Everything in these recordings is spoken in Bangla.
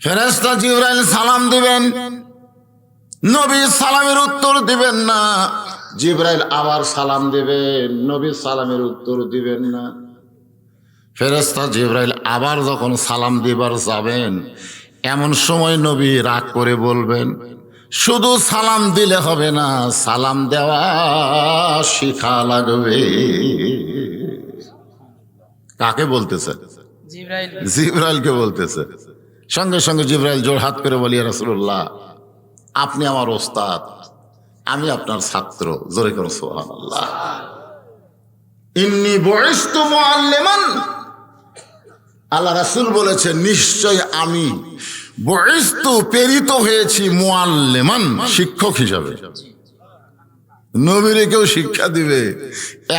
ফেরেশতা জিবরাইল সালাম দিবেন, নবী সালামের উত্তর দিবেন না। জিবরাইল আবার সালাম দিবেন, নবী সালামের উত্তর দিবেন না। ফেরেশতা জিবরাইল আবার যখন সালাম দিবার যাবেন, এমন সময় নবী রাগ করে বলবেন, শুধু সালাম দিলে হবে না, সালাম দেওয়া শিখা লাগবে। কাকে বলতেছে? জিবরাইলকে বলতেছে। সঙ্গে সঙ্গে জিবরাইল জোড়হাত করে বলি, ইয়া রাসূলুল্লাহ, আপনি আমার ওস্তাদ, আমি আপনার ছাত্র। জোরে করুন সুবহানাল্লাহ। ইন্নী বুইসতু মুআল্লিমান, আল্লাহ রাসূল বলেছেন, নিশ্চয় আমি বুইসতু, প্রেরিত হয়েছি, মুআল্লিমান, শিক্ষক হিসাবে। নবীরে কেউ শিক্ষা দিবে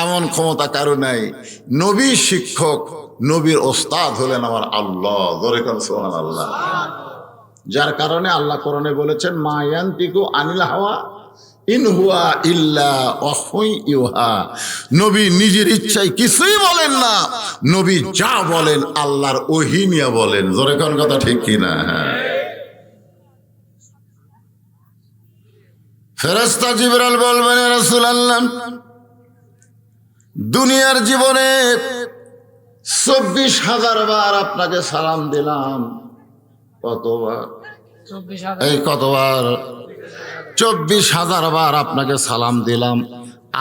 এমন ক্ষমতা কারো নাই। নবী শিক্ষক, নবীর ওস্তাদ হলেন আমার আল্লাহ। জোরে করুন সুবহানাল্লাহ। যার কারণে আল্লাহ কোরআনে বলেছেন, মা ইয়ানতিকু আনিল হাওয়া ইন হুয়া ইল্লা ওয়াহয়ুন ইউহা। নবী নিজের ইচ্ছায় কিছুই বলেন না, নবী যা বলেন আল্লাহর ওহী নিয়ে বলেন। জোরে কোন কথা ঠিক কিনা? ফেরেশতা জিবরাইল বলবেন, ইয়া রাসূলুল্লাহ, দুনিয়ার জীবনে 24,000 বার আপনাকে সালাম দিলাম। কতবার? এই কতবার? 24,000 বার আপনাকে সালাম দিলাম,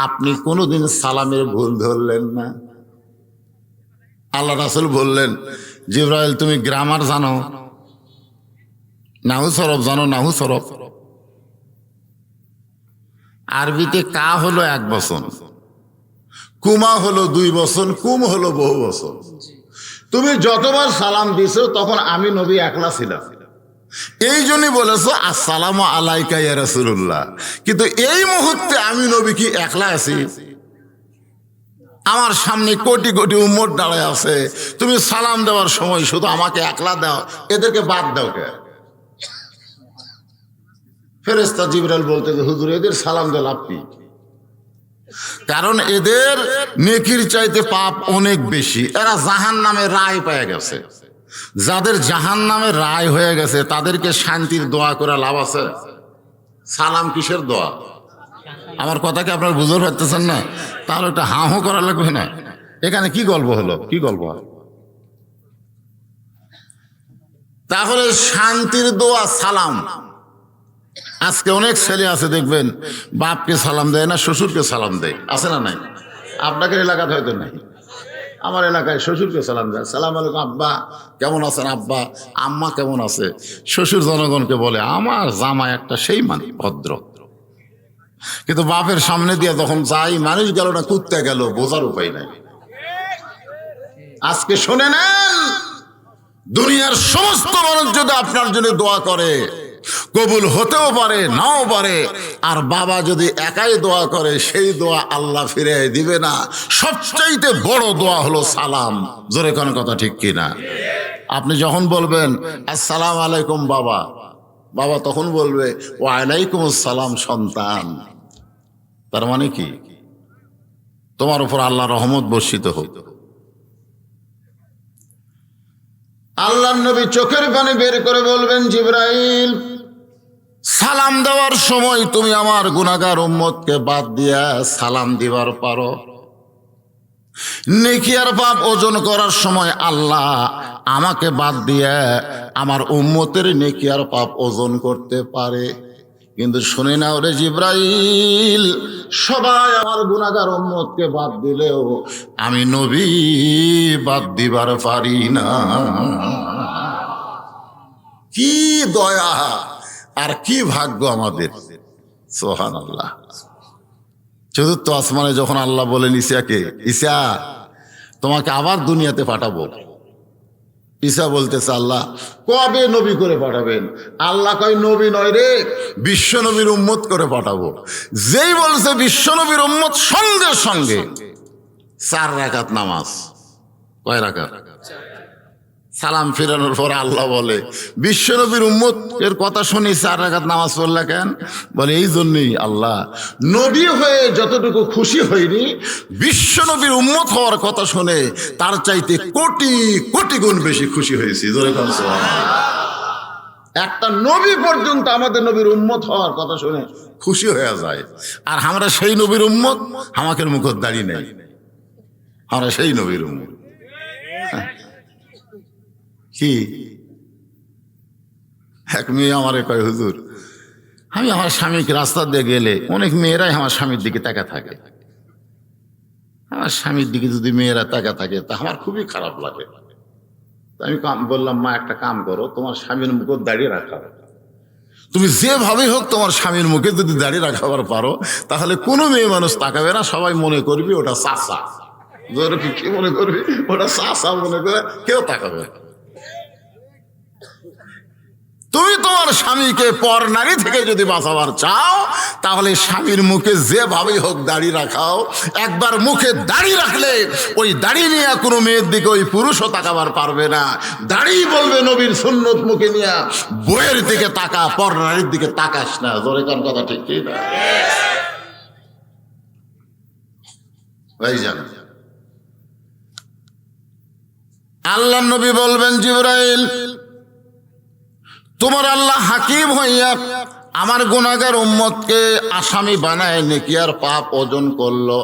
আপনি কোনোদিন সালামের ভুল ধরলেন না। আল্লাহ রাসূল বললেন, জিবরাইল তুমি গ্রামার জানো? নাহু সরফ জানো? নাহু সরফ আরবিতে কা হলো 1 বচন, কুমা হলো 2 বচন, কুম হলো বহু বচন। তুমি যতবার সালাম দিছো তখন আমি নবী একলা ছিলাম, এই জন্যই বলেছো আসসালামু আলাইকা ইয়া রাসূলুল্লাহ। কিন্তু এই মুহূর্তে আমি নবী কি একলা আছি? আমার সামনে কোটি কোটি উম্মত দাঁড়ায় আছে, তুমি সালাম দেওয়ার সময় শুধু আমাকে একলা দাও, এদেরকে বাদ দাও কে? ফেরেশতা জিবরাইল বলতে, হুজুর এদের সালাম দেন আপনি, কারণ এদের নেকির চাইতে পাপ অনেক বেশি। এরা জাহান্নামে রায় পেয়ে গেছে। যাদের জাহান্নামে রায় হয়ে গেছে তাদেরকে শান্তির দোয়া করে লাভ আছে? সালাম কিসের দোয়া? আমার কথা কি আপনার বুঝতে পারতেছেন না? তাহলে একটা হাঁ হো করা লাগবে না। এখানে কি গল্প হলো? কি গল্প? তাহলে শান্তির দোয়া সালাম। আজকে অনেক ছেলে আছে দেখবেন, বাপকে সালাম দেয় না, শ্বশুরকে সালাম দেয়। আছে না নাই? আপনাদের এলাকাতে হয়তো নাই, আমার এলাকায় শ্বশুরকে সালাম দেয়, সালাম আলাইকুম আব্বা, কেমন আছেন আব্বা? আম্মা কেমন আছে? শ্বশুর জনগণকে বলে, আমার জামাই একটা সেই মানে ভদ্র। কিন্তু বাপের সামনে দিয়ে তখন যাই, মানুষ গেল না কুত্তে গেল, বোঝার উপায় নাই। আজকে শুনে নেন, দুনিয়ার সমস্ত মানুষ যদি আপনার জন্য দোয়া করে, কবুল হতেও পারে নাও পারে। আর বাবা যদি একাই দোয়া করে, সেই দোয়া আল্লাহ ফিরে দিবে না। সবচাইতে বড় দোয়া হলো সালাম। জোরে কোন কথা ঠিক কিনা? আপনি যখন বলবেন আসসালামু আলাইকুম বাবা, বাবা তখন বলবে ওয়া আলাইকুম আসসালাম সন্তান। তার মানে কি? তোমার উপর আল্লাহর রহমত বর্ষিত হোক। আল্লাহর নবী চোখের পানি বের করে বলবেন, জিবরাইল সালাম দেওয়ার সময় তুমি আমার গুনাহগার উম্মতকে বাদ দিয়া সালাম দিবার পারো। নেকি আর পাপ ওজন করার সময় আল্লাহ আমাকে বাদ দিয়ে আমার উম্মতের নেকি আর পাপ ওজন করতে পারে। কিন্তু শুনে নাও রে জিবরাইল, সবাই আমার গুনাহগার উম্মতকে বাদ দিলেও আমি নবী বাদ দিবার পারি না। কি দয়া আর কি ভাগ্য আমাদের! সুবহানাল্লাহ। চতুর্থ আসমানে যখন আল্লাহ বলেন ঈসাকে, ঈসা তোমাকে আবার দুনিয়াতে পাঠাবো। ঈসা বলতেছে, আল্লাহ কবে নবী করে পাঠাবেন? আল্লাহ কয়, নবী নয় রে, বিশ্ব নবীর উম্মত করে পাঠাবো। যেই বলছে বিশ্ব নবীর উম্মত, সঙ্গে সঙ্গে 4 রাকাত নামাজ। কয় রাকাত? সালাম ফিরানোর পরে আল্লাহ বলে, বিশ্ব নবীর উম্মত এর কথা শুনি 4 রাকাত নামাজ পড়লে কেন? বলে এই জন্যই আল্লাহ, নবী হয়ে যতটুকু খুশি হয়নি, বিশ্ব নবীর উম্মত হওয়ার কথা শুনে তার চাইতে কোটি কোটি গুণ বেশি খুশি হয়েছি। একটা নবী পর্যন্ত আমাদের নবীর উম্মত হওয়ার কথা শুনে খুশি হয়ে যায়, আর আমরা সেই নবীর উম্মত, আমাকে মুখত দাঁড়িয়ে নেই, আমরা সেই নবীর উম্মত। কি এক মেয়ে আমারে কয়, হুজুর আমি আমার স্বামীকে রাস্তা দিয়ে গেলে অনেক মেয়েরাই আমার স্বামীর দিকে তাকা থাকে, আমার স্বামীর দিকে যদি মেয়েরা তাকা থাকে তা আমার খুবই খারাপ লাগে। আমি বললাম, মা একটা কাম করো, তোমার স্বামীর মুখে দাঁড়িয়ে রাখা, তুমি যেভাবেই হোক তোমার স্বামীর মুখে যদি দাঁড়িয়ে রাখাবার পারো তাহলে কোনো মেয়ে মানুষ তাকাবে না, সবাই মনে করবি ওটা চাচা। কি মনে করবি? ওটা চাচা মনে করে কেউ তাকাবে না। তুমি তোমার স্বামীকে পর নারী থেকে যদি বাঁচাবার চাও তাহলে স্বামীর মুখে যেভাবেই হোক দাড়ি রাখাও। একবার মুখে দাড়ি রাখলে ওই দাড়ি নিয়ে কোনো মেয়ের দিকে ওই পুরুষও তাকাবার পারবে না। দাড়ি বলবে নবীর সুন্নত মুখে নিয়ে, বইয়ের দিকে তাকা, পর নারীর দিকে তাকাস না। জোরে কান কথা ঠিক কি না? ভাইজান, আল্লাহ নবী বলবেন, জিবরাইল তোমার আল্লাহ হাকিম হইয়া আমার গুনাহগার উম্মতকে আসামি বানায় নেকি আর পাপ ওজন করলো,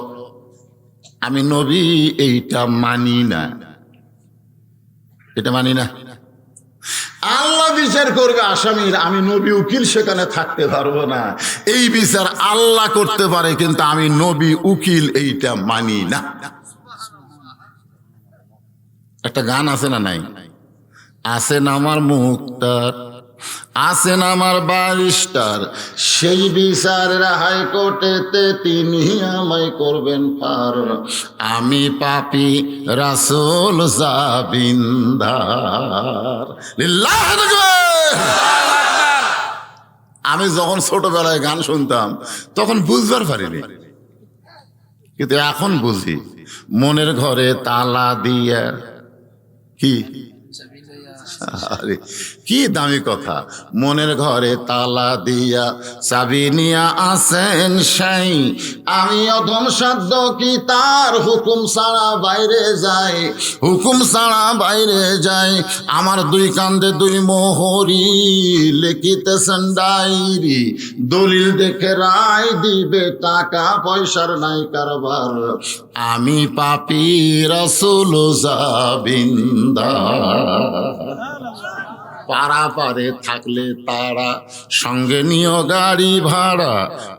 আমি নবী এইটা মানি না, এটা মানি না। আল্লাহ বিচার করবে আসামির, আমি নবী উকিল সেখানে থাকতে পারবো না। এই বিচার আল্লাহ করতে পারে, কিন্তু আমি নবী উকিল এইটা মানি না। একটা গান আছে না নাই? আছে না আমার মুক্তার, আছেন আমার ব্যারিস্টার, সেই বিচারের হাইকোর্টেতে তিনি আমায় করবেন পার, আমি পাপী রাসূল জাবিন্দার। লিল্লাহি আকবার। আমি যখন ছোটবেলায় গান শুনতাম তখন বুঝবার পারিনি, কিন্তু এখন বুঝি। মনের ঘরে তালা দিয়া, কি আরে কি দামি কথা, মনের ঘরে তালা দিয়া চাবি নিয়া আসেন সাই, আমি অধম সাধ্য কি তার হুকুম ছাড়া বাইরে যাই, হুকুম ছাড়া বাইরে যাই। আমার দুই কান্দে দুই মোহরি, লিখিতেছেন ডায়েরি, দলিল দেখে রায় দিবে, টাকা পয়সার নাই কারবার, আমি পাপী রাসূল জাবিন্দার। পারাপারে থাকলে তারা সঙ্গে নিও গাড়ি ভাড়া,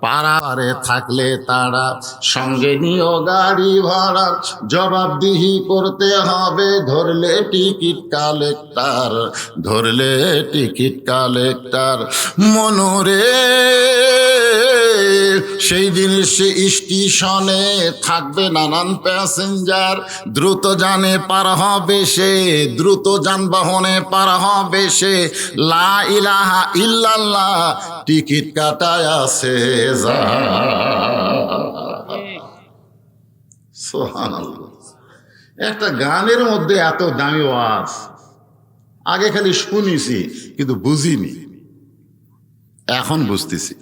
পারাপারে থাকলে তারা সঙ্গে নিও গাড়ি ভাড়া, জবাবদিহি করতে হবে ধরলে টিকিট কালেক্টর, ধরলে টিকিট কালেক্টর। মনোরে সেই দিন সে স্টেশনে থাকবে নানান প্যাসেঞ্জার, দ্রুত যানে পার হবে সে, দ্রুত যানবাহনে পার হবে সে, লা ইলাহা ইল্লাল্লাহ টিকিট কাটায় আছে যা। সুবহানাল্লাহ। একটা গানের মধ্যে এত দামি ওয়াজ, আগে খালি শুনিছি কিন্তু বুঝিনি, এখন বুঝতেছি।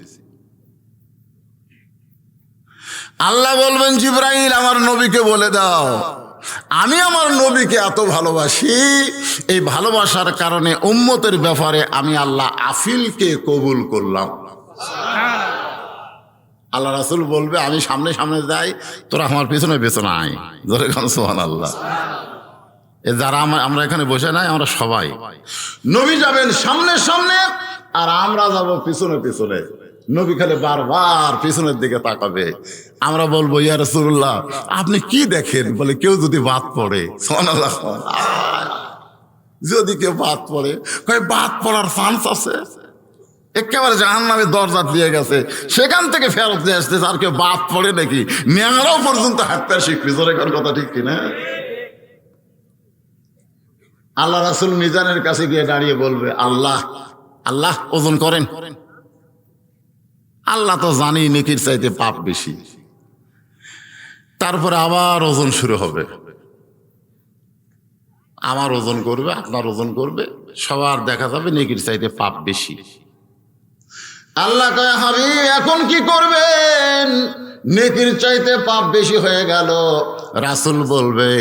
আল্লাহ বলবেন, জিবরাইল আমার নবীকে বলে দাও আমি আমার নবীকে এত ভালোবাসি, এই ভালোবাসার কারণে উম্মতের ব্যাপারে আমি আল্লাহ আফিলকে কবুল করলাম। আল্লাহ রাসূল বলবে, আমি সামনে সামনে যাই, তোরা আমার পিছনে পেছনে আয়। ধরে খান সুবহানাল্লাহ। যারা আমরা এখানে বসে নাই, আমরা সবাই, নবী যাবেন সামনে সামনে আর আমরা যাব পিছনে পিছনে। নবী খালি বারবার পিছনের দিকে তাকাবে, আমরা বলবো, ইয়া রাসূলুল্লাহ আপনি কি দেখেন? বলে, কেউ যদি বাদ পড়ে। সুবহানাল্লাহ। যদি কেউ বাদ পড়ে, কয় বাদ পড়ার চান্স আছে, একেবারে জাহান্নামের দরজা দিয়ে গেছে, সেখান থেকে ফেরত দিয়ে আসতেছে, আর কেউ বাদ পড়ে নাকি? ন্যাংরাও পর্যন্ত হাঁটতে শিখবি। জোরে কার কথা ঠিক কিনা? আল্লাহ রাসূল মিজানের কাছে গিয়ে দাঁড়িয়ে বলবে, আল্লাহ আল্লাহ ওজন করেন। আল্লাহ তো জানি নেকির চাইতে পাপ বেশি। তারপরে আবার ওজন শুরু হবে, আমার ওজন করবে, আপনার ওজন করবে, সবার দেখা যাবে নেকির চাইতে পাপ বেশি। আল্লাহ কয়, হাবিব এখন কি করবেন? নেকির চাইতে পাপ বেশি হয়ে গেল। রাসূল বলবে,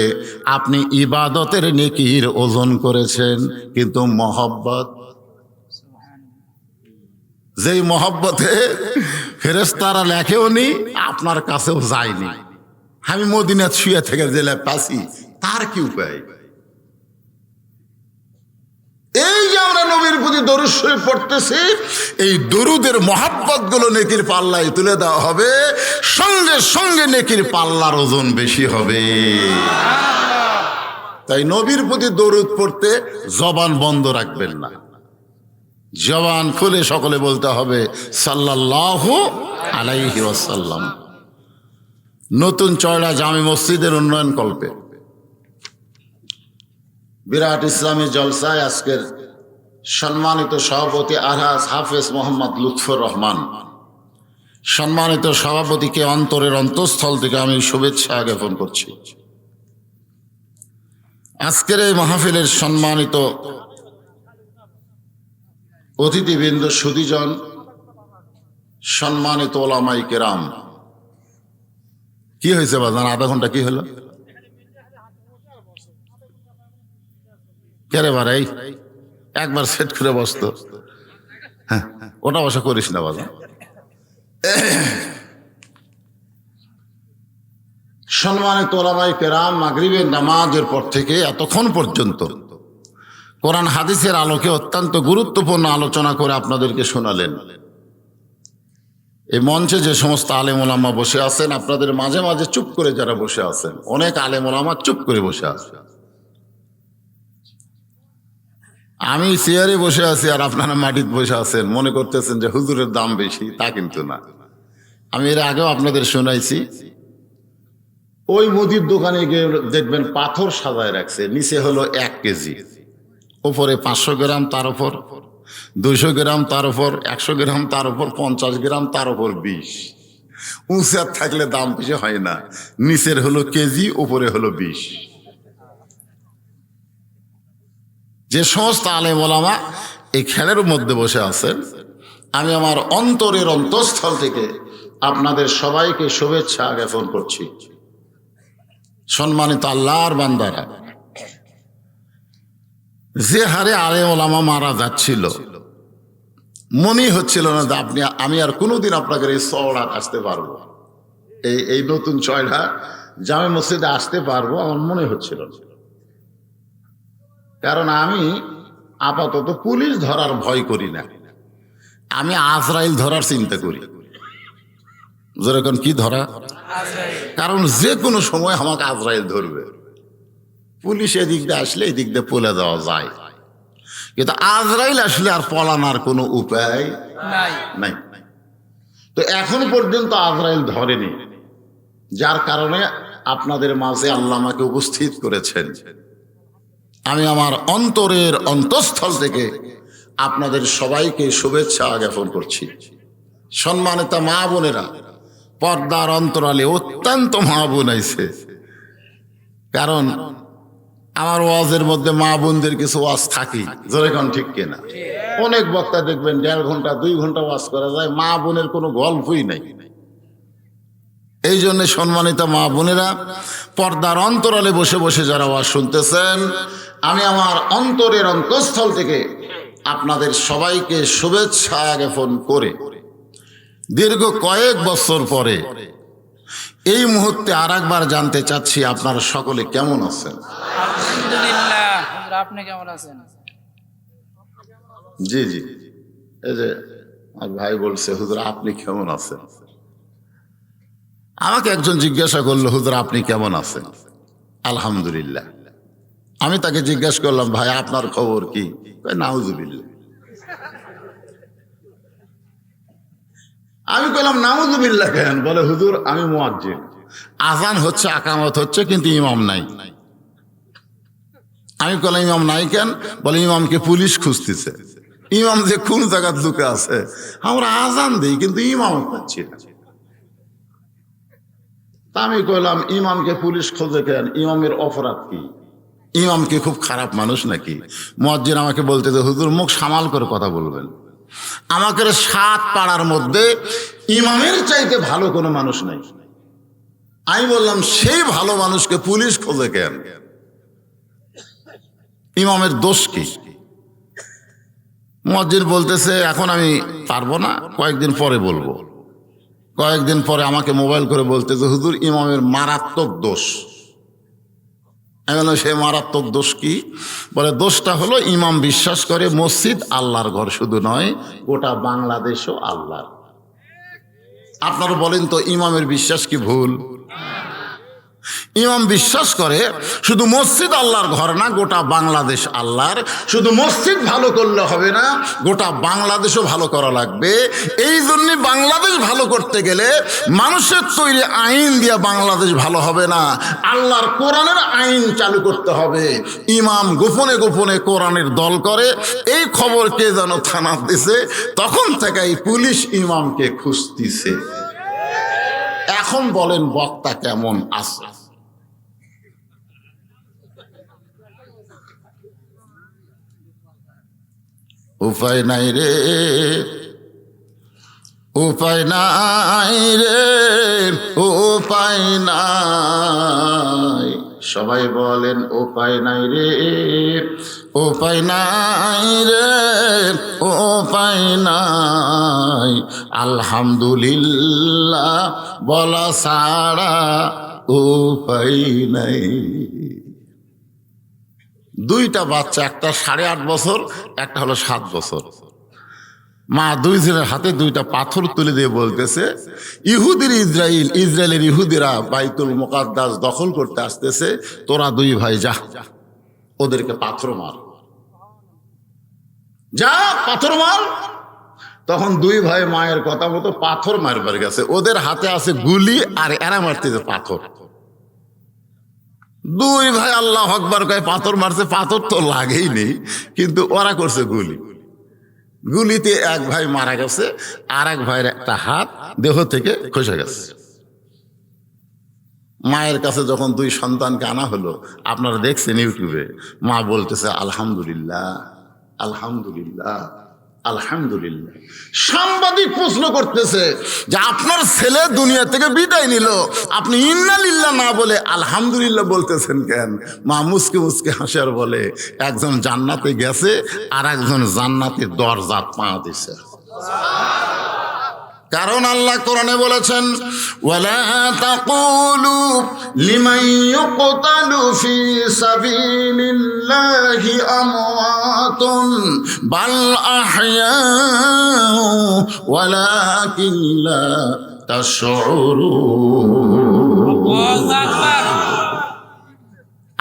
আপনি ইবাদতের নেকির ওজন করেছেন, কিন্তু মহব্বত যেই মহব্বতে ফেরেশতারা লেখেও নি, আপনার কাছেও যায়নি। আমি মদিনাত শুয়ে থেকে জেলে পাচ্ছি, তার কি উপায়? এই যে আমরা নবীর প্রতি দরুদ শরীফ পড়তেছি, এই দরুদের মহাব্বত গুলো নেকির পাল্লায় তুলে দেওয়া হবে, সঙ্গে সঙ্গে নেকির পাল্লার ওজন বেশি হবে। তাই নবীর প্রতি দরুদ পড়তে জবান বন্ধ রাখবেন না, জবান খুলে সকলে বলতে হবে সাল্লাল্লাহু আলাইহি ওয়াসাল্লাম। নতুন চয়লা জামে মসজিদের উন্নয়ন কল্পে বিরাট ইসলামী জলসায় আজকের সম্মানিত সভাপতি আলহাজ হাফেজ মোহাম্মদ লুৎফর রহমান, সম্মানিত সভাপতিকে অন্তরের অন্তঃস্থল থেকে আমি শুভেচ্ছা জ্ঞাপন করছি। আজকের এই মাহফিলের সম্মানিত অতিথিবৃন্দ, সুধীজন, সম্মানিত ওলামাই কেরাম, কি হয়েছে বাজান? আধা ঘন্টা কি হলো? কেরে বাড়াই একবার সেট করে বসতো। হ্যাঁ, ওটা বসা করিস না বাজান। সম্মানিত ওলামাই কেরাম, মাগরিবের নামাজের পর থেকে এতক্ষণ পর্যন্ত কোরআন হাদিসের আলোকে অত্যন্ত গুরুত্বপূর্ণ আলোচনা করে আপনাদেরকে শোনালেন। এই মঞ্চে যে সমস্ত আলেম ওলামা বসে আছেন, আপনাদের মাঝে মাঝে চুপ করে যারা বসে আছেন, অনেক আলেম ওলামা চুপ করে বসে আছে। আমি চেয়ারে বসে আছি আর আপনারা মাটিতে বসে আছেন, মনে করতেছেন যে হুজুরের দাম বেশি, তা কিন্তু না। আমি এর আগেও আপনাদের শোনাইছি, ওই মুদির দোকানে গিয়ে দেখবেন পাথর সাজায় রাখছে, নিচে হলো 1 কেজি, উপরে 500 গ্রাম, তার উপর 200 গ্রাম, তার উপর 100 গ্রাম, তার উপর 50 গ্রাম, তার উপর 20। উঁচার থাকলে দাম বেশি হয় না, নিচের হলো কেজি, উপরে হলো 20। যে সমস্ত আলেম ওলামা এই খেলের মধ্যে বসে আছেন, আমি আমার অন্তরের অন্তঃস্থল থেকে আপনাদের সবাইকে শুভেচ্ছা জ্ঞাপন করছি। সম্মানিত আল্লাহর বান্দারা, যে হারে আলেম ওলামা মারা যাচ্ছিল, মনেই হচ্ছিল না যে আমি আর কোনোদিন আপনাদের এই চওড়াত আসতে পারবো, এই নতুন চয়লা জামে মসজিদে আসতে পারবো, আমার মনে হচ্ছিল না। কারণ আমি আপাতত পুলিশ ধরার ভয় করি না, আমি আজরাইল ধরার চিন্তা করি। যেরকম কি ধরা? কারণ যে কোনো সময় আমাকে আজরাইল ধরবে। পুলিশ এদিক দিয়ে আসলে এদিক দিয়ে পলে দেওয়া যায়, কিন্তু আজরাইল আসলে আর পলানোর কোনো উপায় নাই। তো এখন পর্যন্ত আজরাইল ধরেনি, যার কারণে আপনাদের মাঝে আল্লাহ আমাকে উপস্থিত করেছেন। আমি আমার অন্তরের অন্তঃস্থল থেকে আপনাদের সবাইকে শুভেচ্ছা জ্ঞাপন করছি। সম্মানিত মা বোনেরা, পর্দার অন্তরালে অত্যন্ত মা বোন আইছে, কারণ আমার ওয়াজের মধ্যে মা বোনদের কিছু ওয়াজ থাকি, যেরকম ঠিক কিনা। অনেক বক্তা দেখবেন 1.5 ঘন্টা 2 ঘন্টা ওয়াজ করা যায়, মা বোনের কোনো গল্পই নাই। এই জন্য সম্মানিত মা বোনেরা, পর্দার অন্তরালে বসে বসে যারা ওয়াজ শুনতেছেন, আমি আমার অন্তরের অন্তঃস্থল থেকে আপনাদের সবাইকে শুভেচ্ছা জ্ঞাপন করে দীর্ঘ কয়েক বছর পরে এই মুহূর্তে আরেকবার জানতে চাচ্ছি, আপনারা সকলে কেমন আছেন? আলহামদুলিল্লাহ। আপনি কেমন আছেন? জি জি, এই যে আমার ভাই বলছে, হুজুর আপনি কেমন আছেন? আমাকে একজন জিজ্ঞাসা করলো, হুজুর আপনি কেমন আছেন? আলহামদুলিল্লাহ। আমি তাকে জিজ্ঞাসা করলাম, ভাই আপনার খবর কি? নাউজুবিল্লাহ। আমি বললাম নাউজুবিল্লাহ কেন? বলে হুজুর আমি মুয়াজ্জিন, আজান হচ্ছে, আকামত হচ্ছে, কিন্তু ইমাম নাই। আমি বললাম ইমাম নাই কেন? বলে ইমামকে পুলিশ খুঁজতেছে। ইমাম যে কোন জায়গায় লুকে আছে, আমরা আজান দিই কিন্তু ইমাম পাচ্ছি না। তা আমি কইলাম ইমামকে পুলিশ খোঁজে কেন? ইমামের অপরাধ কি? ইমামকে খুব খারাপ মানুষ নাকি? মুয়াজ্জিন আমাকে বলতে যে হুজুর মুখ সামাল করে কথা বলবেন, আমাকে 7 পাড়ার মধ্যে ইমামের চাইতে ভালো কোনো মানুষ নাই। আমি বললাম সেই ভালো মানুষকে পুলিশ খোঁজে কেন? ইমামের দোষ কি? মুয়াজ্জিন বলতেছে এখন আমি পারবো না, কয়েকদিন পরে বলবো। কয়েকদিন পরে আমাকে মোবাইল করে বলতেছে হুজুর ইমামের মারাত্মক দোষ। আমি বললাম সে মারাত্মক দোষ কি? বলে দোষটা হলো ইমাম বিশ্বাস করে মসজিদ আল্লাহর ঘর, শুধু নয় গোটা বাংলাদেশও আল্লাহর। আপনারা বলেন তো ইমামের বিশ্বাস কি ভুল? ইমাম বিশ্বাস করে শুধু মসজিদ আল্লাহর ঘর না, গোটা বাংলাদেশ আল্লাহর। শুধু মসজিদ ভালো করলে হবে না, গোটা বাংলাদেশও ভালো করা লাগবে। এই জন্য বাংলাদেশ ভালো করতে গেলে মানুষের তৈরি আইন দিয়ে বাংলাদেশ ভালো হবে না, আল্লাহর কোরআনের আইন চালু করতে হবে। ইমাম গোপনে গোপনে কোরআনের দল করে, এই খবর কে যেন থানা দিছে, তখন থেকে এই পুলিশ ইমামকে খুঁজতিছে। এখন বলেন বক্তা কেমন আছে? উপায় নাই রে, উপায় নাই রে, উপায় নাই। সবাই বলেন উপায় নাই রে, উপায় নাই রে, উপায় নাই। আলহামদুলিল্লাহ বলা ছাড়া উপায় নাই। দুইটা বাচ্চা, একটা 8.5 বছর, একটা হলো 7 বছর। মা দুই জনের হাতে দুইটা পাথর তুলে দিয়ে বলতেছে ইসরায়েলের ইহুদিরা বাইতুল মুকাদ্দাস দখল করতে আসতেছে, তোরা দুই ভাই যা, ওদেরকে পাথর মার, যা পাথর মার। তখন দুই ভাই মায়ের কথা মতো পাথর মারবার গেছে, ওদের হাতে আছে গুলি আর এরা মারতেছে পাথর। দুই ভাই আল্লাহু আকবার কয়ে পাথর মারছে, পাথর তো লাগেই নেই, কিন্তু ওরা করছে গুলি। গুলিতে এক ভাই মারা গেছে, আর এক ভাইয়ের একটা হাত দেহ থেকে খসে গেছে। মায়ের কাছে যখন দুই সন্তানকে আনা হলো, আপনারা দেখছেন ইউটিউবে, মা বলতেছে আলহামদুলিল্লাহ, আলহামদুলিল্লাহ, আলহামদুলিল্লাহ। সাংবাদিক প্রশ্ন করতেছে যে আপনার ছেলে দুনিয়া থেকে বিদায় নিল, আপনি ইন্না লিল্লাহ না বলে আলহামদুলিল্লাহ বলতেছেন কেন? মা মুসকে মুসকে হাসে আর বলে একজন জান্নাতে গেছে, আর একজন জান্নাতের দরজা পা দিছে। কারণ আল্লাহ কোরআনে বলেছেন ওয়ালা তাকুলু লিমান ইউকতালু ফি সাবিলিল্লাহি আমওয়াতুন বাল আহইয়াউ ওয়ালাকিন লা তাশউরুন।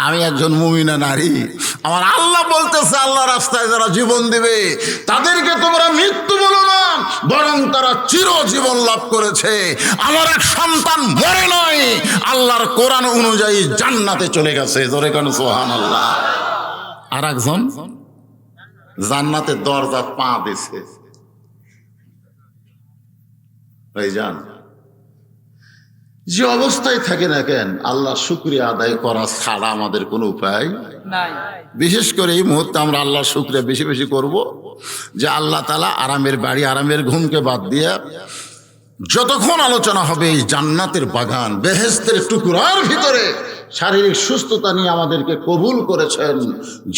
আমি একজন মুমিনা নারী, আমার আল্লাহ বলতেছে আল্লাহ রাস্তায় যারা জীবন দিবে তাদেরকে তোমরা মৃত্যু বলো না, বরং তারা চিরজীবন লাভ করেছে। আমার এক সন্তান মরে নয়, আল্লাহর কোরআন অনুযায়ী জান্নাতে চলে গেছে। জোরে কেন সুবহানাল্লাহ। আর একজন জান্নাতের দরজা পা দিছে। ভাইজান, যে অবস্থায় থাকে না কেন, আল্লাহ শুকরিয়া আদায় করা ছাড়া আমাদের কোনো উপায় নাই। বিশেষ করে এই মুহূর্তে আমরা আল্লাহ শুকরিয়া বেশি বেশি করব যে আল্লাহ তাআলা আরামের বাড়ি, আরামের ঘুমকে বাদ দিয়ে যতক্ষণ আলোচনা হবে এই জান্নাতের বাগান, বেহেশতের টুকরার ভিতরে শারীরিক সুস্থতা নিয়ে আমাদেরকে কবুল করেছেন।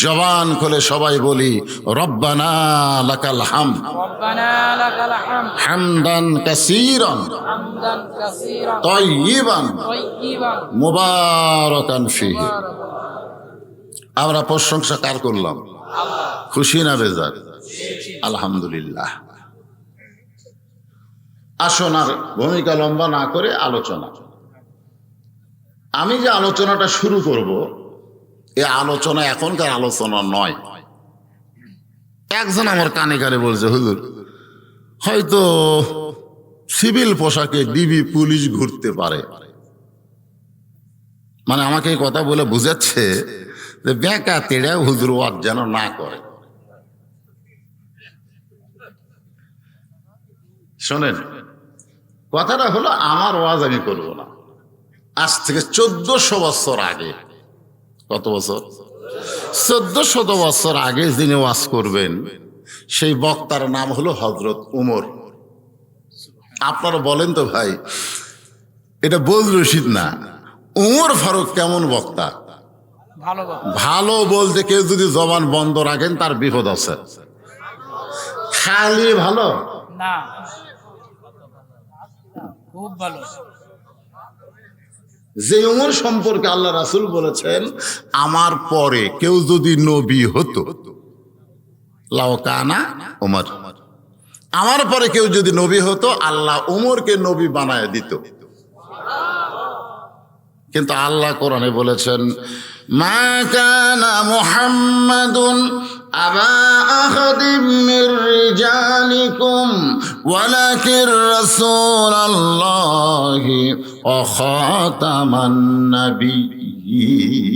জবান খুলে সবাই বলি রব্বানা লাকাল হামদ, রব্বানা লাকাল হামদ হামদান কাসীরান হামদান কাসীরান তাইয়িবান তাইয়িবান মুবারাকান ফীহি। আমরা প্রশংসা কার করলাম? আল্লাহ। খুশি না বেজার? আলহামদুলিল্লাহ। আসুন আর ভূমিকা লম্বা না করে আলোচনা। আমি যে আলোচনাটা শুরু করব, এই আলোচনা এখনকার আলোচনা নয়। একজন আমার কানে কানে বলছে হুজুর হয়তো সিভিল পোশাকে ডিবি পুলিশ ঘুরতে পারে। মানে আমাকে এই কথা বলে বুঝাচ্ছে যে বেঁকা তেড়ে হুজুর ওয়াজ যেন না করে। শোনেন, কথাটা হলো আমার ওয়াজ আমি করব না। আজ থেকে 1400 বছর আগে, কত বছর? 1400 বছর আগে যিনি ওয়াজ করবেন সেই বক্তার নাম হলো হযরত উমর। আপনারা বলেন তো ভাই, এটা বল রশিদ না, উমর ফারুক কেমন বক্তা? ভালো কথা। ভালো বলতে কেউ যদি জবান বন্ধ রাখেন তার বিপদ আছে। খালি ভালো? না, খুব ভালো। যে উমর সম্পর্কে আল্লাহ রাসূল বলেছেন, আমার পরে কেউ যদি নবী হতো, লাউ কানা উমর, আমার পরে কেউ যদি নবী হতো আল্লাহ উমরকে নবী বানায় দিত। কিন্তু আল্লাহ কোরআনে বলেছেন, মা কানা মুহাম্মাদুন আবা আহাদিম মির রিজালিকুম ওয়ালাকিন রাসূলুল্লাহি ওয়া খাতামান নাবিয়্যিন।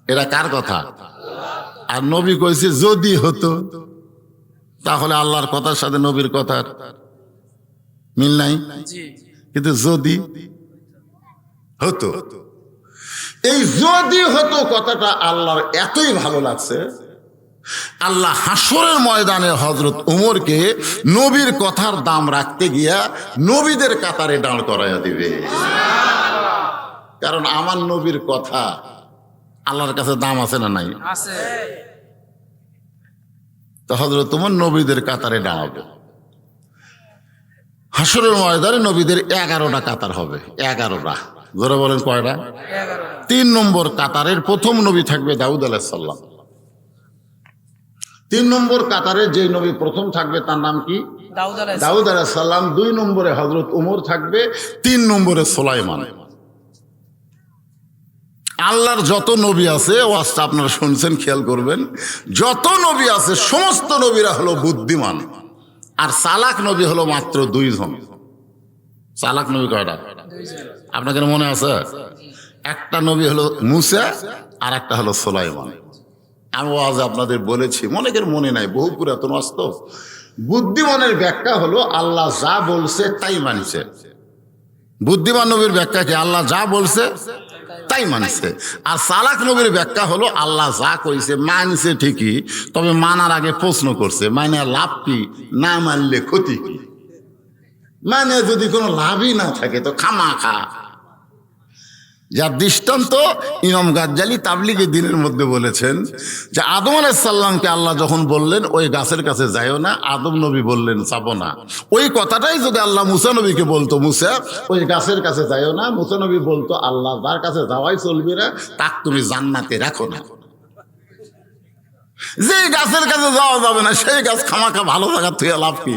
এরা কার কথা? আর নবী কইছে যদি হতো। তাহলে আল্লাহর কথার সাথে নবীর কথার মিল নাই। জি, কিন্তু যদি হতো, এই যদি হতো কথাটা আল্লাহর এতই ভালো লাগছে, আল্লাহ হাসরের ময়দানে হযরত উমরকে নবীর কথার দাম রাখতে গিয়া নবীদের কাতারে দাঁড় করাইয়া দিবে। কারণ আমার নবীর কথা আল্লাহর কাছে দাম আছে না নাই? আছে। তো হযরত উমর নবীদের কাতারে দাঁড়াবে। হাসরের ময়দানে নবীদের 11টা কাতার হবে। 11টা। জোরে বলেন কয়টা? 11। 3 নম্বর কাতারের প্রথম নবী থাকবে দাউদ আলাইহিস সালাম। 3 নম্বর কাতারে যে নবী প্রথম থাকবে তার নাম কি? দাউদ আলাইহিস দাউদ আলাইহিস সালাম। 2 নম্বরে হযরত উমর থাকবে, 3 নম্বরে সুলাইমান। আল্লাহর যত নবী আছে, ওয়াজটা আপনারা শুনছেন, খেয়াল করবেন, যত নবী আছে সমস্ত নবীরা হলো বুদ্ধিমান, আর চালাক নবী হলো মাত্র 2 জন। চালাক নবী কয়টা? 2 জন। আপনাদের মনে আছে? একটা নবী হলো মুসা আর একটা হলো সুলাইমান। আমি আজ আপনাদের বলেছি, অনেকের মনে নাই, বহু পুরাতন অস্ত। বুদ্ধিমানের ব্যাখ্যা হলো আল্লাহ যা বলছে তাই মানছে। বুদ্ধিমান নবীর ব্যাখ্যা কি? আল্লাহ যা বলছে তাই মানছে। আর চালাক নবীর ব্যাখ্যা হলো আল্লাহ যা কইছে মানছে ঠিকই, তবে মানার আগে প্রশ্ন করছে, মানে লাভ কি, না মানলে ক্ষতি কি। মানে যদি কোনো লাভই না থাকে তো খামাখা। যার দৃষ্টান্ত ইমাম গাজ্জালি তাবলিগে দ্বীনের মধ্যে বলেছেন যে আদম আলাইহিস সালামকে আল্লাহ যখন বললেন ওই গাছের কাছে যাইও না, আদম নবী বললেন যাবো না। ওই কথাটাই যদি আল্লাহ মুসা নবীকে বলতো, মুসা ওই গাছের কাছে যাইও না, মুসা নবী বলতো আল্লাহ যার কাছে যাওয়াই চলবে না তাক তুমি জান্নাতে রাখো না। যে গাছের কাছে যাওয়া যাবে না সেই গাছ খামাখা ভালো থাকার থেকে লাভ কি?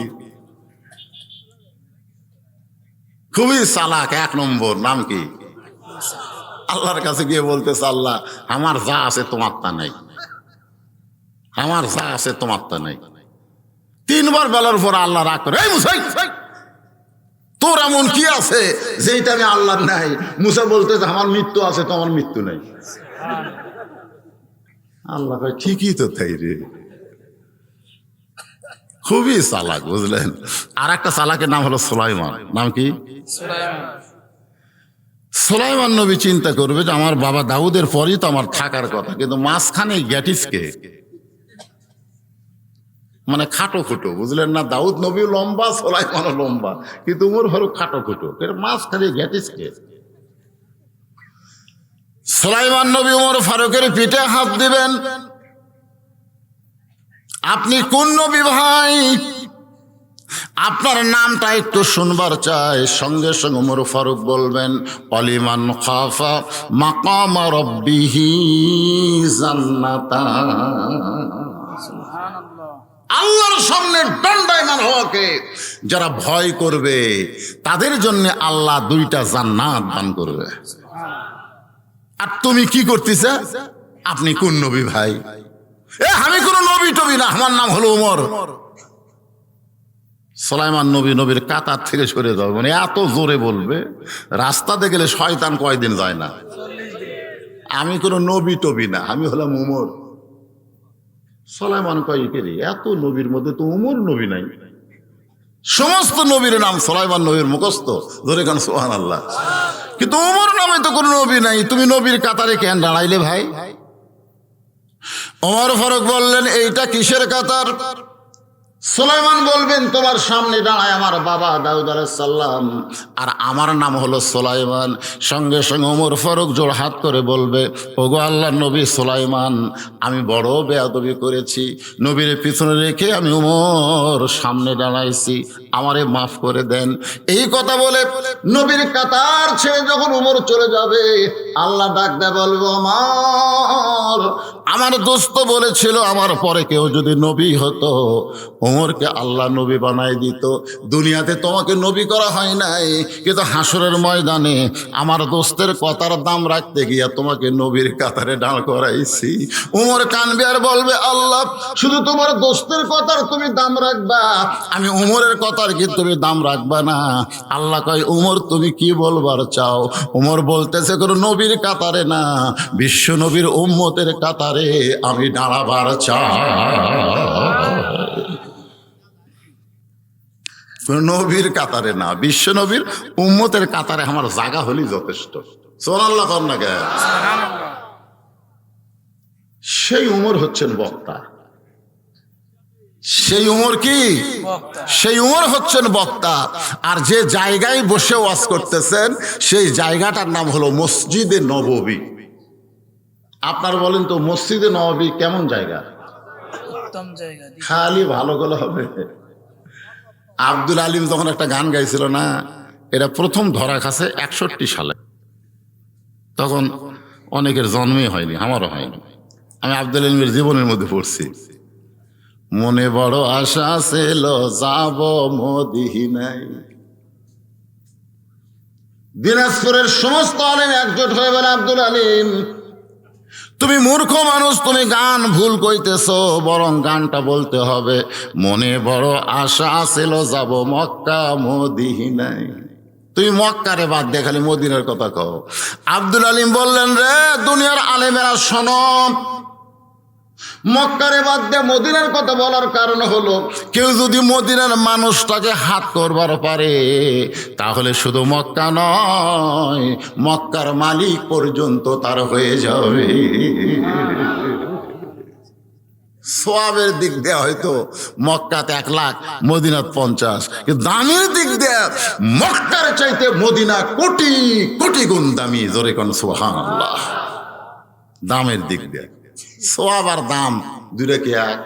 খুবই চালাক 1 নম্বর। নাম কি? আল্লাহর কাছে গিয়ে বলতেছে, আল্লাহ আমার যা আছে তোমার তা নেই, আমার যা আছে তোমার তা নেই। 3 বার বলার পর আল্লাহ রাগ করে, এই মুসা, তোর এমন কি আছে যেটা আমি আল্লাহর নাই? মুসা বলতেছে আমার মৃত্যু আছে, তোমার মৃত্যু নেই। আল্লাহ কয় ঠিকই তো তাই রে। খুবই চালাক, বুঝলেন? আর একটা চালাকের নাম হলো সুলাইমান। নাম কি? সুলাইমান। সুলাইমান নবী চিন্তা করবে যে আমার বাবা দাউদের পরই তো আমার থাকার কথা, কিন্তু মাঝখানে গ্যাটিসকে, মানে খাটো খুটো, বুঝলেন না? দাউদ নবী লম্বা, সুলাইমানও লম্বা, কিন্তু উমর ফারুক খাটো খুটো, এর মাঝখানে গ্যাটিসকে। সুলাইমান নবী উমর ফারুকের পিঠে হাত দিবেন, আপনি কোন নবী ভাই? আপনার নামটা একটু শুনবার চাই। সঙ্গে সঙ্গে উমর ফারুক বলবেন, অলিমান খাফা মাকাম রব্বিহি জান্নাতান। সুবহানাল্লাহ। আল্লাহর সামনে দণ্ডায়মান হওয়াকে যারা ভয় করবে তাদের জন্য আল্লাহ 2টা জান্নাত দান করবে। আর তুমি কি করতেছে? আপনি কোন নবী ভাই? আমি কোন নবী টবি না, আমার নাম হলো উমর। সুলাইমান নবী নবীর কাতার থেকে সরে যাবে, মানে এত জোরে বলবে রাস্তাতে গেলে শয়তান কয়দিন যায় না। আমি কোনো নবী টবি না, আমি হলাম উমর। সুলাইমান কয় কে রে, এত নবীর মধ্যে তো উমর নবী নাই। সমস্ত নবীর নাম সুলাইমান নবীর মুখস্থ, ধরে কান সুবহানাল্লাহ, কিন্তু উমর নামে তো কোনো নবী নাই। তুমি নবীর কাতারে কেন দাঁড়াইলে ভাই? ওমর ফারুক বললেন, এইটা কিসের কাতার? সুলাইমান বলবেন তোমার সামনে দাঁড়ায় আমার বাবা দাউদ আলাইহিস সালাম, আর আমার নাম হলো সুলাইমান। সঙ্গে সঙ্গে ওমর ফারুক জোড়হাত করে বলবে, ওগো আল্লাহর নবী সুলাইমান, আমি বড় বেয়াদবি করেছি, নবীর পিছনে রেখে আমি ওমর সামনে দাঁড়াইছি, আমারে মাফ করে দেন। এই কথা বলে নবীর কাতার ছেড়ে যখন ওমর চলে যাবে, আল্লাহ ডাক দেয় বলবো, আমার দোস্ত বলেছিল আমার পরে কেউ যদি নবী হতো ওমরকে আল্লাহ নবী বানাই দিত। দুনিয়াতে তোমাকে নবী করা হয় নাই, কিন্তু হাসরের ময়দানে আমার দোস্তের কথার দাম রাখতে গিয়া তোমাকে নবীর কাতারে দাঁড় করাইছি। ওমর কানবে আর বলবে, আল্লাহ শুধু তোমার দোস্তের কথার তুমি দাম রাখবা, আমি ওমরের কথার কি তুমি দাম রাখবা না? আল্লাহ কয়, ওমর তুমি কি বলবার চাও? ওমর বলতেছে, কোনো নবীর কাতারে না, বিশ্ব নবীর উম্মতের কাতারে আমি দাঁড়াবার চাই। নবীর কাতারে না, বিশ্ব নবীর উম্মতের কাতারে আমার জায়গা হলেই যথেষ্ট। সুবহানাল্লাহ কর না কেন? সেই উমর হচ্ছেন বক্তা। সেই উমর কি? সেই উমর হচ্ছেন বক্তা। আর যে জায়গায় বসে ওয়াজ করতেছেন সেই জায়গাটার নাম হলো মসজিদে নববী। আপনার বলেন তো, মসজিদে নববী কেমন জায়গা? উত্তম জায়গা। খালি ভালো গেলে হবে। আব্দুল আলিম যখন একটা গান গাইছিল না, এটা প্রথম ধরা খাসে 61 সালে, তখন অনেকের জন্মই হয়নি, আমারও হয়নি। আমি আব্দুল আলিমের জীবনের মধ্যে পড়ছি, মনে বড় আশা ছিল যাব মদিনায়। দিনাজপুরের সমস্ত আলেম একজোট হয়ে বলে, আব্দুল আলিম তুমি মূর্খ মানুষ, তুমি গান ভুল কইতেছ, বরং গানটা বলতে হবে, মনে বড় আশা ছিল যাব মক্কা মদিনায়। তুই মক্কারে বাদ দিয়ে খালি মদিনার কথা কও। আব্দুল আলিম বললেন, রে দুনিয়ার আলেমেরা শোনো, মক্কারে বাদ দিয়ে মদিনার কথা বলার কারণ হলো, কেউ যদি মদিনার মানুষটাকে হাত করবার পারে তাহলে শুধু মক্কা নয়, মক্কার মালিক পর্যন্ত তার হয়ে যাবে। সোয়াবের দিক দিয়ে হয়তো মক্কাতে 1 লাখ, মদিনাত 50, কিন্তু দামের দিক দিয়ে মক্কার চাইতে মদিনা কোটি কোটি গুণ দামি। জোরে কোন সুবহানাল্লাহ। দামের দিক দিয়ে সোয়াব আর দাম দূরে কি এক?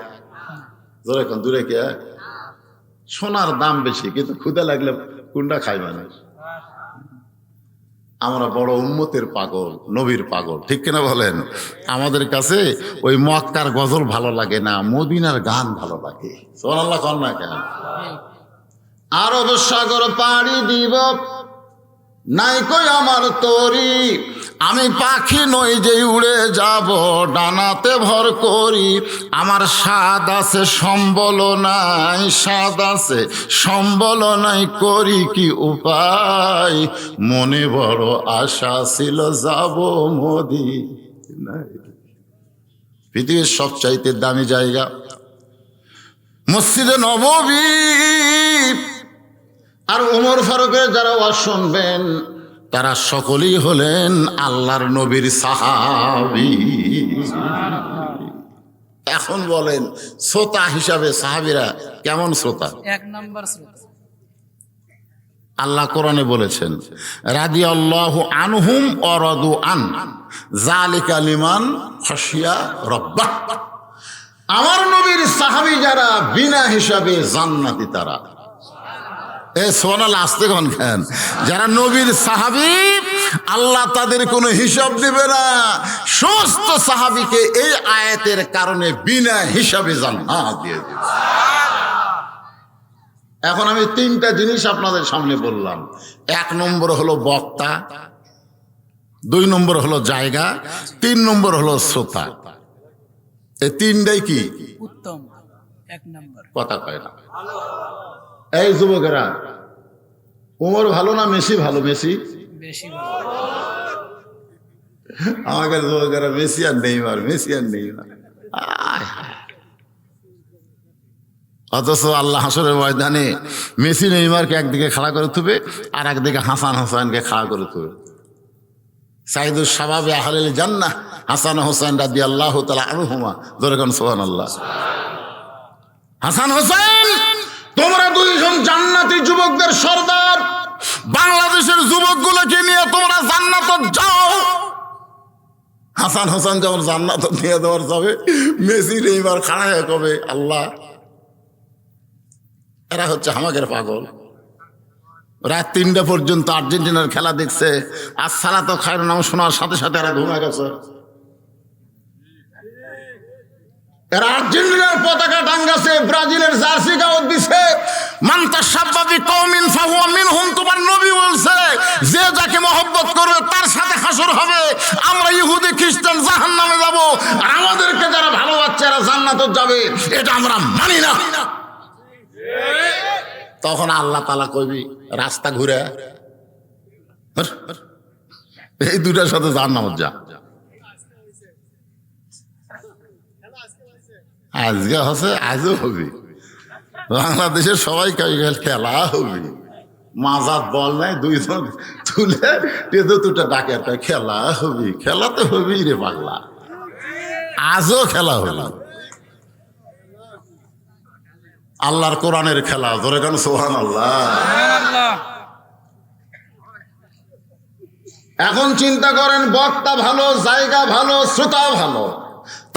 জোরে কোন দূরে কি এক? সোনার দাম বেশি, কিন্তু ক্ষুদা লাগলে কোনটা খাইবা না। আমরা বড় উম্মতের পাগল, নবীর পাগল, ঠিক কিনা বলেন? আমাদের কাছে ওই মক্কার গজল ভালো লাগে না, মদিনার গান ভালো লাগে। সুবহানাল্লাহ কর না কেন? আরব সাগর পাড়ি দিব নাই কই আমার তরি, আমি পাখি নই যে উড়ে যাব ডানাতে ভর করি। আমার স্বাদ আছে সম্বল নাই, স্বাদ আছে সম্বল নাই, করি কি উপায়, মনে বড় আশা ছিল যাব মদিনায়। পৃথিবীর সবচাইতে দামি জায়গা মসজিদে নববী। আর ওমর ফারুকের যারা ওয়াজ শুনবেন তারা সকলেই হলেন আল্লাহর নবীর সাহাবী। এখন বলেন, শ্রোতা হিসাবে সাহাবীরা কেমন শ্রোতা? 1 নম্বর শ্রোতা। আল্লাহ কোরআনে বলেছেন, রাদিয়াল্লাহু আনহুম ওয়া রাদু আন যালিকা লিমান খাশিয়া রাব্বাহ। আমার নবীর সাহাবী যারা বিনা হিসাবে জান্নাতি তারা। এ সোনাল আসতে কোন খান, যারা নবীর সাহাবী আল্লাহ তাদের কোনো হিসাব দিবে না। সমস্ত সাহাবীকে এই আয়াতের কারণে বিনা হিসাবে জান্নাত দিয়ে দিবে। এখন আমি 3টা জিনিস আপনাদের সামনে বললাম। 1 নম্বর হলো বক্তা, 2 নম্বর হলো জায়গা, 3 নম্বর হলো শ্রোতা। এই 3টাই কি? উত্তম। 1 নম্বর। কথা কয় না। এই যুবকেরা, ওমর ভালো না মেসি ভালো? মেসি বেশি ভালো। আমাদের যুবকেরা মেসি আর নেইমার, মেসি আর নেইমার। অথচ আল্লাহ হাসরের ময়দানে মেসি নেইমারকে একদিকে খাড়া করে থুবে, আর একদিকে হাসান হোসেনকে খাড়া করে থুবে। সাইদুস শাবাবে আহলিল জান্নাহ হাসান হোসেন রাদিয়াল্লাহু তাআলা আনহুমা। জোরে কোন সুবহানাল্লাহ। হাসান হোসেন, তোমরা দুইজন জান্নাতি যুবকদের সর্দার, বাংলাদেশের যুবকগুলোকে নিয়ে তোমরা জান্নাত যাও। হাসান হোসেন যখন জান্নাত নিয়ে দেওয়ার যাবে, মেসি এইবার খাড়া হয়ে কবে, আল্লাহ এরা হচ্ছে আমাদের পাগল। রাত 3টা পর্যন্ত আর্জেন্টিনার খেলা দেখছে, আর সালাত খায়রুন নাম শোনার সাথে সাথে এরা ঘুমে গেছে। এরা আর্জেন্টিনার পতাকা টাঙ্গাছে, ব্রাজিলের জার্সি গাও দিছে। মান তাশাব্বাবি কওমিন ফাহুয়া মিনহুম, তোমার নবী বলছে যে যাকে মহব্বত করবে তার সাথে হাসর হবে। আমরা ইহুদি খ্রিস্টান জাহান্নামে যাব, আর আমাদেরকে যারা ভালোবাসছে এরা জান্নাতে যাবে, এটা আমরা মানি না। তখন আল্লাহ তাআলা কইবি রাস্তা ঘুরে এই দুটার সাথে জান্নাত যা। আজকে হচ্ছে, আজও হবে, বাংলাদেশের সবাই খেলা হবে। মাজাত বল নাই, দুইজন তুলে দুটা ডাকে খেলা হবে। খেলা তো হবেই রে পাগলা, আজও খেলা হলো। আল্লাহর কোরআনের খেলা, ধরে কেন সুবহানাল্লাহ। এখন চিন্তা করেন, বক্তা ভালো, জায়গা ভালো, শ্রোতা ভালো,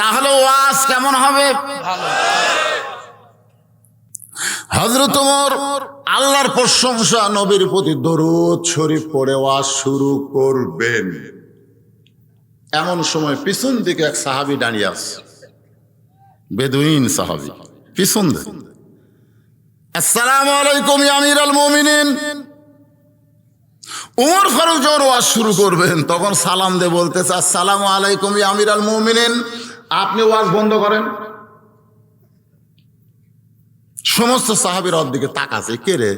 তাহলে ওয়াজ কেমন হবে? হযরত ওমর আল্লাহর প্রশংসা, নবীর প্রতি দরুদ শরীফ পড়ে ওয়াজ শুরু করবেন। এমন সময় পিছন দিকে এক সাহাবী দাঁড়িয়ে আছে, বেদুইন সাহাবী, পিছন দিকে। আসসালামু আলাইকুম ইয়া আমিরাল মুমিনিন। ওমর ফারুক যখন ওয়াজ শুরু করবেন তখন সালাম দিয়ে বলতেছে, আসসালামু আলাইকুম ইয়া আমিরাল মুমিনিন। আপনি ওয়াজ বন্ধ করেন। সমস্ত সাহাবীর ওর দিকে তাকাছে, কে রে?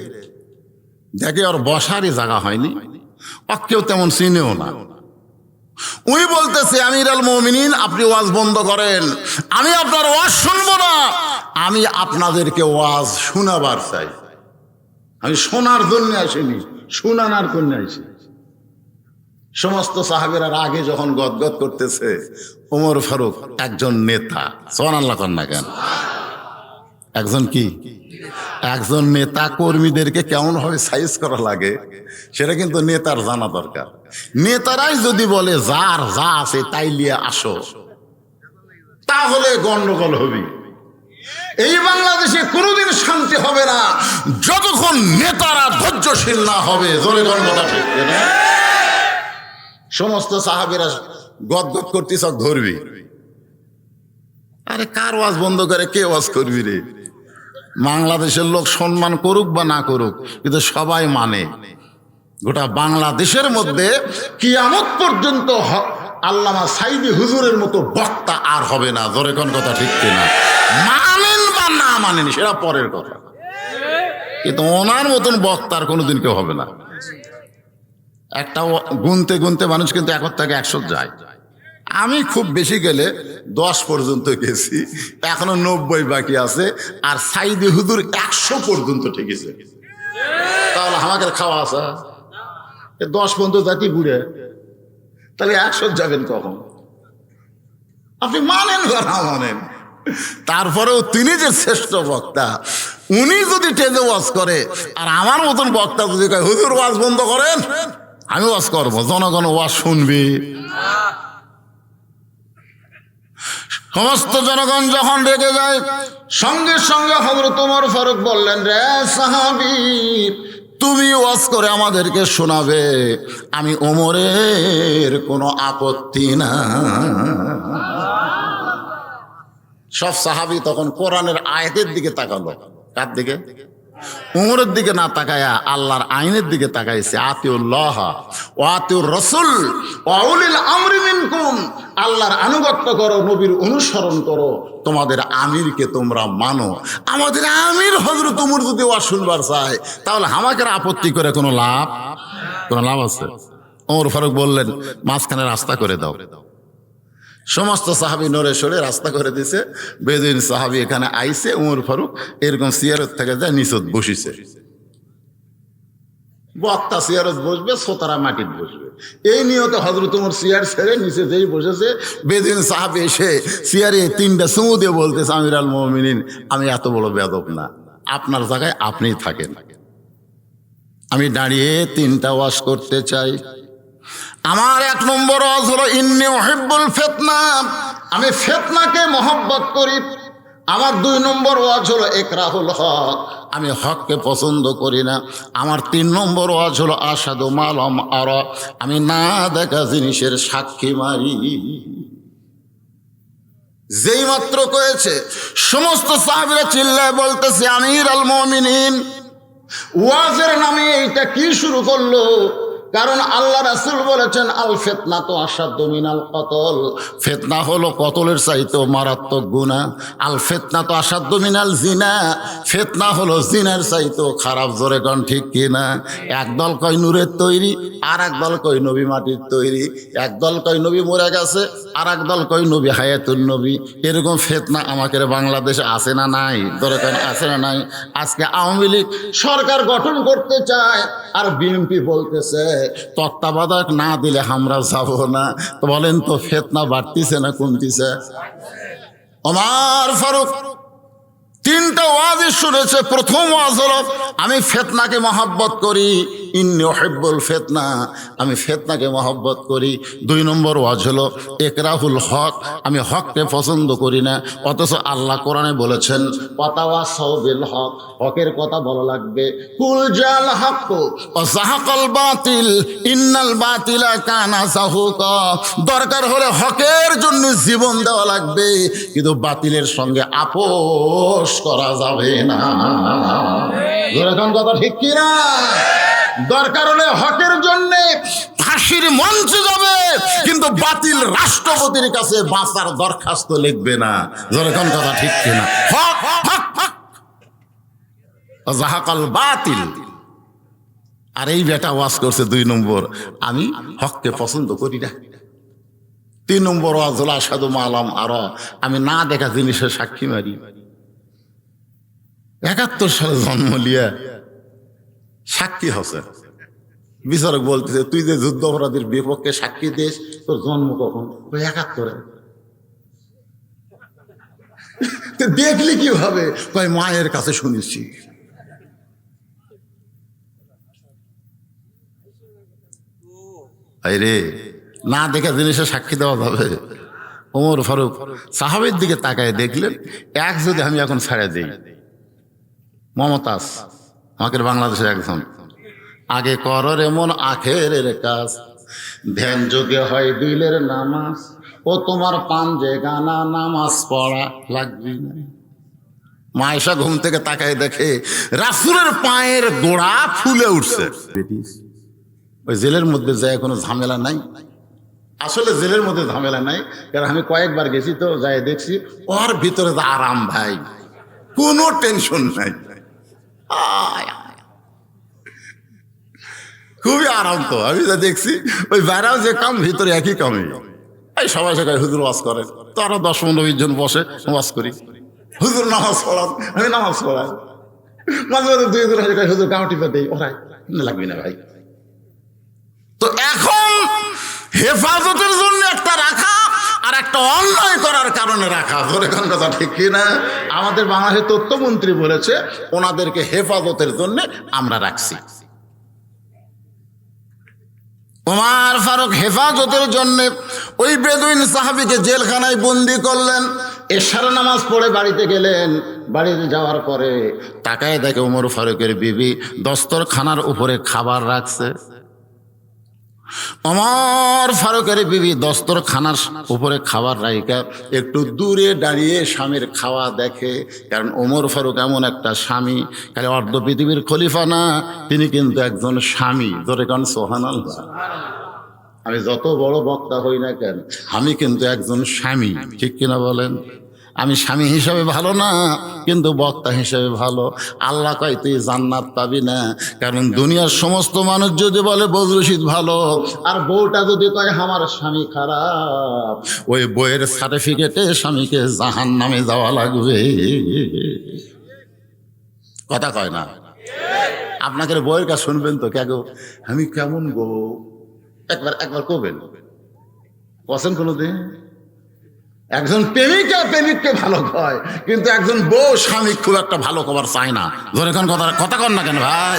দেখে ওর বসারই জায়গা হয়নি, কেউ তেমন চিনেও না। উনি বলতেছে, আমিরাল মুমিনিন আপনি ওয়াজ বন্ধ করেন, আমি আপনার ওয়াজ শুনবো না, আমি আপনাদেরকে ওয়াজ শোনাবার চাই। আমি শোনার জন্য আসিনি, শোনানোর জন্য আসি। সমস্ত সাহাবীরা আগে যখন গদগদ করতেছে, ওমর ফারুক একজন নেতা, সুবহানাল্লাহ কর না কেন? একজন কি? একজন নেতা কর্মীদেরকে কেমন ভাবে সাইজ করা লাগে সেটা কিন্তু নেতার জানা দরকার। নেতারাই যদি বলে যার যা আছে তাই নিয়ে আসো, তাহলে গন্ডগোল হবে। এই বাংলাদেশে কোনোদিন শান্তি হবে না যতক্ষণ নেতারা ধৈর্যশীল না হবে। জোরে গন্ডটা ঠিক না? সমস্ত সাহাবীরা গদগদ করতে সব ধরবি, আরে কার ওয়াজ বন্ধ করে কে ওয়াজ করবি রে? বাংলাদেশের লোক সম্মান করুক বা না করুক, কিন্তু সবাই মানে। গোটা বাংলাদেশের মধ্যে কিয়ামত পর্যন্ত আল্লামা সাইদি হুজুরের মতো বক্তা আর হবে না। জোরে কোন কথা ঠিক কিনা? মানেন বা না মানেন সেটা পরের কথা, কিন্তু ওনার মতন বক্তার কোনোদিন কেউ হবে না। একটা গুনতে গুনতে মানুষ কিন্তু 1 থেকে 100 যায়। আমি খুব বেশি গেলে 10 পর্যন্ত গেছি, এখনো 90 বাকি আছে। আর সাইদি হুজুর 100 পর্যন্ত ঠেকেছে। তাহলে আমাকে খাওয়া আসা 10 পর্যন্ত জাতি বুড়ে, তাহলে 100 যাবেন কখন? আপনি মানেন বা না মানেন, তারপরেও তিনি যে শ্রেষ্ঠ বক্তা, উনি যদি টেজে ওয়াজ করে আর আমার মতন বক্তা যদি কয় হুজুর ওয়াজ বন্ধ করেন, আমি ওয়াজ করবো, জনগণ ওয়াজ শুনবি। সমস্ত জনগণ যখন রেগে যায়, সঙ্গে সঙ্গে হযরত ওমর ফারুক বললেন, রে সাহাবী, তুমি ওয়াজ করে আমাদেরকে শোনাবে, আমি ওমরের কোনো আপত্তি না। সব সাহাবী তখন কোরআনের আয়াতের দিকে তাকালো। কার দিকে? উমরের দিকে না তাকায়া আল্লাহর আইনের দিকে তাকাইছে। আতিউল্লাহ ওয়া আতিউর রাসূল ওয়া উলিল আমরি মিনকুম, আল্লাহর আনুগত্য করো, নবীর অনুসরণ করো, তোমাদের আমিরকে তোমরা মানো। আমাদের আমির হযরত ওমর যদি ওয়াজ শুনবার চায়, তাহলে আমাকে আপত্তি করে কোনো লাভ আছে? ওমর ফারুক বললেন, মাঝখানে রাস্তা করে দাও। সমস্ত সাহাবী নড়ে সরে রাস্তা করে দিছে। বেদুইন সাহাবী এখানে আইছে, ওমর ফারুক এরকম চেয়ারের থেকে যায় নিচত বসিছে। বক্তা চেয়ারত বসবে, শ্রোতারা মাটিতে বসবে। এই নিয়তে হযরত ওমর চেয়ার ছেড়ে নিচে যেই বসেছে, বেদিন সাহাবী এসে চেয়ারে 3টা চুমু দিয়ে বলতেছে, আমির আল মুমিনিন, আমি এত বড় বেয়াদব না, আপনার জায়গায় আপনিই থাকেন। আমি দাঁড়িয়ে 3টা ওয়াজ করতে চাই। আমার 1 নম্বর ওয়াজ হলো ইন্নী উহিব্বুল ফিতনা, আমি ফিতনাকে মহব্বত করি। আমার 2 নম্বর ওয়াজ হলো ইকরাহুল হক, আমি হককে পছন্দ করি না। আমার 3 নম্বর ওয়াজ হলো আশহাদু মা লাম আরা, আমি না দেখা জিনিসের সাক্ষী মারি। যেই মাত্র কয়েছে সমস্ত সাহাবীরা চিল্লায় বলতেছে, আমির আল মুমিনিন, ওয়াজের নামে এইটা কি শুরু করলো? কারণ আল্লাহ রাসূল বলেছেন, আল ফিতনা তো আশাদ্দু মিনাল কতল, ফিতনা হলো কতলের চাইতেও মারাত্মক গুনাহ। আল ফিতনা তো আশাদ্দু মিনাল জিনা, ফিতনা হলো জিনার চাইতেও খারাপ। জোরে কোন ঠিক কিনা? একদল কয় নূরের তৈরি, আর একদল কয় নবী মাটির তৈরি, একদল কয় নবী মরে গেছে, আর একদল কয় নবী হায়াতুন নবী। এরকম ফিতনা আমাদের বাংলাদেশে আছে না নাই? জোরে কোন আছে না নাই? আজকে আওয়ামী লীগ সরকার গঠন করতে চায়, আর বিএনপি বলতেছে তত্ত্বাবধায়ক না দিলে আমরা যাব না। তো বলেন তো ফিতনা বাড়তিছে না কমতিছে? ওমর ফারুক 3টা ওয়াজই শুনেছে। প্রথম ওয়াজ হলো আমি ফিতনাকে মহব্বত করি, ইন্নী উহিব্বুল ফিতনা, আমি ফিতনাকে মহব্বত করি। 2 নম্বর ওয়াজ হলো ইকরাহুল হক, আমি হককে পছন্দ করি না। অথচ আল্লাহ কোরআনে বলেছেন ওয়াতাওয়াসাউ বিল হক, হকের কথা বলা লাগবে। কুল জাল হক ওয়া যাহাকাল বাতিল ইন্নাল বাতিলা কানা যাহুকা, দরকার হলে হকের জন্য জীবন দেওয়া লাগবে, কিন্তু বাতিলের সঙ্গে আপোষ করা যাবে না। এরকম কথা ঠিক কি না? দরকার হলে হকের জন্য ফাঁসির মঞ্চে যাবে, কিন্তু বাতিল রাষ্ট্রপতির কাছে বাঁচার দরখাস্ত লিখবে না। যেরকম কথা ঠিক কিনা? হক হক হক যাহাকাল বাতিল। আর এই বেটা ওয়াজ করছে 2 নম্বর, আমি হককে পছন্দ করি না। 3 নম্বর ওয়াজ হলো আশহাদু মা লাম আরা, আমি না দেখা জিনিসের সাক্ষী মারি। 71 সালে জন্ম লিয়া সাক্ষী হচ্ছে। বিচারক বলতেছে, তুই যে যুদ্ধ অপরাধীর বিপক্ষে সাক্ষী দিস, তোর জন্ম কখন? 71। দেখলি কিভাবে? কয় মায়ের কাছে শুনেছি। রে না দেখা জিনিসের সাক্ষী দেওয়া যাবে? ওমর ফারুক সাহাবের দিকে তাকায় দেখলেন, এক যদি আমি এখন ছেড়ে দিই, মমতাজ আমাদের বাংলাদেশের একজন, আগে করর এমন আখেরের কাজ, ধ্যান যোগে হয় দিলের নামাজ, ও তোমার পাঞ্জে গানা নামাজ পড়া লাগবে না। মায়েশা ঘুম থেকে তাকায় দেখে রাসূলের পায়ের গোড়া ফুলে উঠছে। ওই জেলের মধ্যে যায় কোনো ঝামেলা নাই। আসলে জেলের মধ্যে ঝামেলা নাই, কারণ আমি কয়েকবার গেছি তো, যাই দেখছি ওর ভিতরে যে আরাম ভাই, কোনো টেনশন নাই, খুবই আরাম। তো আমি যা দেখছি ওই বাইরেও যে কাম, ভিতরে একই কামই। এই সবাই সবাই হুজুর ওয়াজ করেন, তো আরো 10-15-20 জন বসে ওয়াজ করি। হুজুর নামাজ পড়ান, আমি নামাজ পড়াই। মাঝে মাঝে 2 জন হুজুর গাঁও টিপে দেই, ওরাই লাগবে না ভাই। তো এখন হেফাজতের জন্য একটা রাখা, আর একটা অন্যায় করার কারণে রাখা। ধরে কোন কথা ঠিক কিনা? আমাদের বাংলাদেশের তথ্যমন্ত্রী বলেছে ওনাদেরকে হেফাজতের জন্য আমরা রাখছি। ওমর ফারুক হেফাজতের জন্য ওই বেদুইন সাহাবীকে জেলখানায় বন্দি করলেন। এশার নামাজ পড়ে বাড়িতে গেলেন। বাড়িতে যাওয়ার পরে তাকায় দেখে ওমর ফারুকের বিবি দস্তরখানার উপরে খাবার রাখছে। ওমর ফারুকের বিবি দস্তরখানার উপরে খাবার রাইকা একটু দূরে দাঁড়িয়ে স্বামীর খাওয়া দেখে। কারণ ওমর ফারুক এমন একটা স্বামী, খালি অর্ধ পৃথিবীর খলিফা না, তিনি কিন্তু একজন স্বামী। ধরে কারণ সুবহানাল্লাহ, আমি যত বড় বক্তা হই না কেন, আমি কিন্তু একজন স্বামী। ঠিক কিনা বলেন? আমি স্বামী হিসাবে ভালো না, কিন্তু বক্তা হিসাবে ভালো। আল্লাহ কয় তুই জান্নাত পাবি না, কারণ দুনিয়ার সমস্ত মানুষ যদি বলে বজরশিদ ভালো, আর বউটা যদি কয় আমার স্বামী খারাপ, ওই বইয়ের সার্টিফিকেটে স্বামীকে জাহান্নামে যাওয়া লাগবে। কথা কয় না? আপনাকে বইয়ের কাজ শুনবেন তো কে গো, আমি কেমন গো, একবার একবার করবেন পছন্দ কোনোদিন। একজন প্রেমিককে ভালো কয়, কিন্তু একজন বউ স্বামী খুব একটা ভালো খবর চায় না। ধরে কোন কথা কথা কন না কেন ভাই?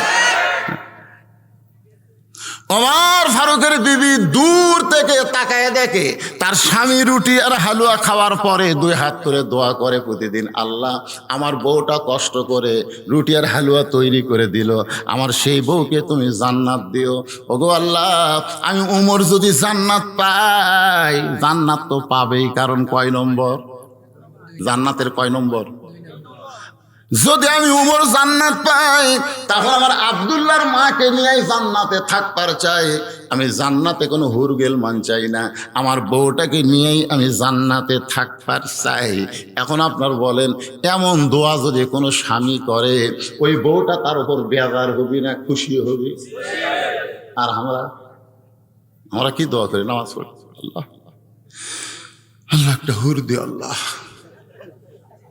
ওমর ফারুকের বিবি দূর থেকে তাকায় দেখে তার স্বামী রুটি আর হালুয়া খাওয়ার পরে দুই হাত করে দোয়া করে প্রতিদিন, আল্লাহ আমার বউটা কষ্ট করে রুটি আর হালুয়া তৈরি করে দিল, আমার সেই বউকে তুমি জান্নাত দিও। ওগো আল্লাহ, আমি উমর যদি জান্নাত পাই, জান্নাত তো পাবেই, কারণ কয় নম্বর জান্নাতের কয় নম্বর? যদি আমি উমর জান্নাত পাই, তাহলে আমার আব্দুল্লাহর মাকে নিয়ে জান্নাতে থাকবার চাই। আমি জান্নাতে কোনো হুরগেল মান চাই না, আমার বউটাকে নিয়েই আমি জান্নাতে থাকবার চাই। এখন আপনার বলেন, এমন দোয়া যদি কোনো স্বামী করে, ওই বউটা তার উপর বেজার হবি না খুশি হবি? আর আমরা কি দোয়া করি? নামাজ পড়ি, আল্লাহ আল্লাহ একটা হুর দি আল্লাহ।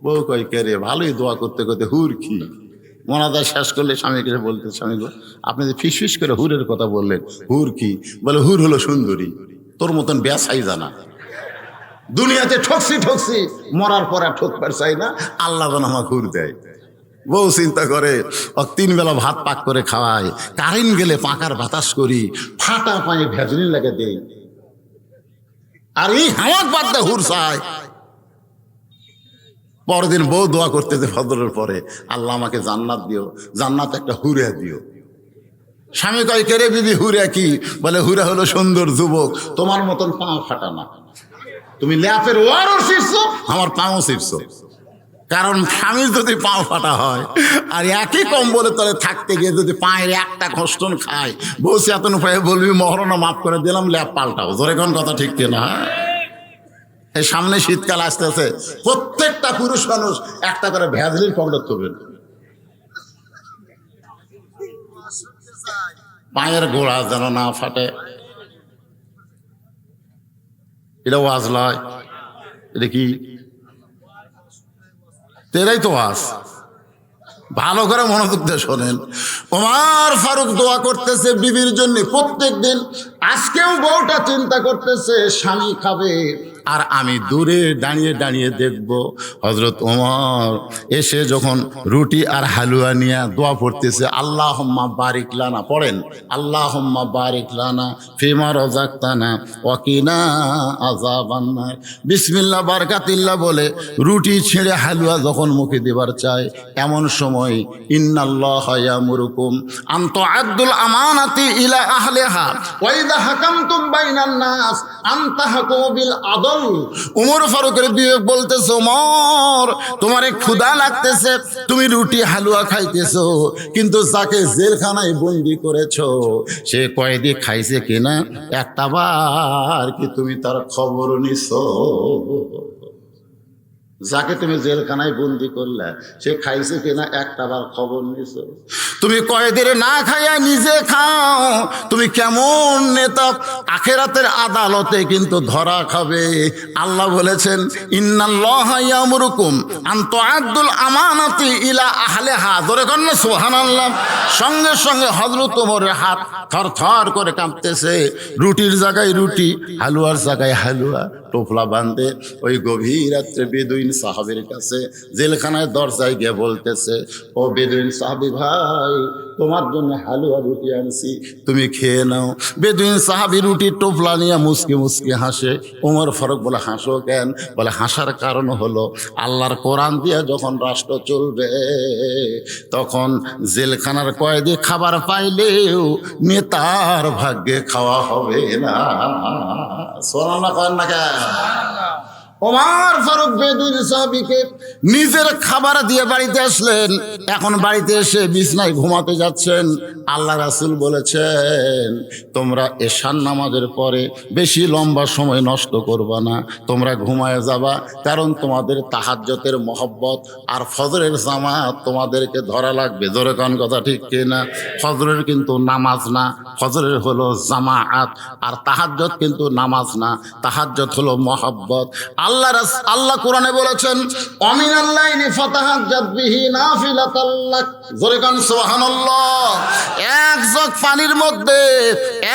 বউ কয় কে রে, ভালোই দোয়া করতে করতে হুর কি? মোনাজাত শেষ করলে স্বামীকে বলতে, স্বামী গো আপনি যে ফিস করে হুরের কথা বললেন, হুর কি? বলে হুর হলো সুন্দরী, তোর মতন ব্যাসাই জানা। দুনিয়াতে ঠকছি মরার পর আর ঠকবার চাই না, আল্লাহ যেন আমার হুর দেয়। বউ চিন্তা করে, 3 বেলা ভাত পাক করে খাওয়ায়, কারেন্ট গেলে পাকার বাতাস করি, ফাটা পায়ে ভেজনি লাগে দেই, আর এই হাওয়াক বাদ দেয় হুর চায়। পরদিন বউ দোয়া করতেছে ফজরের পরে, আল্লাহ আমাকে জান্নাত দিও, জান্নাত একটা হুরে দিও। স্বামী কয় কে রে বিবি, হুরে কি? বলে হুরে হলো সুন্দর যুবক, তোমার মতন পা ফাটা না, তুমি ল্যাপের ওয়ারও শিখছো, আমার পাও শিখছো। কারণ স্বামী যদি পাও ফাটা হয় আর একই কম্বলের তলে থাকতে গিয়ে যদি পায়ের একটা খষ্টন খায়, বউ চেতন উপায়ে বলবি মহরণা মাফ করে দিলাম, ল্যাপ পাল্টাও। জোরে কোন কথা ঠিক কিনা? এই সামনে শীতকাল আসতেছে, প্রত্যেকটা পুরুষ মানুষ একটা করে ভ্যাজলিন পকেটে তুলবেন, পায়ের গোড়া যেন না ফাটে। এটা ওয়াজ লয়, এটা কি? এরাই তো ওয়াজ। ভালো করে মনোযোগ দিয়ে শোনেন। ওমর ফারুক দোয়া করতেছে বিবির জন্য প্রত্যেক দিন। আজকেও বউটা চিন্তা করতেছে স্বামী খাবে, আর আমি দূরে দাঁড়িয়ে দাঁড়িয়ে দেখব হযরত ওমর এসে যখন রুটি আর হালুয়া নিয়ে দোয়া পড়তেছে, আল্লাহুম্মা বারিক লানা, পড়েন আল্লাহুম্মা বারিক লানা ফিমা রাযাকতানা ওয়া কিনা আযাবান্নার। বিসমিল্লাহ বারাকাতিল্লাহ বলে রুটি ছেড়ে হালুয়া যখন মুখে দেবার চায়, এমন সময় ইন্নাল্লাহা ইয়ামুরুকুম আন তুআদ্দুল আমানাতি ইলা আহলিহা ওয়া ইযা হাকামতুম বাইনান নাস আন তাহকুমু বিল আদল। উমর ফারুকের বিবেক বলতেছে, ওমর তোমার ক্ষুধা লাগতেছে, তুমি রুটি হালুয়া খাইতেছো, কিন্তু যাকে জেলখানায় বন্দি করেছো সে কয়েদি খাইছে কিনা একটা বার কি তুমি তার খবর নিছো? যাকে তুমি জেলখানায় বন্দি করলে সে খাইছে কিনা একটা বার খবর নিছো? তুমি কয়েদির না খাইয়া নিজে খাও, তুমি কেমন নেতা, আখিরাতের আদালতে কিন্তু ধরা খাবে। আল্লাহ বলেছেন, ইন্নাল্লাহা ইয়ামুরুকুম আন তুআদ্দুল আমানাতি ইলা আহলিহা। জোরে কর না সুবহানাল্লাহ। সঙ্গে সঙ্গে হযরত ওমরের হাত থরথর করে কাঁপতেছে। রুটির জায়গায় রুটি, হালুয়ার জায়গায় হালুয়া, টোপলা বাঁধে ওই গভীর রাত্রে বেদুইন সাহাবের কাছে জেলখানায় দরজায় গিয়ে বলতেছে, ও বেদুইন সাহাবি ভাই, তোমার জন্য হালুয়া রুটি আনছি, তুমি খেয়ে নাও। বেদুইন সাহাবি রুটির টোপলা নিয়ে মুসকে মুসকে হাসে। ওমর ফারুক বলে, হাসো কেন? বলে, হাসার কারণ হলো আল্লাহর কোরআন দিয়ে যখন রাষ্ট্র চলবে তখন জেলখানার কয়েদি খাবার পাইলেও নেতার ভাগ্যে খাওয়া হবে না। শোনা না কর না কেন? ওমর ফারুক বেদুইন সাহাবীকে নিজের খাবার দিয়ে বাড়িতে আসলেন। এখন বাড়িতে এসে বিছনায় ঘুমাতে যাচ্ছেন। আল্লাহ রাসূল বলেছেন, তোমরা এশার নামাজের পরে বেশি লম্বা সময় নষ্ট করবা না, তোমরা ঘুমায় যাবা, কারণ তোমাদের তাহাজ্জুদের মহব্বত আর ফজরের জামাত তোমাদেরকে ধরা লাগবে। জোরে কোন কথা ঠিক কিনা? ফজরের কিন্তু নামাজ না, ফজরের হলো জামাআত, আর তাহাজ্জুদ কিন্তু নামাজ না, তাহাজ্জুদ হলো মহব্বত। আল্লাহ কোরআনে বলেছেন অমিনাল লাইলি ফাতাহাজ্জাদ বিহি নাফিলাতাল লাক, জোরে কান সুবহানাল্লাহ। এক জগ পানির মধ্যে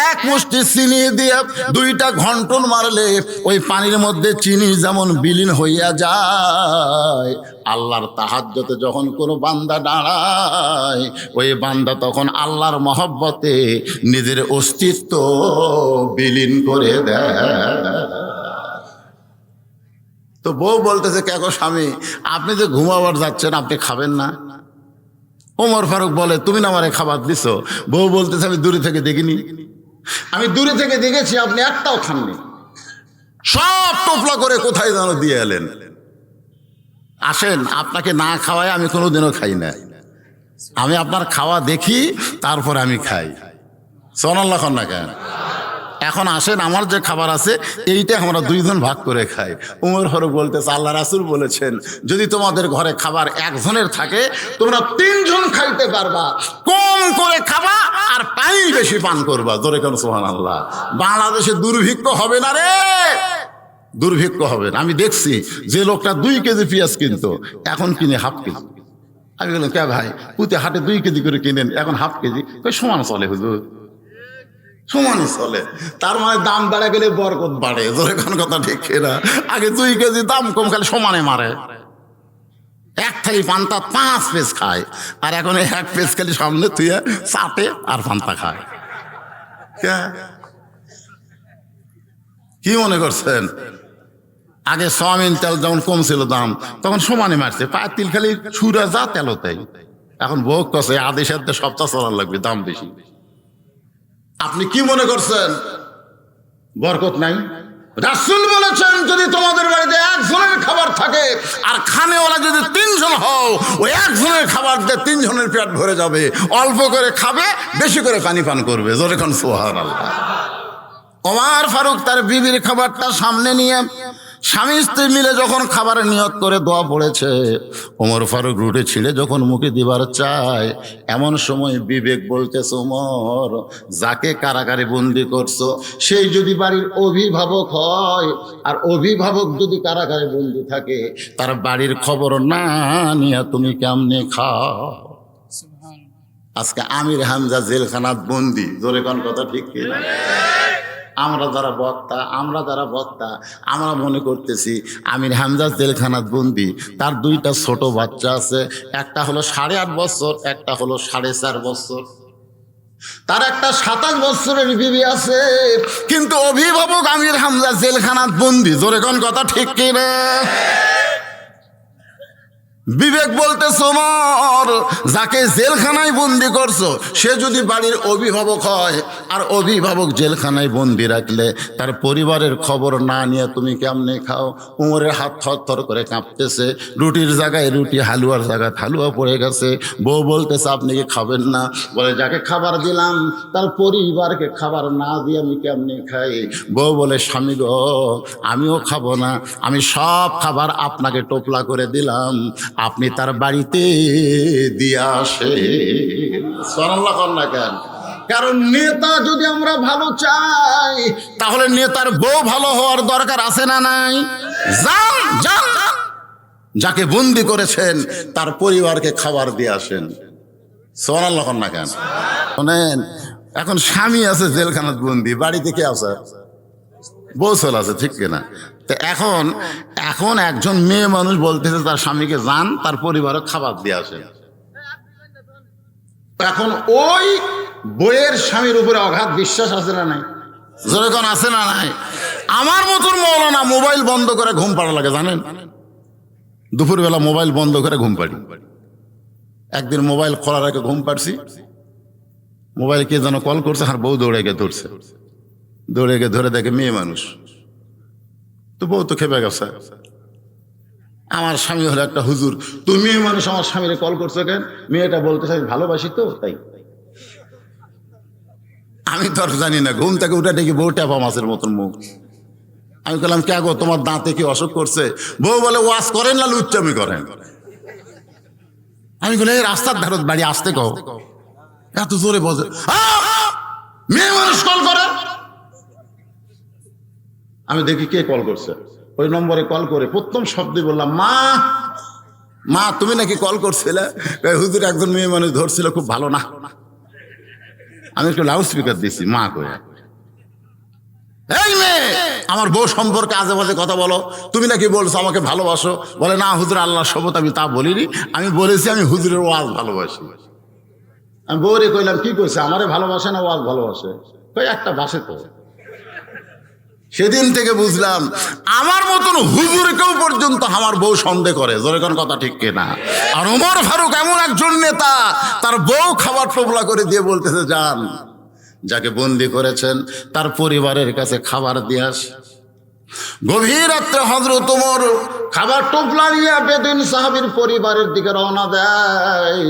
এক মুষ্টি চিনি দিয়ে দুইটা ঘন্টন মারলে ওই পানির মধ্যে চিনি যেমন বিলীন হইয়া যায়, আল্লাহর তাহাজ্জুদে যখন কোনো বান্দা দাঁড়ায় ওই বান্দা তখন আল্লাহর মহব্বতে নিজের অস্তিত্ব বিলীন করে দেয়। তো বউ বলতেছে কে গো স্বামী, আপনি যে ঘুমাবার যাচ্ছেন আপনি খাবেন না? ওমর ফারুক বলে তুমি না আমারে খাবার দিছো। বউ বলতেছে আমি দূরে থেকে দেখিনি, আমি দূরে থেকে দেখেছি আপনি একটাও খাননি, সব টোপলা করে কোথায় যেন দিয়ে এলেন। আসেন আপনাকে না খাওয়ায় আমি কোনোদিনও খাই না, আমি আপনার খাওয়া দেখি তারপরে আমি খাই। সুবহানাল্লাহ না কেন? এখন আসেন আমার যে খাবার আছে এইটা আমরা দুইজন ভাগ করে খাই। উমর ফারুক বলতেছে আল্লাহ রাসূল বলেছেন যদি তোমাদের ঘরে খাবার একজনের থাকে তোমরা তিনজন খাইতে পারবা, কম করে খাবা আর পানি বেশি পান করবা। জোরে কেন সুবহানাল্লাহ। বাংলাদেশে দুর্ভিক্ষ হবে না রে, দুর্ভিক্ষ হবে না। আমি দেখছি যে লোকটা 2 কেজি পেঁয়াজ কিনতো এখন কিনে হাফ কেজি। আমি বললাম কে ভাই, পুঁতে হাটে 2 কেজি করে কিনেন এখন হাফ কেজি, সমান চলে হুজুর, সমানই চলে। তার মানে দাম বেড়ে গেলে বরকত বাড়ে। জোরে কোন কথা ঠিক না? আগে 2 কেজি দাম কম খালি সমানে মারে, এক থালি পান্তা 5 পিস খায়, আর এখন 1 পিস খালি সামনে তুইয়া চাটে আর পান্তা খায়। কি মনে করছেন? আগে সয়াবিন তেল যখন কম ছিল দাম তখন সমানে মারছে, পায়ের তিল খালি সুরা যা তেলও তাই। এখন ভোগ করছে আদেশের সপ্তাহ চলার লাগবে, দাম বেশি। আপনি কি মনে করছেন বরকত নাই? রাসূল বলেছেন যদি তোমাদের বাড়িতে একজনের খাবার থাকে আর খানেওয়ালা যদি 3 জন হও, ওই একজনের খাবার দিয়ে 3 জনের পেট ভরে যাবে। অল্প করে খাবে, বেশি করে পানি পান করবে। জোরে কোন সুবহানাল্লাহ। ওমর ফারুক তার বিবির খাবারটা সামনে নিয়ে স্বামী স্ত্রী মিলে যখন খাবারের নিয়ত করে দোয়া পড়েছে, ওমর ফারুক রুটে ছিঁড়ে যখন মুখে দিবার চায়, এমন সময় বিবেক বলতেছে ওমর যাকে কারাগারে বন্দি করছো সেই যদি বাড়ির অভিভাবক হয়, আর অভিভাবক যদি কারাগারে বন্দি থাকে, তার বাড়ির খবর না নিয়ে তুমি কেমনে খাও? সুবহানাল্লাহ। আজকে আমির হামজা জেলখানাত বন্দি। জোরে কোন কথা ঠিক কিনা? আমরা যারা বক্তা আমরা মনে করতেছি আমির হামজা জেলখানাত বন্দি, তার 2টা ছোট বাচ্চা আছে, একটা হলো 8.5 বছর, একটা হলো 4.5 বছর, তার একটা 27 বছরের বিবি আছে, কিন্তু অভিভাবক আমির হামজা জেলখানাত বন্দি। জোরে কোন কথা ঠিক কিনা? বিবেক বলতেছে ওমর যাকে জেলখানায় বন্দি করছো সে যদি বাড়ির অভিভাবক হয়, আর অভিভাবক জেলখানায় বন্দি রাখলে তার পরিবারের খবর না নিয়ে তুমি কেমনে খাও? উমরের হাত থরথর করে কাঁপতেছে, রুটির জায়গায় রুটি, হালুয়ার জায়গায় হালুয়া পড়ে গেছে। বউ বলতেছে আপনি কি খাবেন না? বলে যাকে খাবার দিলাম তার পরিবারকে খাবার না দিয়ে আমি কেমনে খাই? বউ বলে স্বামী গো আমিও খাবো না, আমি সব খাবার আপনাকে টোপলা করে দিলাম, আপনি তার বাড়িতে দিয়ে আসে। সুবহানাল্লাহ না কেন? কারণ নেতা যদি আমরা ভালো চাই তাহলে নেতার বউ ভালো হওয়ার দরকার আছে না নাই? যান যান, যাকে বন্দি করেছেন তার পরিবারকে খাবার দিয়ে আসেন। সুবহানাল্লাহ না কেন? শোনেন, এখন স্বামী আছে জেলখানাত বন্দি, বাড়িতে কে আছে? বউ চলে আছে, ঠিক কিনা? তো এখন একজন মেয়ে মানুষ বলতেছে তার স্বামীকে যান তার পরিবারও খাবার দিয়ে আসে। এখন ওই বইয়ের স্বামীর উপরে অগাধ বিশ্বাস আছে না নাই? যেরকম আছে না নাই? আমার মতন মৌলানা মোবাইল বন্ধ করে ঘুম পাড়া লাগে জানেন? দুপুরবেলা মোবাইল বন্ধ করে ঘুম পাড়ি। একদিন মোবাইল খোলা রেখে ঘুম পাড়ছি, মোবাইল কে যেন কল করছে, আর বউ দৌড়ে গিয়ে ধরছে, দৌড়ে গিয়ে ধরে দেখে মেয়ে মানুষ। তো বউ তো খেপে গেছে, আমার স্বামী হলো একটা হুজুর, তুমি মেয়ে মানুষ আমার স্বামীরে কল করছো কেন? মেয়েটা বলতেছে আমি ভালোবাসি তো তাই। আমি তো আর জানি না, ঘুম থেকে উঠে দেখি বউ ট্যাপা মাছের মতন মুখ। আমি বললাম কে গো তোমার দাঁতে কি অসুখ করছে? বউ বলে ওয়াশ করেন না লুচ্চামি করেন? আমি বলি এই রাস্তার ধারত বাড়ি আসতে কও, এত জোরে বজে মেয়ে মানুষ কল করে। আমি দেখি কে কল করছে, ওই নম্বরে কল করে প্রথম শব্দে বললাম, মা মা তুমি নাকি কল করছিলে? হুজুর একজন মেয়ে মানুষ ধরছিল, খুব ভালো না। আমি একটু লাউড স্পিকার দিছি, মা কয়ে, এই মেয়ে আমার বউ সম্পর্কে আজে বাজে কথা বলো, তুমি নাকি বলছো আমাকে ভালোবাসো। বলে না হুজুর আল্লাহর শপথ আমি তা বলিনি, আমি বলেছি আমি হুজুরের ওয়াজ ভালোবাসি। আমি বউরে কইলাম কি কইছে, আমারে ভালোবাসে না ওয়াজ ভালোবাসে? কই একটা বাসে তো। সেদিন থেকে বুঝলাম আমার মতন হুজুরকেও পর্যন্ত আমার বউ সন্দেহ করে, জোরে কোন কথা ঠিক কিনা? আর ওমর ফারুক এমন একজন নেতা, তার বউ খাবার টোপলা করে দিয়ে বলতেছে, যান যাকে বন্দি করেছেন তার পরিবারের কাছে খাবার দিয়ে আস। গভীর রাত্রে হযরত ওমর খাবার টোপলা নিয়ে বেদুইন সাহাবীর পরিবারের দিকে রওনা দেয়।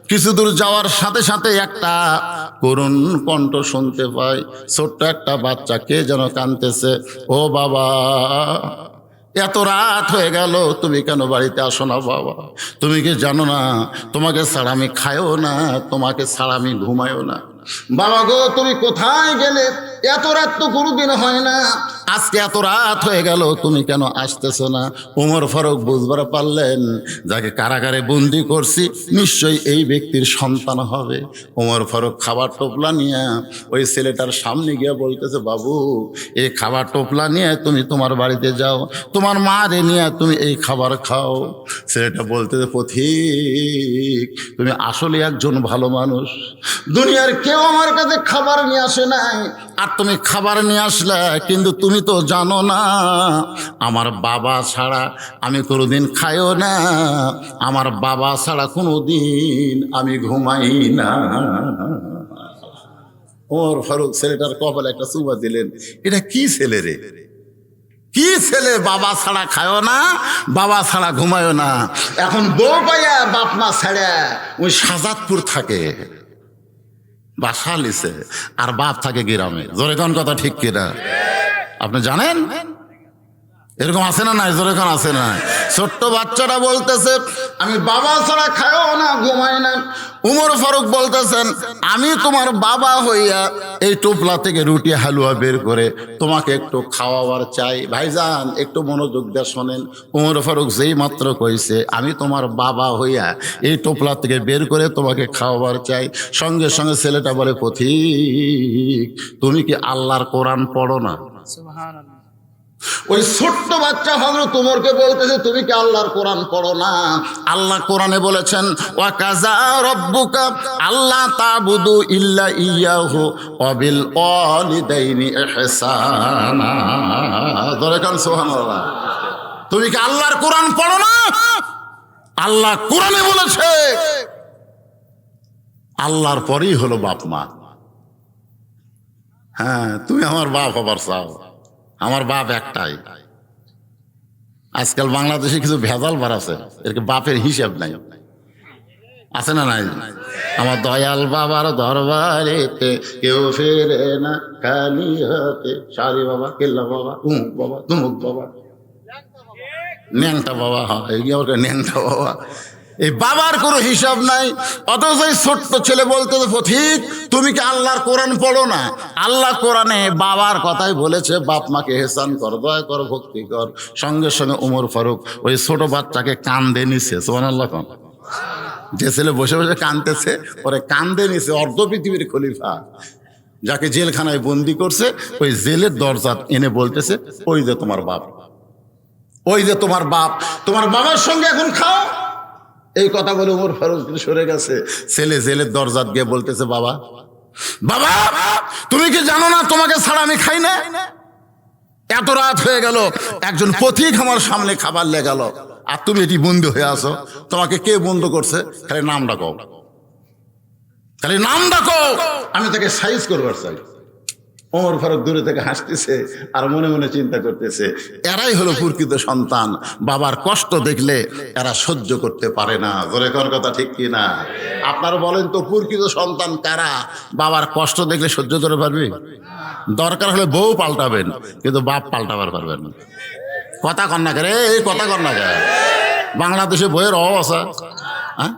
কিছু দূর যাওয়ার সাথে সাথে একটা করুণ কণ্ঠ শুনতে পায়, ছোট্ট একটা বাচ্চা কে যেন কাঁদতেছে, ও বাবা এত রাত হয়ে গেল, তুমি কেন বাড়িতে আসো না বাবা? তুমি কি জানো না তোমাকে ছাড়া আমি খাইও না, তোমাকে ছাড়া আমি ঘুমাইও না। বাবা গো তুমি কোথায় গেলে? এত রাত তো কোনোদিন হয় না, আজকে এত রাত হয়ে গেল, তুমি কেন আসতেছো না? ওমর ফারুক বুঝবার পারলেন যাকে কারাগারে বন্দি করছি নিশ্চয়ই এই ব্যক্তির সন্তান হবে। ওমর ফারুক খাবার টোপলা নিয়ে ওই ছেলেটার সামনে গিয়ে বলতেছে, বাবু এই খাবার টোপলা নিয়ে তুমি তোমার বাড়িতে যাও, তোমার মা রে নিয়ে তুমি এই খাবার খাও। ছেলেটা বলতেছে, পথিক তুমি আসলে একজন ভালো মানুষ, দুনিয়ার কেউ আমার কাছে খাবার নিয়ে আসে নাই, আর তুমি খাবার নিয়ে আসলে, কিন্তু তুমি তো জানো না আমার বাবা ছাড়া আমি কোনোদিন খাইও না, আমার বাবা ছাড়া কোনোদিন আমি ঘুমাই না। ওমর ফারুক ছেলেটার কপালে একটা চুমা দিলেন, এটা কি ছেলে রে, কি ছেলে, বাবা ছাড়া খায়ও না, বাবা ছাড়া ঘুমায়ও না। এখন বউ পাইয়া বাপ মা ছেড়ে ওই শাহজাদপুর থাকে, বাসা লিছে, আর বাপ থাকে গ্রামে। জোরে কোন কথা ঠিক কিনা? আপনি জানেন এরকম আছে না নাই? জোরে কোন আছে না? ছোট্ট বাচ্চাটা বলতেছে আমি বাবা ছাড়া খায়ও না, ঘুমাই না। উমর ফারুক বলতেছেন আমি তোমার বাবা হইয়া এই টোপলা থেকে রুটি হালুয়া বের করে তোমাকে একটু খাওয়াবার চাই। ভাইজান একটু মনোযোগ দিয়ে শোনেন, উমর ফারুক যেই মাত্র কইছে আমি তোমার বাবা হইয়া এই টোপলা থেকে বের করে তোমাকে খাওয়াবার চাই, সঙ্গে সঙ্গে ছেলেটা বলে, পথিক তুমি কি আল্লাহর কোরআন পড়ো না? সুবহানাল্লাহ। ওই ছোট্ট বাচ্চা হযরত ওমরকে বলতেছে, তুমি কি আল্লাহর কোরআন পড়ো না? আল্লাহ কোরআনে বলেছেন, ওয়া কাযা রাব্বুকা আল্লা তা'বুদু ইল্লা ইয়াহু ওয়া বিল ওয়ালিদাইনি ইহসানা। ধরে কান সুবহানাল্লাহ। তুমি কি আল্লাহর কোরআন পড়ো না? আল্লাহ কোরআনে বলেছে আল্লাহর পরেই হলো বাপ মা। হ্যাঁ তুমি আমার বাপ হবার চাও, আমার বাপ একটাই। আজকাল বাংলাদেশে কিছু ভেজাল বাড়াছে, এর বাপের হিসাব নাই, আছে না নাই? আমার দয়াল বাবার দরবারেতে কেউ ফেরে না খালি হাতে, সারি বাবা, কেল্লা বাবা, উমুক বাবা, তুমুক বাবা, ন্যাংটা বাবা, হয় ন্যাংটা বাবা, এই বাবার কোনো হিসাব নাই। অথচ এই ছোট্ট ছেলে বলতে, পথিক তুমি কি আল্লাহর কোরআন পড়ো না? আল্লাহ কোরআনে বাবার কথাই বলেছে, বাপ মাকে হেসান কর, দয়া কর, ভক্তি কর। সঙ্গে সঙ্গে উমর ফারুক ওই ছোট বাচ্চাকে কান্দে নিছে। সুবহানাল্লাহ। যে ছেলে বসে বসে কাঁদতেছে ওরে কান্দে নিছে অর্ধ পৃথিবীর খলিফা, যাকে জেলখানায় বন্দি করছে, ওই জেলের দরজা এনে বলতেছে, ওই যে তোমার বাপ, ওই যে তোমার বাপ, তোমার বাবার সঙ্গে এখন খাও। এই কথা বলে ওমর ফারুক সরে গেছে। ছেলে জেলের দরজা গিয়ে বলতেছে, বাবা বাবা তুমি কি জানো না তোমাকে ছাড়া আমি খাই না? এত রাত হয়ে গেল, একজন পথিক আমার সামনে খাবার লে গেল, আর তুমি এটি বন্ধু হয়ে আসো। তোমাকে কে বন্ধ করছে? খালি নাম ডাকো, খালি নাম ডাকো, আমি তাকে সাইজ করবার চাই। ওমর ফারুক দূরে থেকে হাসতেছে আর মনে মনে চিন্তা করতেছে, এরাই হলো প্রকৃত সন্তান, বাবার কষ্ট দেখলে এরা সহ্য করতে পারে না। জোরে কোন কথা ঠিক কি না? আপনারা বলেন তো প্রকৃত সন্তান কারা? বাবার কষ্ট দেখলে সহ্য করে পারবে? দরকার হলে বউ পাল্টাবেন, কিন্তু বাপ পাল্টাবার পারবেন না। কথা কন না রে, এই কথা কন না। বাংলাদেশে বইয়ের অভাব আছে, হ্যাঁ?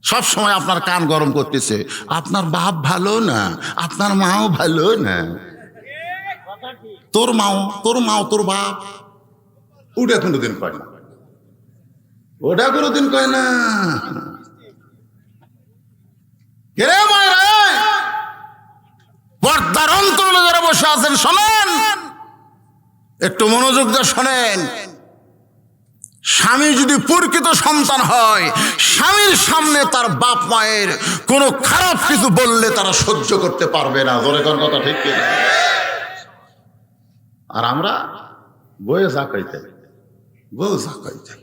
সব সময় আপনার কান গরম করতেছে, আপনার বাপ ভালো না, আপনার মাও ভালো না, তোর মাও তোর বাপ। ওটা কোনোদিন কয় না, ওটা কোনোদিন কয় না। রে মায়েরা, পর্দার অন্তরালে যারা বসে আছেন শোনেন, একটু মনোযোগ দিয়ে শোনেন। স্বামী যদি প্রকৃত সন্তান হয়, স্বামীর সামনে তার বাপ মায়ের কোনো খারাপ কিছু বললে তারা সহ্য করতে পারবে না। জোরে কোন কথা ঠিক কিনা? আর আমরা বয়ে ঝাঁকাইতে, বউ ঝাঁকাইতে,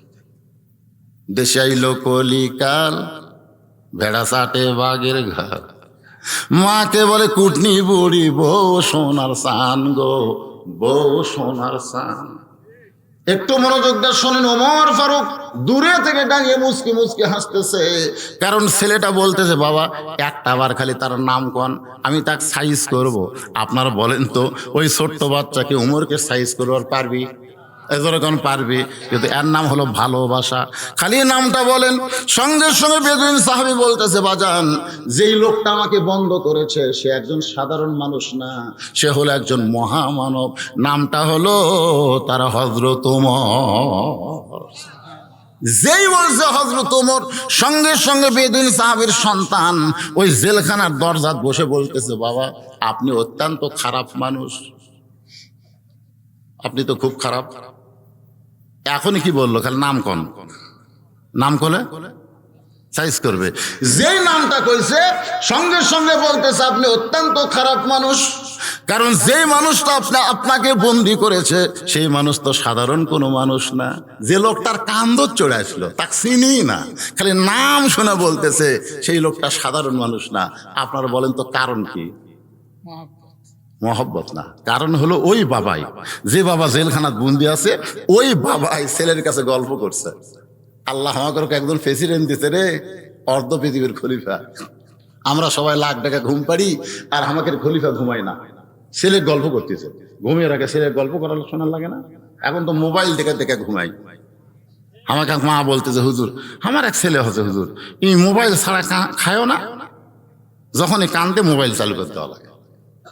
দেশে আইলো কলিকাল, ভেড়া চাটে বাঘের ঘাট, মাকে বলে কুটনি বুড়ি, বউ সোনার চান গো, বউ সোনার চান। একটু মনোযোগ দিয়ে শোনেন। ওমর ফারুক দূরে থেকে দাঁড়িয়ে মুচকি মুচকি হাসতেছে, কারণ ছেলেটা বলতেছে, বাবা একটা বার খালি তার নাম কন, আমি তাকে সাইজ করব। আপনারা বলেন তো, ওই ছোট্ট বাচ্চাকে উমরকে সাইজ করবার পারবি? এজরকম পারবি, কিন্তু এর নাম হলো ভালোবাসা। খালি নামটা বলেন। সঙ্গে সঙ্গে বেদুইন সাহাবী বলতেছে, বাজান, যেই লোকটা আমাকে বন্ধ করেছে সে একজন সাধারণ মানুষ না, সে হলো একজন মহামানব। নামটা হলো তার হযরত ওমর। যেই বলছে হযরত ওমর, সঙ্গে সঙ্গে বেদুইন সাহাবীর সন্তান ওই জেলখানার দরজায় বসে বলতেছে, বাবা আপনি অত্যন্ত খারাপ মানুষ, আপনি তো খুব খারাপ। এখনই কি বললো? খালি নাম কন, নাম করলে সাইজ করবে। যেই নামটা কইছে সঙ্গে সঙ্গে বলতেছে, আপনি অত্যন্ত খারাপ মানুষ, কারণ যেই মানুষটা আপনাকে বন্দি করেছে সেই মানুষ তো সাধারণ কোনো মানুষ না। যে লোকটার কান্দর চড়ে আসলো তাকে চিনি না, খালি নাম শুনে বলতেছে সেই লোকটা সাধারণ মানুষ না। আপনারা বলেন তো কারণ কি? মহব্বত না, কারণ হলো ওই বাবাই, যে বাবা জেলখানাত বন্দি আছে, ওই বাবাই ছেলের কাছে গল্প করছে, আল্লাহ আমাকে একজন প্রেসিডেন্ট দিতে রে, অর্ধ পৃথিবীর খলিফা। আমরা সবাই লাখ টাকা ঘুম পারি, আর আমাকে খলিফা ঘুমাই না। ছেলে গল্প করতেছে, ঘুমিয়ে রাখে, ছেলে গল্প করার শোনার লাগে না। এখন তো মোবাইল দেখে দেখে ঘুমাই। আমাকে মা বলতেছে, হুজুর আমার এক ছেলে হচ্ছে, হুজুর এই মোবাইল ছাড়া খায়ও না, যখনই কান্দে মোবাইল চালু করতে লাগে।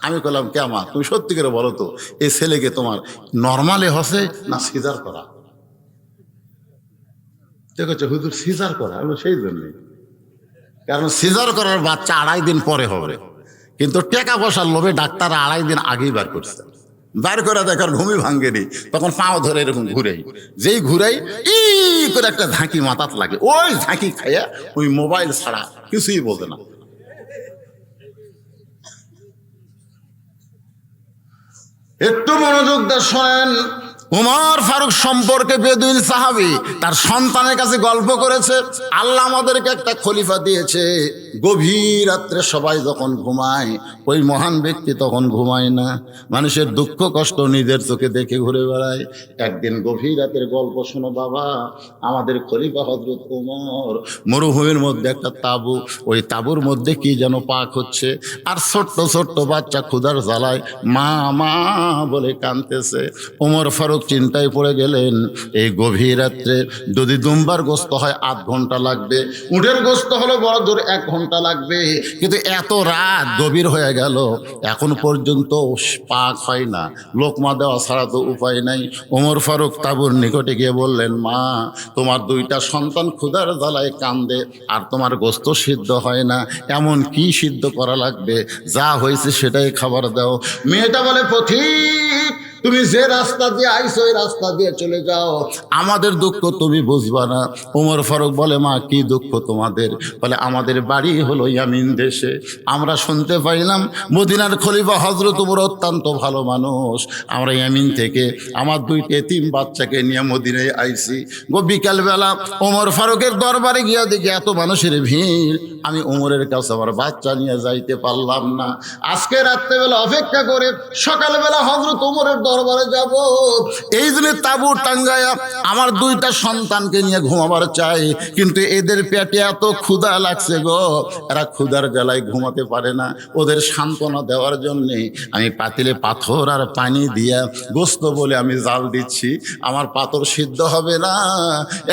আমি বললাম, কে মা তুমি সত্যি করে বলো তো, এই ছেলেকে তোমার নর্মালে হসে না সিজার করা? দেখছো হুজুর সিজার করা। আমি সেই জন্যই, কারণ সিজার করার বাচ্চা 2.5 দিন পরে হবে, কিন্তু টাকা পয়সার লোভে ডাক্তার 2.5 দিন আগেই বার করছে। বার করে দেখার ঘুমি ভাঙ্গেনি, তখন পাও ধরে এরকম ঘুরাই, যেই ঘুরাই ই করে একটা ঝাঁকি মাথাত লাগে, ওই ঝাঁকি খাইয়া ওই মোবাইল ছাড়া কিছুই বলতে না। একটু মনোযোগ দিয়ে শোনেন। উমর ফারুক সম্পর্কে বেদুইন সাহাবী তার সন্তানের কাছে গল্প করেছে, আল্লাহ আমাদেরকে একটা খলিফা দিয়েছে, গভীর রাত্রে সবাই যখন ঘুমায় ওই মহান ব্যক্তি তখন ঘুমায় না, মানুষের দুঃখ কষ্ট নিজের চোখে দেখে ঘুরে বেড়ায়। একদিন গভীর রাতের গল্প শোনো বাবা, আমাদের খলিফা হযরত ওমর মরুভূমির মধ্যে একটা তাঁবু, ওই তাঁবুর মধ্যে কি যেন পাক হচ্ছে, আর ছোট্ট ছোট্ট বাচ্চা ক্ষুধার জ্বালায় মা মা বলে কাঁদতেছে। ওমর ফারুক চিন্তায় পড়ে গেলেন, এই গভীর রাত্রে যদি দুম্বার গোস্ত হয় 8 ঘন্টা লাগবে, উটের গোস্ত হলো বড় জোর 1 ঘন্টা লাগবে, কিন্তু এত রাত গভীর হয়ে গেল এখন পর্যন্ত পাক হয় না, লোকমা দেওয়া ছাড়া তো উপায় নাই। ওমর ফারুক তাঁবুর নিকটে গিয়ে বললেন, মা তোমার 2টা সন্তান ক্ষুধার জ্বালায় কান্দে, আর তোমার গোস্ত সিদ্ধ হয় না, এমন কি সিদ্ধ করা লাগবে, যা হয়েছে সেটাই খাবার দাও। মেয়েটা বলে, পথিক তুমি যে রাস্তা দিয়ে আইছো ওই রাস্তা দিয়ে চলে যাও, আমাদের দুঃখ তুমি বুঝবা না। ওমর ফারুক বলে, মা কি দুঃখ তোমাদের? বলে, আমাদের বাড়ি হলো ইয়ামিন দেশে, আমরা শুনতে পাইলাম মদিনার খলিফা হযরত ওমর অত্যন্ত ভালো মানুষ, আমরা ইয়ামিন থেকে আমার 2 এতিম বাচ্চাকে নিয়ে মদিনায় আইছি। বিকালবেলা ওমর ফারুকের দরবারে গিয়া দেখি এত মানুষের ভিড়, আমি ওমরের কাছে আমার বাচ্চা নিয়ে যাইতে পারলাম না। আজকে রাত্রেবেলা অপেক্ষা করে সকালবেলা হযরত ওমরের দরবারে যাব, এই জন্য তাবু টাঙ্গায়া আমার দুইটা সন্তানকে নিয়ে ঘুমাবার চাই, কিন্তু এদের পেটে এত ক্ষুধা লাগছে গো, এরা ক্ষুধার জ্বালায় ঘুমাতে পারে না। ওদের সান্ত্বনা দেওয়ার জন্যে আমি পাতিলে পাথর আর পানি দিয়া গোস্ত বলে আমি জাল দিচ্ছি, আমার পাথর সিদ্ধ হবে না,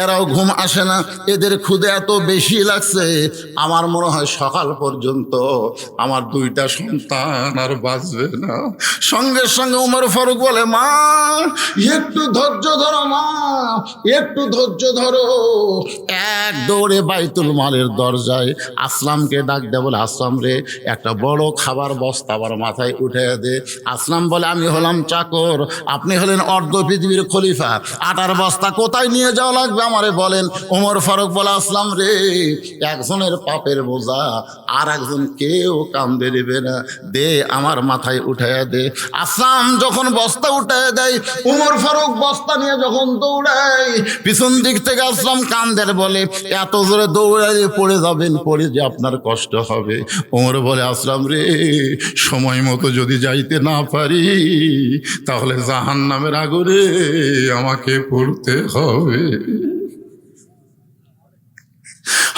এরাও ঘুম আসে না, এদের ক্ষুধা এত বেশি লাগছে, আমার মনে হয় সকাল পর্যন্ত আমার দুইটা সন্তান আর বাঁচবে না। সঙ্গে সঙ্গে উমর ফারুক বলে, মা একটু ধৈর্য ধরো, মা একটু ধৈর্য ধরো। এক দৌড়ে বাইতুল মালের দরজায় আসলামকে ডাক দেয়, বলে আসলাম রে, একটা বড় খাবার বস্তা আবার মাথায় উঠে দে। আসলাম বলে, আমি হলাম চাকর, আপনি হলেন অর্ধ পৃথিবীর খলিফা, আটার বস্তা কোথায় নিয়ে যাওয়া লাগবে আমারে বলেন। ওমর ফারুক বলে, আসলাম রে, একজনের পাপের বোঝা আর একজন কেউ কাঁধে নেবে না, দে আমার মাথায় উঠাইয়া দে। আসলাম যখন বস্তা উঠাইয়া দেয়, ওমর ফারুক বস্তা নিয়ে যখন দৌড়ায়, পিছন দিক থেকে আসলাম কান্দের, বলে এত জোরে দৌড়াইলে পড়ে যাবেন, পড়ে যে আপনার কষ্ট হবে। ওমর বলে, আসলাম রে, সময় মতো যদি যাইতে না পারি তাহলে জাহান্নামের আগুনে আমাকে পড়তে হবে।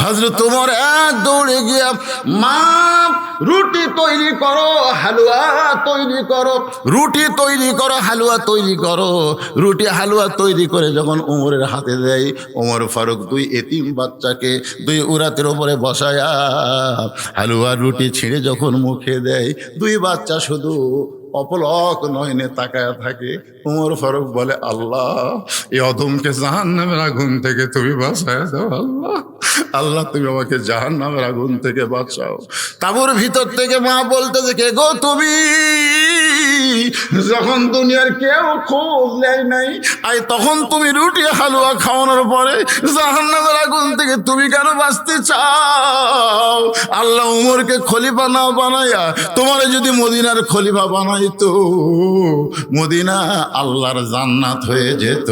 হযরত ওমর এক দৌড়ে গিয়া, মা রুটি তৈরি করো, হালুয়া তৈরি করো, রুটি তৈরি করো, হালুয়া তৈরি করো। রুটি হালুয়া তৈরি করে যখন ওমরের হাতে দেয়, ওমর ফারুক দুই এতিম বাচ্চাকে দুই উরাতের ওপরে বসায়া হালুয়া রুটি ছিঁড়ে যখন মুখে দেয়, দুই বাচ্চা শুধু অপলক নয়নে তাকায় থাকে। ওমর ফারুক বলে, আল্লাহ, এই অধমকে জাহান্নামের আগুন থেকে তুমি বাঁচায় দাও, আল্লাহ, আল্লাহ তুমি আমাকে জাহান্নামের আগুন থেকে বাঁচাও। তাবুর ভিতর থেকে মা বলতেছে, কে গো তুমি? যখন দুনিয়ার কেউ খোঁজ নেয় নাই, আর তখন তুমি রুটি হালুয়া খাওয়ানোর পরে জাহান্নামের আগুন থেকে তুমি কেন বাঁচতে চাও? আল্লাহ উমরকে খলিফা না বানাইয়া তোমারে যদি মদিনার খলিফা বানাইতো, মদিনা আল্লাহর জান্নাত হয়ে যেত।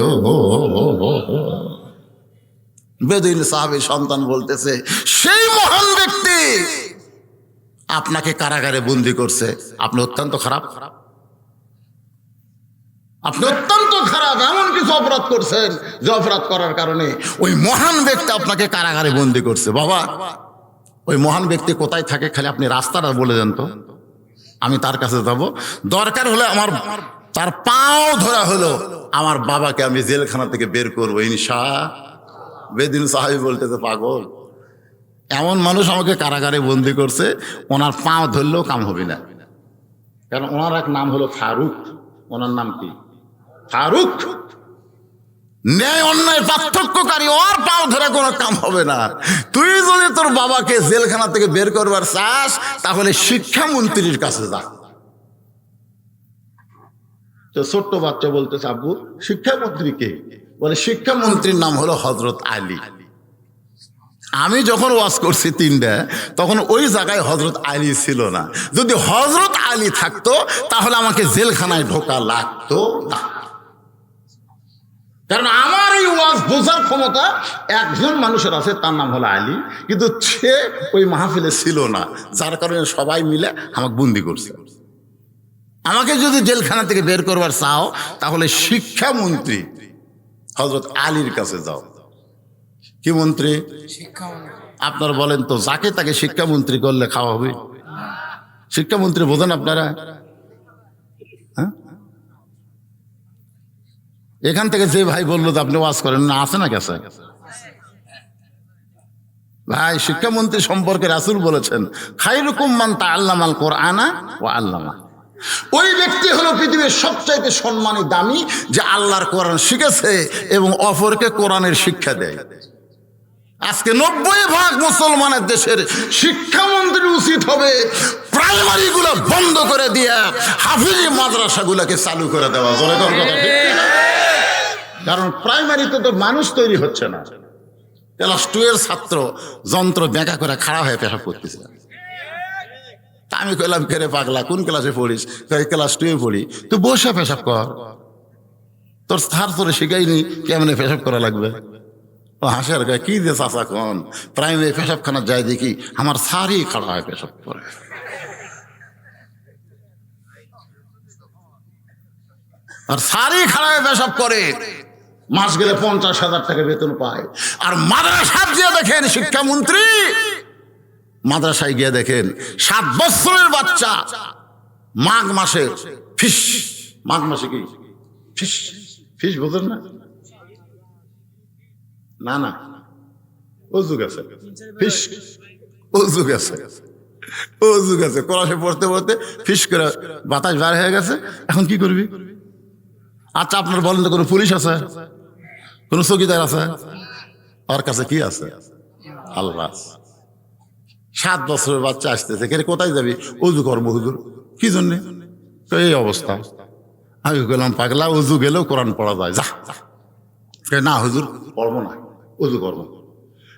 বেদুইন সাহাবী সন্তান বলতেছে, সেই মহান ব্যক্তি আপনাকে কারাগারে বন্দি করছে, আপনি অত্যন্ত খারাপ, আপনি অত্যন্ত খারাপ, এমন কিছু অপরাধ করছেন যে অপরাধ করার কারণে ওই মহান ব্যক্তি আপনাকে কারাগারে বন্দি করছে। বাবা, ওই মহান ব্যক্তি কোথায় থাকে খালি আপনি রাস্তাটা বলে দেন তো, আমি তার কাছে যাব, দরকার হলে আমার তার পাও ধরা হলো আমার বাবাকে আমি জেলখানা থেকে বের করবো ইনশাআল্লাহ। বেদিন সাহাবী বলতেছে, পাগল, এমন মানুষ আমাকে কারাগারে বন্দি করছে, ওনার পাও ধরলেও কাম হবে না, কারণ ওনার এক নাম হলো ফারুক। ওনার নাম কি? ফারুক, ন্যায় অন্যায় পার্থক্যকারী, ওর পাও ধরে কোনো কাম হবে না। তুই যদি তোর বাবাকে জেলখানা থেকে বের করবার চাস, তাহলে শিক্ষামন্ত্রীর কাছে যা। তো ছোট্ট বাচ্চা বলতেছে, আব্বু শিক্ষামন্ত্রী কে? বলে, শিক্ষামন্ত্রীর নাম হলো হযরত আলী। আমি যখন ওয়াজ করছি 3টা, তখন ওই জায়গায় হযরত আলী ছিল না। যদি হযরত আলী থাকতো তাহলে আমাকে জেলখানায় ঢোকা লাগতো না, কারণ আমার এই ওয়াজ বোঝার ক্ষমতা একজন মানুষের আছে, তার নাম হলো আলী, কিন্তু সে ওই মাহফিলে ছিল না, যার কারণে সবাই মিলে আমাকে বন্দি করছে। আমাকে যদি জেলখানা থেকে বের করবার চাও, তাহলে শিক্ষামন্ত্রী হযরত আলীর কাছে যাও। কি মন্ত্রী? আপনারা বলেন তো, যাকে তাকে শিক্ষামন্ত্রী করলে খাওয়া হবে? শিক্ষামন্ত্রী বোঝেন আপনারা? হ্যাঁ, এখান থেকে যে ভাই বললো যে আপনি ওয়াজ করেন না, আছে না কাছে ভাই? শিক্ষামন্ত্রী সম্পর্কে রাসূল বলেছেন, খায়রুকুম মান তাআল্লামাল কুরআনা ওয়া আল্লামা। ওই ব্যক্তি হলো পৃথিবীর সবচাইতে সম্মানী, দামি, যে আল্লাহর কোরআন শিখেছে এবং অপরকে কোরআনের শিক্ষা দেয়। আজকে 90% মুসলমানের দেশের শিক্ষামন্ত্রী উচিত হবে প্রাইমারি গুলো বন্ধ করে দিয়ে হাফিজি মাদ্রাসাগুলোকে চালু করে দেওয়া। কারণ প্রাইমারিতে তো মানুষ তৈরি হচ্ছে না, ক্লাস 2 এর ছাত্র যন্ত্র বেঁকা করে খাড়া হয়ে পেশাব করতেছে। তা আমি কইলাম, কে রে পাগলা, কোন ক্লাসে পড়িস? ক্লাস 2 এ পড়ি। তুই বসে পেশাব কর, তোর স্যার তোরে শিখাইনি কেমনে পেশাব করা লাগবে। ও হাসে আর কয়, কি যে চাচা কোন, প্রাইমারি পেশাবখানা যায় দেখি আমার স্যারই খাড়া হয় পেশাব করে। আর সারি খাড়ায় পেশাব করে, মাস গেলে 50,000 টাকা বেতন পায়। আর মাদ্রাসা গিয়ে দেখেন শিক্ষামন্ত্রী, মাদ্রাসায় গিয়ে দেখেন 7 বছরের বাচ্চা মাঘ মাসে ফিস, মাঘ মাসে কি ফিস, ফিস বোঝেন না? না না, অজু গেছে ফিস, অজু গেছে, অজু গেছে, কোরআনে পড়তে পড়তে ফিস করে বাতাস বার হয়ে গেছে। এখন কি করবি? আচ্ছা আপনার বলেন তো, কোনো পুলিশ আছে, কোনো চৌকিদার আছে? ওর কাছে কি আছে? আল্লাহ। 7 বছরের বাচ্চা আসতেছে, কে কোথায় যাবি? অজু করবো হুজুর। কি জন্যে? এই অবস্থা। আমি বললাম পাগলা, অজু গেলেও কোরআন পড়া যায়, যা। না হুজুর পড়বো না, অজু করবো।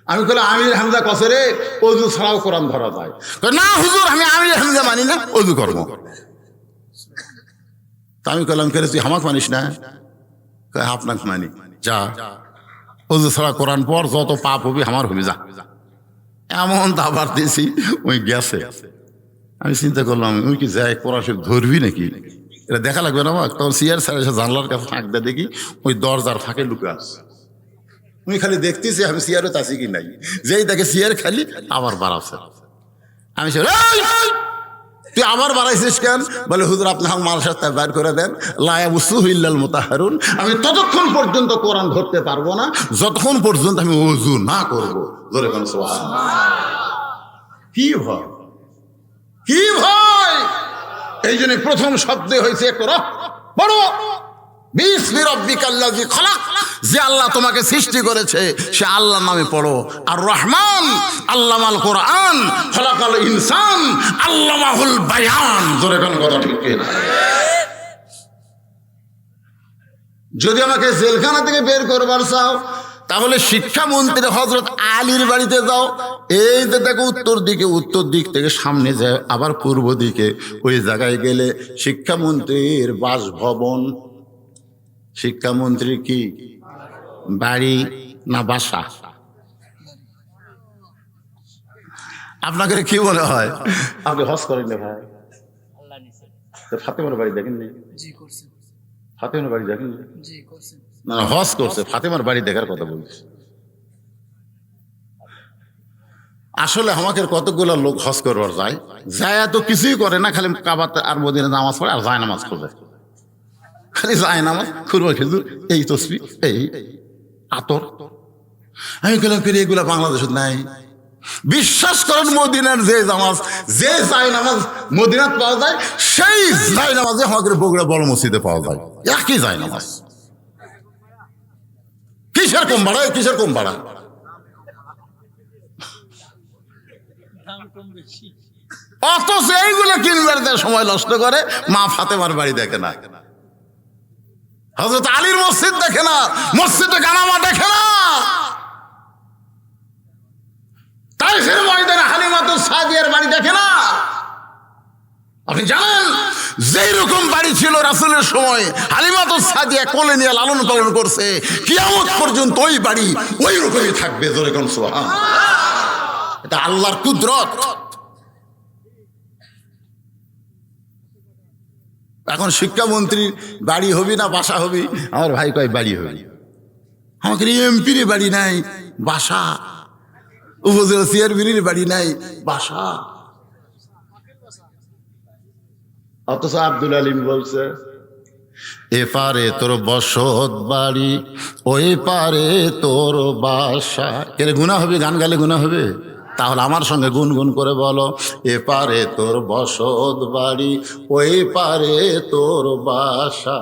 আমি বললাম আমির হামজা কসে রে, অজু ছাড়াও কোরআন ধরা যায়। না হুজুর আমি আমির হামজা মানি না, অজু করবো। তা আমি বললাম কে তুই আমাকে মানিস না? আপনাকে মানি, যা অজু ছাড়া কোরআন পড়, যত পাপ হবি আমার হবি, যা। এমন দাবার দিয়েছি, ওই গেছে। আমি চিন্তা করলাম ওই কি যাই কোরআন শরীফ ধরবি নাকি? এটা দেখা লাগবে না আমার। তখন সিয়ার স্যার এসে জানলার কাছে ফাঁক দিয়ে দেখি ওই দরজার ফাঁকে লুকে আসছে। আমি খালি দেখতেছি আমি সিয়ারও তাছি কি নাই, যেই দেখে সিয়ার খালি আবার বাড়াচ্ছে। আমি তুই আবার বাড়াইছিস কেন? বলে হুজুর আপনি মালসার তা বের করে দেন, লায়াবুসুহিল্লাল মুতাহহারুন। আমি ততক্ষণ পর্যন্ত কোরআন ধরতে পারবো না যতক্ষণ পর্যন্ত আমি ওযু না করবো। জোরে কোন সুবহানাল্লাহ। কি ভয়, কি ভয়! এই জন্য প্রথম শব্দে হয়েছে ইকরা, পড়ো বিসমি রাব্বিকাল্লাযী খালাক। যে আল্লাহ তোমাকে সৃষ্টি করেছে সে আল্লাহর নামে পড়ো। আর রহমান আল্লামাল কোরআন, খালাকাল ইনসান আল্লামাহুল বায়ান। জোরে কোন কথা ঠিক না? যদি আমাকে জেলখানা থেকে বের করবার চাও তাহলে শিক্ষামন্ত্রী হযরত আলীর বাড়িতে যাও। এই যে দেখো উত্তর দিকে, উত্তর দিক থেকে সামনে যায় আবার পূর্ব দিকে, ওই জায়গায় গেলে শিক্ষামন্ত্রীর বাসভবন। শিক্ষামন্ত্রীর কি বাড়ি না বাসা? আপনাকে কি মনে হয়? আপনি হজ করেন না ভাই? ফাতেমার বাড়ি দেখেন নি? ফাতেমার বাড়ি দেখেন না? হজ করছে, ফাতেমার বাড়ি দেখার কথা বলছি। আসলে আমাকে কতগুলো লোক হজ করবার যায়, যায় তো কিছুই করে না, খালি কাবাতে আর মদিনায় নামাজ পড়ে আর যায় নামাজ পড়ে, খালি যায় নামাজ, খুরমা খেজুর, এই তসবিহ, এই আতর। আমি গেলাম ফিরে এগুলা বাংলাদেশে নাই। বিশ্বাস করেন মদিনার যে নামাজ, যে যায় নামাজ মদিনাত পাওয়া যায়, সেই যায় নামাজে আমাদের বগুড়া বড় মসজিদে পাওয়া যায়, একই যায় নামাজ। কিসের কম ভাড়া, কিসের কম ভাড়া? অথচ এইগুলো কিনবার সময় নষ্ট করে মা ফাতেমার বাড়ি দেখে না, হযরত আলীর মসজিদ দেখে না, মসজিদে গানামা দেখে না, তাইফের ময়দানে হালিমাতুস সাদিয়ার বাড়ি দেখে না। আপনি জানেন যেই রকম বাড়ি ছিল রাসূলের সময়, হালিমাতুস সাদিয়া কোলে নিয়ে লালন পালন করছে, কিয়ামত পর্যন্ত ওই বাড়ি ওই রকমই থাকবে। জোরে কোন সুবহানাল্লাহ। এটা আল্লাহর কুদরত। এখন শিক্ষামন্ত্রীর বাড়ি হবি না বাসা হবি? আমার ভাই কয় বাড়ি হবি। আমাকে এমপির বাড়ি নাই, বাসা। উপজেলা চেয়ারম্যানের বাড়ি নাই, বাসা। অথচ আব্দুল আলিম বলছে এপারে তোর বসত বাড়ি, ওই পারে তোর বাসা। এর গুনাহ হবে? গান গালে গুনাহ হবে? তাহলে আমার সঙ্গে গুনগুন করে বলো, এপারে তোর বসত বাড়ি, ওই পারে তোর বাসা।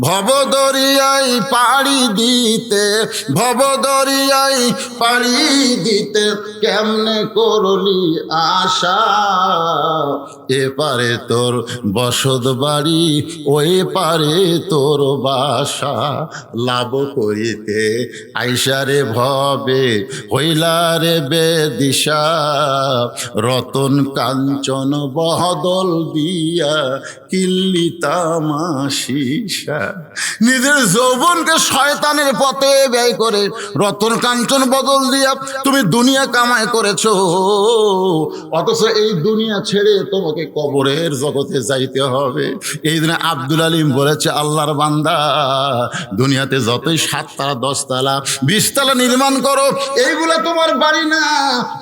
ভবদরিয়ায় পাড়ি দিতে, ভবদরিয়ায় পাড়ি দিতে কেমনে করলি আশা। এপারে তোর বসত বাড়ি, ওই পারে তোর বাসা। লাভ করিতে আইসারে ভবে, হইলারে বেদিশা। রতন কাঞ্চন বহদল দিয়া কিল্লি তামাশিসা। নিজের যৌবনকে শয়তানের পথে ব্যয় করে রতন কাঞ্চন বদল দিয়া তুমি দুনিয়া কামাই করেছো, অথচ এই দুনিয়া ছেড়ে তোমাকে তোকে কবরের জগতে যাইতে হবে। এই দিনে আব্দুল আলিম বলেছে, আল্লাহর বান্দা, দুনিয়াতে যতই 7 তলা 10 তলা 20 তলা নির্মাণ করো, এইগুলা তোমার বাড়ি না,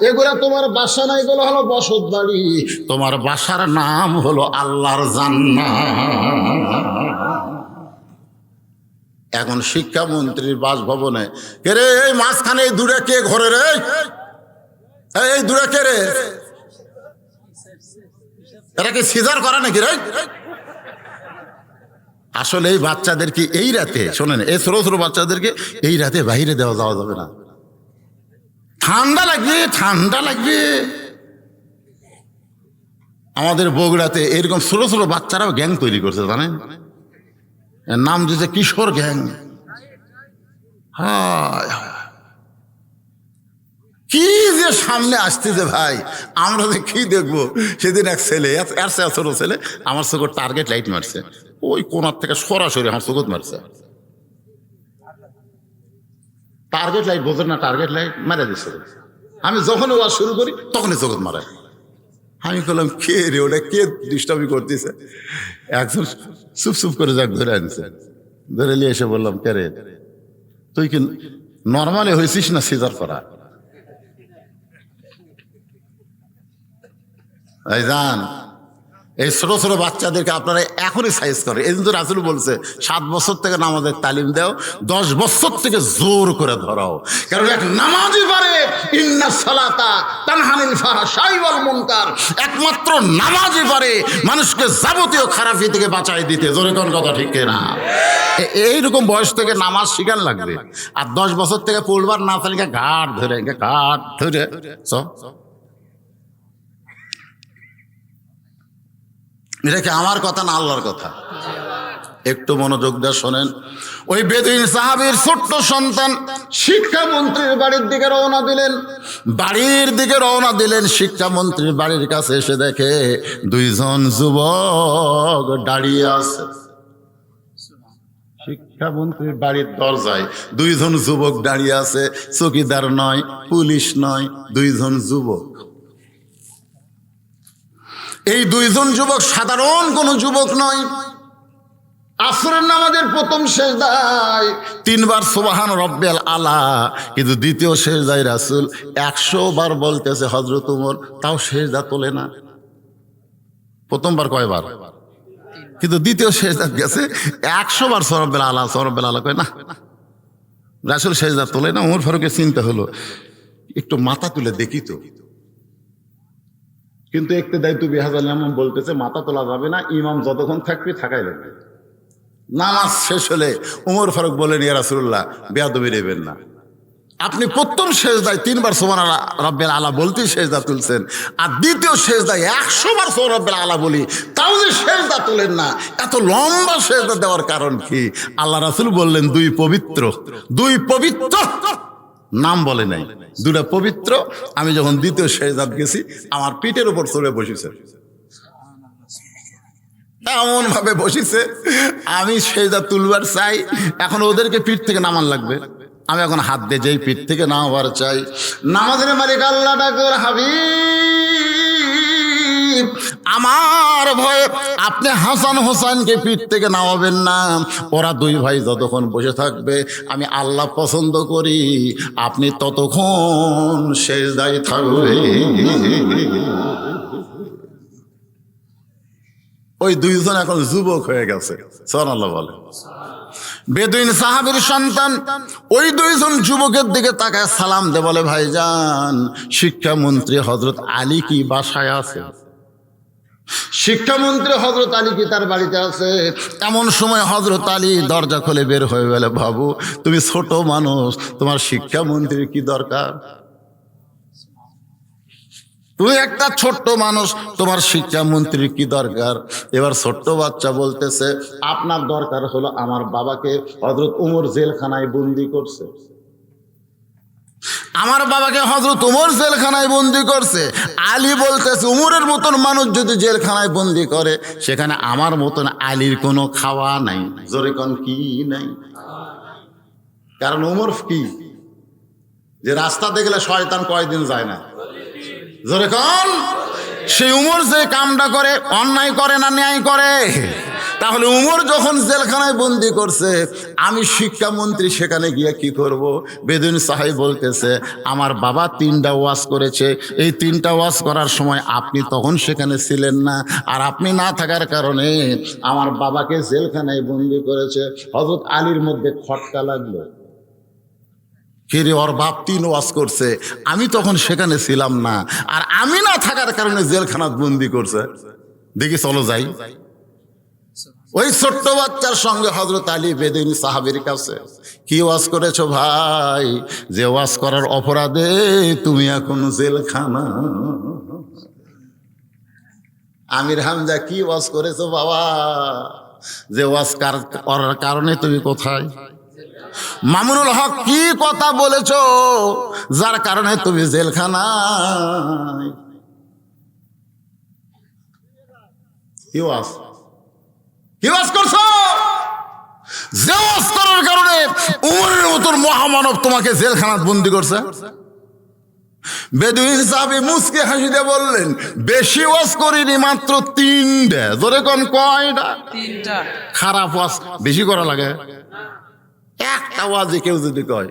এগুলা তোমার বাসা না, এগুলো হলো বসত বাড়ি। তোমার বাসার নাম হলো আল্লাহর জান্নাত। এখন শিক্ষামন্ত্রীর বাসভবনে, কে রে এই মাঝখানে এই দূরে কে ঘরে রে, এই দূরে কে রে, এরা কি সিজার করে নাকি রে? আসলে এই বাচ্চাদেরকে এই রাতে, শোনেন, এই ছোট ছোট বাচ্চাদেরকে এই রাতে বাইরে যাওয়া যাবে না, ঠান্ডা লাগবে, ঠান্ডা লাগবে। আমাদের বগুড়াতে এরকম ছোট ছোট বাচ্চারাও গ্যাং তৈরি করছে, জানেন? এর নাম দিয়েছে কিশোর গ্যাং। হায় কি যে সামনে আসতেছে ভাই, আমরা যে কি দেখবো। সেদিন এক ছেলে, ছোট ছেলে, আমার চোখের টার্গেট লাইট মারছে, ওই কোনার থেকে সরাসরি আমার চোখত মারছে। টার্গেট লাইট বোঝেন না, টার্গেট লাইট মারা দিচ্ছে। আমি যখন ওয়াজ শুরু করি তখনই চোখত মারে। আমি বললাম, কে রে ওটা, কে ডিস্টার্বি করতেছে? একজন চুপ চুপ করে যাক ধরে আনছে, ধরে নিয়ে এসে বললাম, কে রে, তুই কি নর্মালি হয়েছিস না সিজার করা? এই জান, এই ছোট ছোট বাচ্চাদেরকে আপনারা এখনই সাইজ করে। এই জন্য রাসূল বলছে 7 বছর থেকে নামাজের তালিম দাও, 10 বছর থেকে জোর করে ধরাও। কারণ এক নামাজই পারে ইন্নাস সালাতা তানহা আনিল ফাহশাই ওয়াল মুনকার, একমাত্র নামাজই পারে মানুষকে যাবতীয় খারাপি থেকে বাঁচাই দিতে। জোরে কোন কথা ঠিক না? এইরকম বয়স থেকে নামাজ শিখান লাগবে। আর 10 বছর থেকে পড়বার না পারলে ঘাট ধরে এটা কি আমার কথা না আল্লাহর কথা? একটু মনোযোগ দিয়ে শোনেন। ওই বেদুইন সাহাবীর ছোট্ট সন্তান শিক্ষামন্ত্রীর বাড়ির দিকে রওনা দিলেন। শিক্ষামন্ত্রীর বাড়ির কাছে এসে দেখে 2 জন যুবক দাঁড়িয়ে আছে। শিক্ষামন্ত্রীর বাড়ির দরজায় 2 জন যুবক দাঁড়িয়ে আছে, চৌকিদার নয়, পুলিশ নয়, 2 জন যুবক। এই 2 জন যুবক সাধারণ কোন যুবক নয়। আসরের নামাজের প্রথম সেজদায় 3 বার সুবহান রব্বিয়াল আলা, কিন্তু দ্বিতীয় সেজদায় রাসূল 100 বার বলতেছে হযরত ওমর, তাও সেজদা তোলে না। প্রথমবার কয়বার? কিন্তু দ্বিতীয় সেজদা গেছে 100 বার সরব্বিল আলা কয় না, রাসূল সেজদা তোলে না। ওমর ফারুকের চিন্তা হলো, একটু মাথা তুলে দেখি তো। কিন্তু ইক্তেদাই বিহাজাল ইমাম বলতেছে মাথা তোলা যাবে না, ইমাম যতক্ষণ থাকবে থাকাই লাগবে। নামাজ শেষ হলে ওমর ফারুক বলেন, ইয়া রাসূলুল্লাহ, বেয়াদবি নেবেন না, আপনি প্রথম সেজদায় 3 বার সুবহান রাব্বিল আলা বলতে সেজদা তুলছেন, আর দ্বিতীয় সেজদায় 100 বার সুবহান রাব্বিল আলা বলি তাও যে সেজদা তোলেন না, এত লম্বা সেজদা দেওয়ার কারণ কি? আল্লাহ রাসূল বললেন, 2 পবিত্র নাম বলে নাই, 2টা পবিত্র। আমি যখন দ্বিতীয় সেজদাত গেছি, আমার পিঠের উপর চড়ে বসেছে, এমন ভাবে বসেছে, আমি সেজদা তুলবার চাই, এখন ওদেরকে পিঠ থেকে নামান লাগবে, আমি এখন হাত দিয়ে যেই পিঠ থেকে নামাবার চাই। নামাজের মালিক আল্লাহ ডাকর, হাবিব, আমার ভয়ে আপনি হাসান হোসেনকে পিঠ থেকে নামাবেন না, ওরা 2 ভাই যতক্ষণ বসে থাকবে আমি আল্লাহ পছন্দ করি, আপনি ততক্ষণ সেজদায় থাকবে। ওই 2 জন এখন যুবক হয়ে গেছে, সুবহানাল্লাহ বলে। বেদুইন সাহাবীর সন্তান ওই 2 জন যুবকের দিকে তাকায় সালাম দে, বলে, ভাইজান, শিক্ষামন্ত্রী হযরত আলী কি বাসায় আছে? শিক্ষামন্ত্রী হযরত আলী কি তার বাড়িতে আছে? এমন সময় হযরত আলী দরজা খুলে বের হয়ে গেলে, বাবু, তুমি ছোট মানুষ, তোমার শিক্ষামন্ত্রীর কি দরকার? তুমি একটা ছোট্ট মানুষ, তোমার শিক্ষামন্ত্রীর কি দরকার? এবার ছোট্ট বাচ্চা বলতেছে, আপনার দরকার হলো আমার বাবাকে হযরত ওমর জেলখানায় বন্দি করছে, আমার বাবাকে হযরত ওমর জেলখানায় বন্দি করছে। আলী বলতেছে, ওমরের মতন মানুষ যদি জেলখানায় বন্দি করে, সেখানে আমার মতন আলীর কোনো খাওয়া নাই। জোরে কোন কি নাই? কারণ ওমর কি, যে রাস্তা দেখলে শয়তান কয়দিন যায় না। জোরে কোন? সেই উমর যে কামটা করে অন্যায় করে না ন্যায় করে? তাহলে উমর যখন জেলখানায় বন্দি করছে, আমি শিক্ষামন্ত্রী সেখানে গিয়ে কি করব? বেদুইন সাহেব বলতেছে, আমার বাবা 3টা ওয়াজ করেছে, এই 3টা ওয়াজ করার সময় আপনি তখন সেখানে ছিলেন না, আর আপনি না থাকার কারণে আমার বাবাকে জেলখানায় বন্দি করেছে। হযরত আলীর মধ্যে খটকা লাগলো, কিরে ওর বাপ 3 ওয়াজ করছে, আমি তখন সেখানে ছিলাম না, আর আমি না থাকার কারণে জেলখানাত বন্দি করছে। দেখি চলো যাই। ওই ছোট্ট বাচ্চার সঙ্গে হযরত আলী বেদুইন সাহাবীর কাছে, কি ওয়াজ করেছো ভাই? যে ওয়াজ করার অপরাধে তুমি এখন জেলখানা। আমির হামজা, কি ওয়াজ করেছো বাবা? যে ওয়াজ করার কারণে তুমি কোথায়? মামুনুল হক, কি কথা বলেছো যার কারণে তুমি জেলখানায়? কি ওয়াজ করছো? যে ওয়াজ করার কারণে উমরের মতন মহামানব তোমাকে জেলখানাত বন্দি করছে? বেদুইন সাহাবী মুচকে হাসিতে বললেন, বেশি ওয়াজ করিনি, মাত্র 3টা। জোরে কোন কয়টা? 3টা। খারাপ ওয়াজ বেশি করা লাগে? একটা ওয়াজে কেউ যদি কয়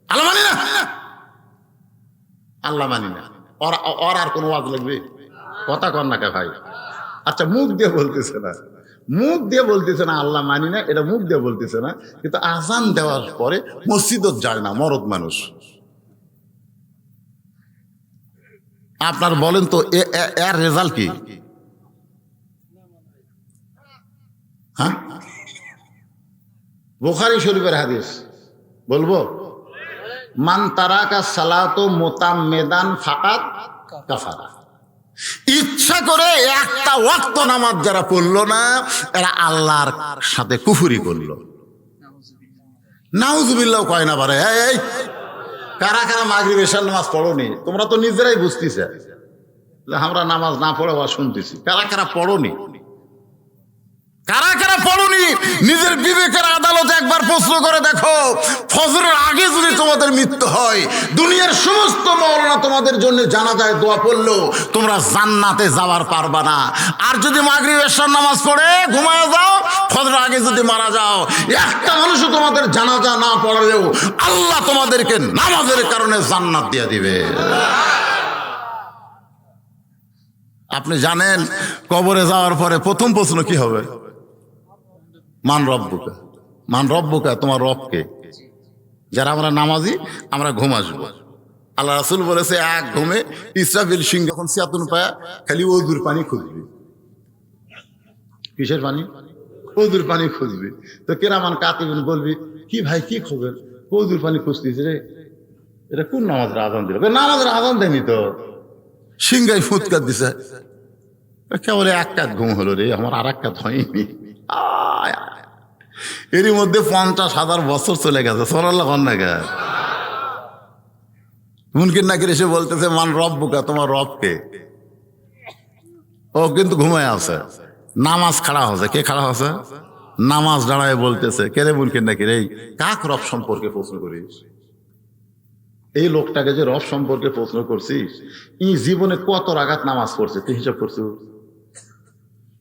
আল্লাহ মানি না, আল্লাহ মানি না, ওর আর কোন ওয়াজ লাগবে? কথা কর না কে ভাই? আচ্ছা, মুখ দিয়ে বলতেছে না, মুখ দিয়ে বলতেছে না আল্লাহ মানি না, এটা মুখ দিয়ে বলতেছে না, কিন্তু আজান দেওয়ার পরে মসজিদত যায় না মরদ মানুষ। আপনার বলেন তো এর রেজাল্ট কি? হ্যাঁ, বুখারী শরীফের হাদিস বলবো, মান তারাকা সালাতো মুতাম্মিদান ফাকাত কাফারা। ইচ্ছা করে একটা ওয়াক্ত নামাজ যারা পড়লো না, এরা আল্লাহর সাথে কুফরি করলো। নাউজুবিল্লাহ কয় না পারে। এই কারা কারা মাগরিব এশার নামাজ পড়োনি? তোমরা তো নিজেরাই বুঝতেছে আমরা নামাজ না পড়ে বা শুনতেছি। কারা কারা পড়োনি? কারা কারা পড়োনি? নিজের বিবেকের আদালতে একবার প্রশ্ন করে দেখো। ফজরের আগে যদি তোমাদের মৃত্যু হয়, দুনিয়ার সমস্ত মাওলানা তোমাদের জন্য জানাজায় দোয়া পড়লো, তোমরা জান্নাতে যাওয়ার পারবা না। আর যদি মাগরিব এশার নামাজ পড়ে ঘুমায় যাও, ফজরের আগে যদি মারা যাও, একটা মানুষও তোমাদের জানাজা না পড়ালেও আল্লাহ তোমাদেরকে নামাজের কারণে জান্নাত দিয়ে দিবে। আপনি জানেন কবরে যাওয়ার পরে প্রথম প্রশ্ন কি হবে? মান রব্বুকা, মান রব্বুকা, তোমার রবকে। যারা আমরা নামাজি, আমরা ঘুম আসবো। আল্লাহ রাসূল বলেছে, এক ঘুমে ইসরাফিল সিং যখন সিয়াতুন পায়া খালি ওযুর পানি খুঁজবে। কিসের পানি? ওযুর পানি খুঁজবে। তো কিরামান কাতিবিন বলবি, কি ভাই কি খবর? ওযুর পানি খুঁজতেছে রে, এটা কোন নামাজের আযান দিল? নামাজের আযান দেয়নি তো। সিংহাই ফুৎকার দিছে, কেবল এক কাত ঘুম হলো রে, আমার আর এক কাত হয়নি। এরই মধ্যে 50,000 বছর চলে গেছে। সুবহানাল্লাহ না গে? মুনকির নাকির এসে বলতেছে, মান রব্বুকা, তোমার রবকে। ও কিন্তু ঘুমায় আছে, নামাজ খাড়া হচ্ছে। কে খাড়া হচ্ছে? নামাজ দাঁড়ায় বলতেছে, কে রে মুনকির নাকির, এই কাক রব সম্পর্কে প্রশ্ন করিস? এই লোকটাকে যে রব সম্পর্কে প্রশ্ন করছিস, ই জীবনে কত রাকাত নামাজ পড়ছে তুই হিসাব করছিস?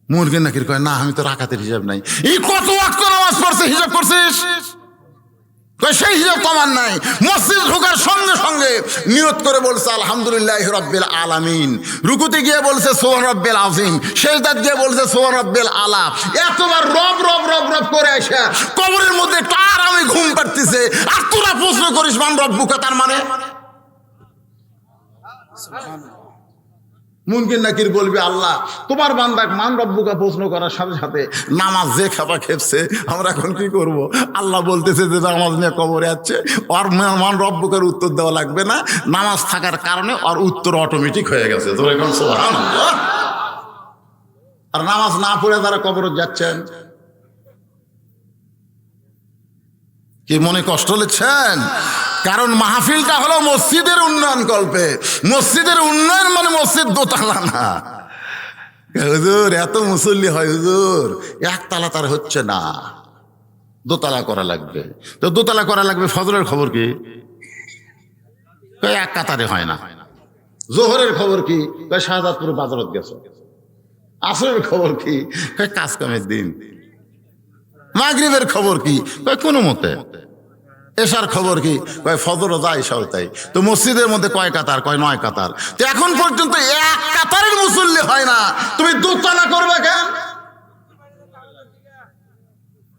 মুরগির নাকির কয়, না আমি তো রাকাতের হিসাব নাই। এই কত ওয়াক্ত নামাজ পড়ছে হিসাব করছিস? কয় সেই হিসাব তো আমার নাই। মসজিদ ঢোকার সঙ্গে সঙ্গে নিয়ত করে বলছে আলহামদুলিল্লাহি রাব্বিল আলামিন, রুকুতে গিয়ে বলছে সুবহান রাব্বিল আযীম, সিজদাত গিয়ে বলছে সুবহান রাব্বিল আলা। এতবার রব রব রব রব করে আসে কবরের মধ্যে কার আমি ঘুম পাড়তেছে, আর তোরা প্রশ্ন করিস মান রব্বুকা, তার মানে মুনকির নাকির বলবি, আল্লাহ তোমার বান্দাক মান রব্বুকা প্রশ্ন করার সাথে সাথে নামাজ যে খাপা খেপছে, আমরা এখন কি করব? আল্লাহ বলতেছে যে নামাজ নিয়ে কবরে যাচ্ছে, ওর মান রব্বুকার উত্তর দেওয়া লাগবে না, নামাজ থাকার কারণে ওর উত্তর অটোমেটিক হয়ে গেছে। তো এখন সুবহানাল্লাহ। আর নামাজ না পড়ে যারা কবরে যাচ্ছেন, কি মনে কষ্ট লিখছেন? কারণ মাহফিলটা হলো মসজিদের উন্নয়ন কল্পে। মসজিদের উন্নয়ন মানে মসজিদ দোতলা না। হুজুর এত মুসল্লি হয় হুজুর, একতলা তার হচ্ছে না, দোতলা করা লাগবে। তো দোতলা করা লাগবে, ফজরের খবর কি? এক কাতারে হয় না, জোহরের খবর কি? কয় শাহজাদপুর বাজারত গেছো। আসরের খবর কি? কয় কাজ কামের দিন। মাগরিবের খবর কি? কয় কোনো মতে। এশার খবর কি? কয় ফজরও যায় এশাও তাই। তো মসজিদের মধ্যে কয় কাতার? কয় 9 কাতার। তো এখন পর্যন্ত এক কাতারের মুসল্লি হয় না, তুমি দোতলা করবে কেন?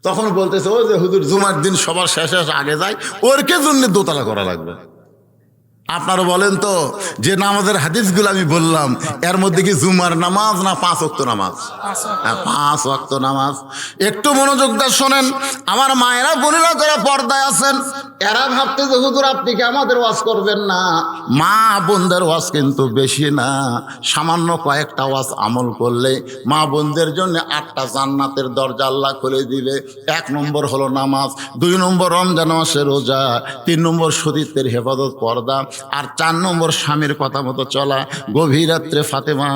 তখন বলতেছে ও যে হুজুর জুমার দিন সবার শেষে আগে যায়, ওর কে জন্য দোতলা করা লাগবে? আপনারা বলেন তো যে নামাজের হাদিসগুলো আমি বললাম এর মধ্যে কি জুমার নামাজ না 5 ওয়াক্ত নামাজ? 5 ওয়াক্ত নামাজ। একটু মনোযোগ দিয়ে শোনেন, আমার মায়েরা বোনেরা যারা পর্দায় আছেন এরা ভাবতে যে হুজুর আপনি কি আমাদের ওয়াজ করবেন না? মা বোনদের ওয়াজ কিন্তু বেশি না, সামান্য কয়েকটা ওয়াজ আমল করলে মা বোনদের জন্য 8টা জান্নাতের দরজা আল্লাহ খুলে দিবে। 1 নম্বর হলো নামাজ, 2 নম্বর রমজান মাসের রোজা, 3 নম্বর সতীত্বের হেফাজত পর্দা, আর 4 নম্বর স্বামীর কথা মতো চলা। গভীর রাত্রে ফাতেমা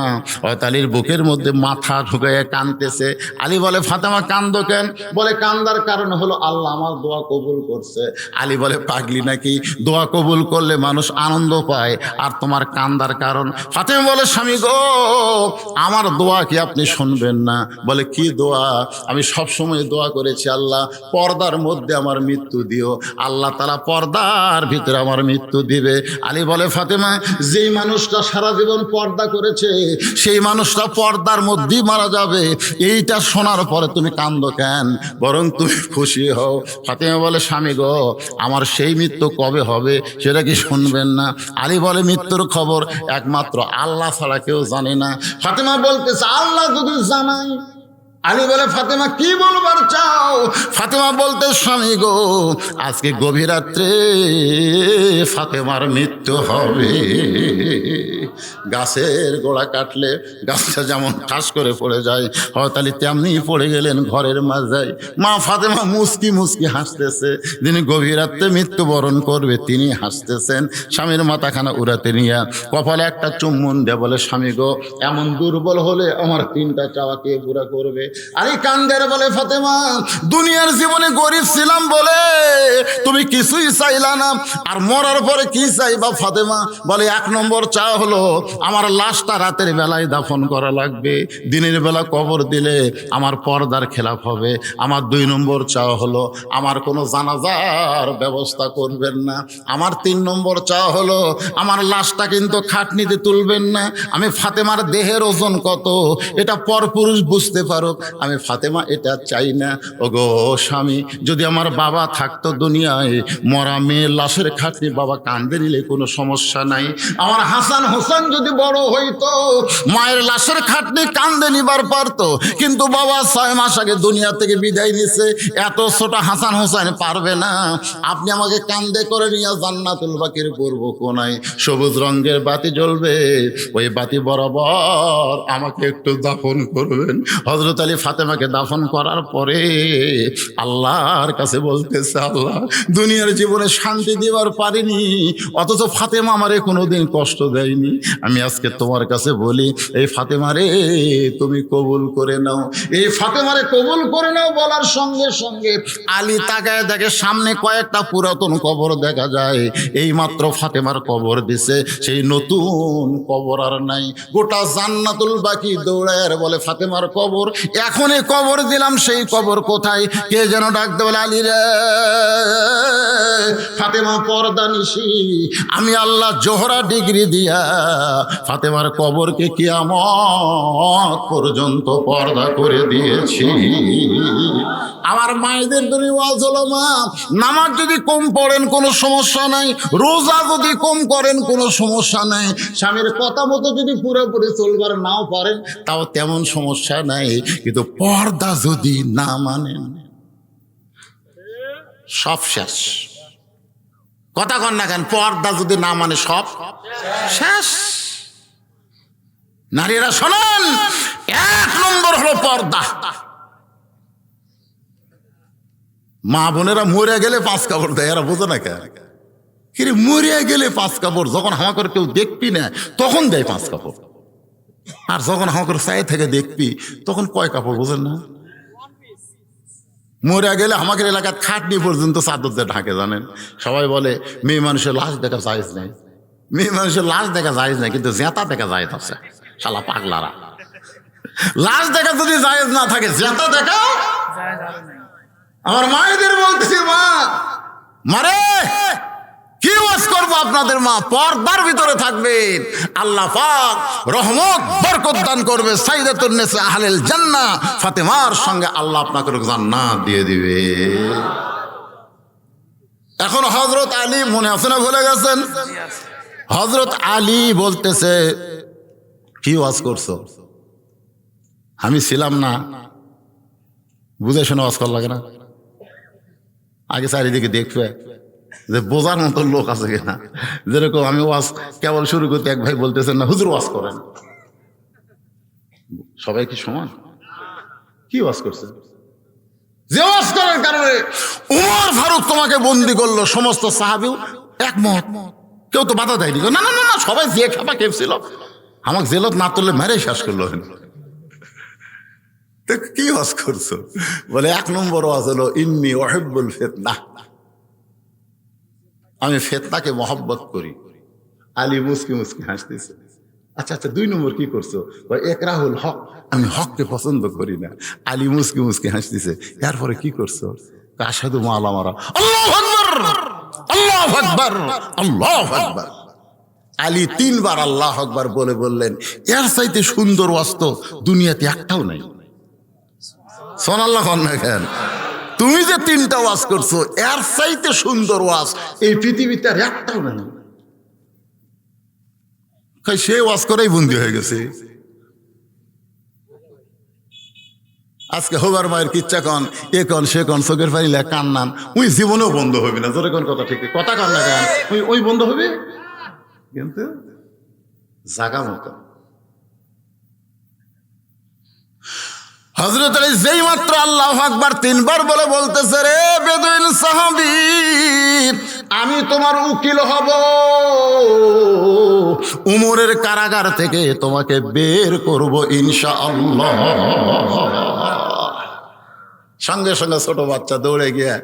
আলীর বুকের মধ্যে মাথা ঢুকাইয়া কাঁদতেছে। আলী বলে ফাতেমা কান্দো কেন? বলে কান্দার কারণ হলো আল্লাহ আমার দোয়া কবুল করছে। আলী বলে পাগলি নাকি? দোয়া কবুল করলে মানুষ আনন্দ পায়, আর তোমার কান্দার কারণ? ফাতেমা বলে স্বামী গো, আমার দোয়া কি আপনি শুনবেন না? বলে কি দোয়া? আমি সবসময় দোয়া করেছি আল্লাহ পর্দার মধ্যে আমার মৃত্যু দিও। আল্লাহ তাআলা পর্দার ভিতরে আমার মৃত্যু দিবে। আলী বলে ফাতেমা, যেই মানুষটা সারা জীবন পর্দা করেছে সেই মানুষটা পর্দার মধ্যেই মারা যাবে, এইটা শোনার পরে তুমি কান্দো কেন? বরং তুমি খুশি হও। ফাতেমা বলে স্বামী গো, আমার সেই মৃত্যু কবে হবে সেটা কি শুনবেন না? আলী বলে মৃত্যুর খবর একমাত্র আল্লাহ ছাড়া কেউ জানে না। ফাতেমা বলতেছে আল্লাহ যদি জানাই। আলী বলে ফাতেমা কি বলবার চাও? ফাতেমা বলতে স্বামী গো, আজকে গভীর রাত্রে ফাতেমার মৃত্যু হবে। গাছের গোড়া কাটলে গাছটা যেমন ঠাস করে পড়ে যায়, হযরত আলী তেমনি পড়ে গেলেন ঘরের মাঝে। মা ফাতেমা মুস্কি মুস্কি হাসতেছে। যিনি গভীর রাত্রে মৃত্যুবরণ করবে তিনি হাসতেছেন। স্বামীর মাথাখানা উড়াতে নিয়ে কপালে একটা চুম্বন দেয়, বলে স্বামী গো, এমন দুর্বল হলে আমার 3টা চাওয়া কে পুরা করবে? আরে কান্দের বলে ফাতেমা, দুনিয়ার জীবনে গরিব ছিলাম বলে তুমি কিছুই চাইলা না, আর মরার পরে কি চাইবা ফাতেমা? বলে 1 নম্বর চাওয়া হলো আমার লাশটা রাতের বেলায় দাফন করা লাগবে, দিনের বেলা কবর দিলে আমার পর্দার খেলাফ হবে। আমার 2 নম্বর চাওয়া হলো আমার কোনো জানাজার ব্যবস্থা করবেন না। আমার 3 নম্বর চাওয়া হলো আমার লাশটা কিন্তু খাটনিতে তুলবেন না। আমি ফাতেমার দেহের ওজন কত এটা পরপুরুষ বুঝতে পারো, আমি ফাতেমা এটা চাই না। ওগো স্বামী, যদি আমার বাবা থাকতো দুনিয়ায়, মরা মেয়ের লাশের খাটনি বাবা কান্দে নিলে কোনো সমস্যা নাই। আমার হাসান হোসেন যদি বড় হইতো, মায়ের লাশের খাটনি কান্দে নিবার পারতো, কিন্তু বাবা 6 মাস আগে দুনিয়া থেকে বিদায় নিছে, এত ছোট হাসান হোসেন পারবে না। আপনি আমাকে কান্দে করে নিয়ে জান্নাতুল বাকির পূর্ব কোনায় সবুজ রঙের বাতি জ্বলবে, ওই বাতি বরাবর আমাকে একটু দাফন করবেন। হযরত আলী ফাতেমাকে দাফন করার পরে আল্লাহর কাছে বলতেছে, আল্লাহ দুনিয়ার জীবনে শান্তি দেওয়ার পারিনি, অথচ ফাতেমা আমারে কোনোদিন কষ্ট দেয়নি। আমি আজকে তোমার কাছে বলি, এই ফাতেমারে তুমি কবুল করে নাও, এই ফাতেমারে কবুল করে নাও। বলার সঙ্গে সঙ্গে আলী তাকায় দেখে সামনে কয়েকটা পুরাতন কবর দেখা যায়। এই মাত্র ফাতেমার কবর দিছে, সেই নতুন কবর আর নাই। গোটা জান্নাতুল বাকি দৌড়ায় বলে ফাতেমার কবর, এখনই কবর দিলাম, সেই কবর কোথায়? কে যেন ডাকতে বলে আলী রে, ফাতেমা পর্দা নিশি, আমি আল্লাহ জোহরা ডিগ্রি দিয়া ফাতেমার কবরকে কিয়ামত পর্যন্ত পর্দা করে দিয়েছি। আমার মায়েদের জন্য ওয়াজ হলো, মা নামাজ যদি কম পড়েন কোনো সমস্যা নাই, রোজা যদি কম করেন কোনো সমস্যা নাই, স্বামীর কথা মতো যদি পুরোপুরি চলবার নাও পারেন তাও তেমন সমস্যা নাই, কিন্তু পর্দা যদি না মানেন সব শেষ। কথা কন না কেন? পর্দা যদি না মানে সব শেষ। নারীরা শোনেন, 1 নম্বর হলো পর্দা। মা বোনেরা মরে গেলে 5 কাপড় দেয়, এরা বোঝে না কেন? কিরে মরিয়া গেলে 5 কাপড়, যখন আমাকে কেউ দেখবি না তখন দেয় 5 কাপড়, আর যখন আমাকে চাই থেকে দেখবি তখন কয় কাপড়, বোঝেন না? মরে গেলে আমাদের এলাকার খাটনি পর্যন্ত চাদর দিয়ে ঢাকে, জানেন? সবাই বলে মেয়ে মানুষের লাশ দেখা চাইজ নাই। মেয়ে মানুষের লাশ দেখা যায় না, কিন্তু জেতা দেখা যায় আছে শালা পাগলারা। লাশ দেখা যদি জায়েজ না থাকে, জেতা দেখা। আমার মায়েদের বলতেছি, মা মারে কি ওয়াজ করবো আপনাদের, মা পর্দার ভিতরে থাকবেন, আল্লাহ পাক রহমত বরকত দান করবে, সাইয়্যিদাতুন নিসা আহলিল জান্নাহ ফাতেমার সঙ্গে আল্লাহ আপনাকে জান্নাত দিয়ে দিবে। এখন হযরত আলী মনে আছে না, ভুলে গেছেন? হযরত আলী বলতেছে, কি ওয়াজ করছো? আমি ছিলাম না, বুঝে শুনে ওয়াজ করা লাগে না? আগে চারিদিকে দেখবে যে বোঝার মতো লোক আছে কিনা। যেরকম আমি ওয়াজ কেবল শুরু করতে এক ভাই বলতেছেন না, হুজুর ওয়াজ করেন। সবাই কি সমান? কি ওয়াজ করছে? যে ওয়াজ করার কারণে উমর ফারুক তোমাকে বন্দি করলো, সমস্ত সাহাবীও একমত, কেউ তো বাধা দেয়নি। না না না না, সবাই যে খাপা খেপছিল, আমাকে জেলত না তুললে মেরে শেষ করলো। কি ওয়াজ করছো? বলে এক নম্বর ওয়াজ হলো ইন্নী উহিব্বুল ফিতনাহ, আমি ফিতনাকে মহব্বত করি। আলী মুস্কি মুস্কি হাসতেছে। আচ্ছা আচ্ছা, 2 নম্বর কি করছো? ইকরাহুল হক, আমি হককে পছন্দ করি না। আলী মুস্কি মুস্কি হাসতেছে। এরপরে কি করছো? আশহাদু মা লা মারা, আল্লাহু আকবার, আল্লাহু আকবার, আল্লাহু আকবার। আলী 3 বার আল্লাহু আকবার বলে বললেন, এর চাইতে সুন্দর ওয়াজ তো দুনিয়াতে একটাও নাই। সুবহানাল্লাহ কেন? তুমি যে 3টা ওয়াজ করছো, এর চাইতে সুন্দর ওয়াজ এই পৃথিবীতে আর একটাও নাই। সে ওয়াজ করেই বন্দী হয়ে গেছে। আজকে হবার মায়ের কিচ্ছা কন, এ কন সে কন, চোখের পানিলে কান্নান, ওই জীবনেও বন্ধ হবি না। জোরে কোন কথা, ঠিক কথা কন না কেন, ওই বন্ধ হবে, কিন্তু জাগা মতো। হযরত আলী যেই মাত্র আল্লাহু আকবার 3 বার বলে বলতেছে, রে বেদুইন সাহাবী, আমি তোমার উকিল হব, উমরের কারাগার থেকে তোমাকে বের করব ইনশাআল্লাহ। সঙ্গে সঙ্গে ছোট বাচ্চা দৌড়ে গিয়ে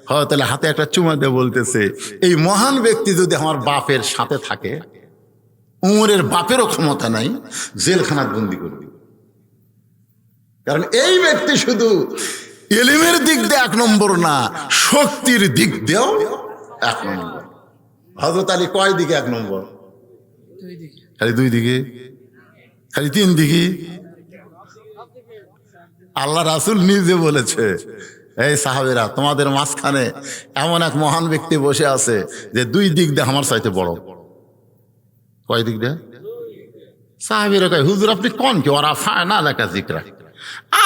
হয়তো হাতে একটা চুমা দিয়ে বলতেছে, এই মহান ব্যক্তি যদি আমার বাপের সাথে থাকে, উমরের বাপেরও ক্ষমতা নাই, জেলখানায় বন্দি করবে। কারণ এই ব্যক্তি শুধু ইলমের দিক দিয়ে 1 নম্বর না, শক্তির দিক দিয়েও 1 নম্বর। হযরত আলী কয় দিকে 1 নম্বর? খালি 2 দিকে, খালি 3 দিকে। আল্লাহ রাসূল নিজে বলেছে, এই সাহাবীরা, তোমাদের মাঝখানে এমন এক মহান ব্যক্তি বসে আছে যে 2 দিক দিয়ে আমার চাইতে বড়। কয় দিক দিয়ে? সাহাবীরা কয়, হুজুর আপনি কোন কি? ওরা ফায়না লেখা জিকরা,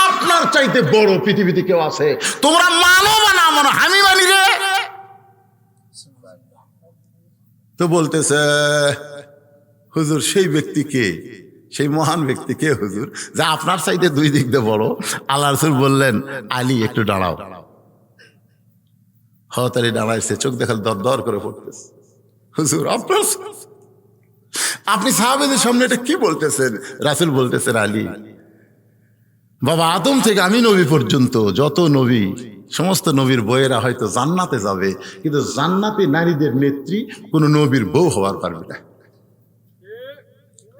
আপনার চাইতে বড় পৃথিবীতে কেউ আছে? তোমরা মানো বা না মানো, আমি মানি রে। তো বলতেছে, হুজুর সেই ব্যক্তি কে? সেই মহান ব্যক্তি কে হুজুর, যা আপনার চাইতে 2 দিক দিয়ে বড়? আল্লাহ রাসূল বললেন, আলী একটু দাঁড়াও। হযরত আলী দাঁড়াইছে, চোখ দেখাল দর দর করে পড়তেছে। হুজুর আপনার, আপনি সাহাবীদের সামনে এটা কি বলতেছেন? রাসূল বলতেছেন, আলী, বাবা আদম থেকে আমি নবী পর্যন্ত যত নবী, সমস্ত নবীর বউয়েরা হয়তো জান্নাতে যাবে, কিন্তু জান্নাতি নারীদের নেত্রী কোন নবীর বউ হওয়ার পারবে না।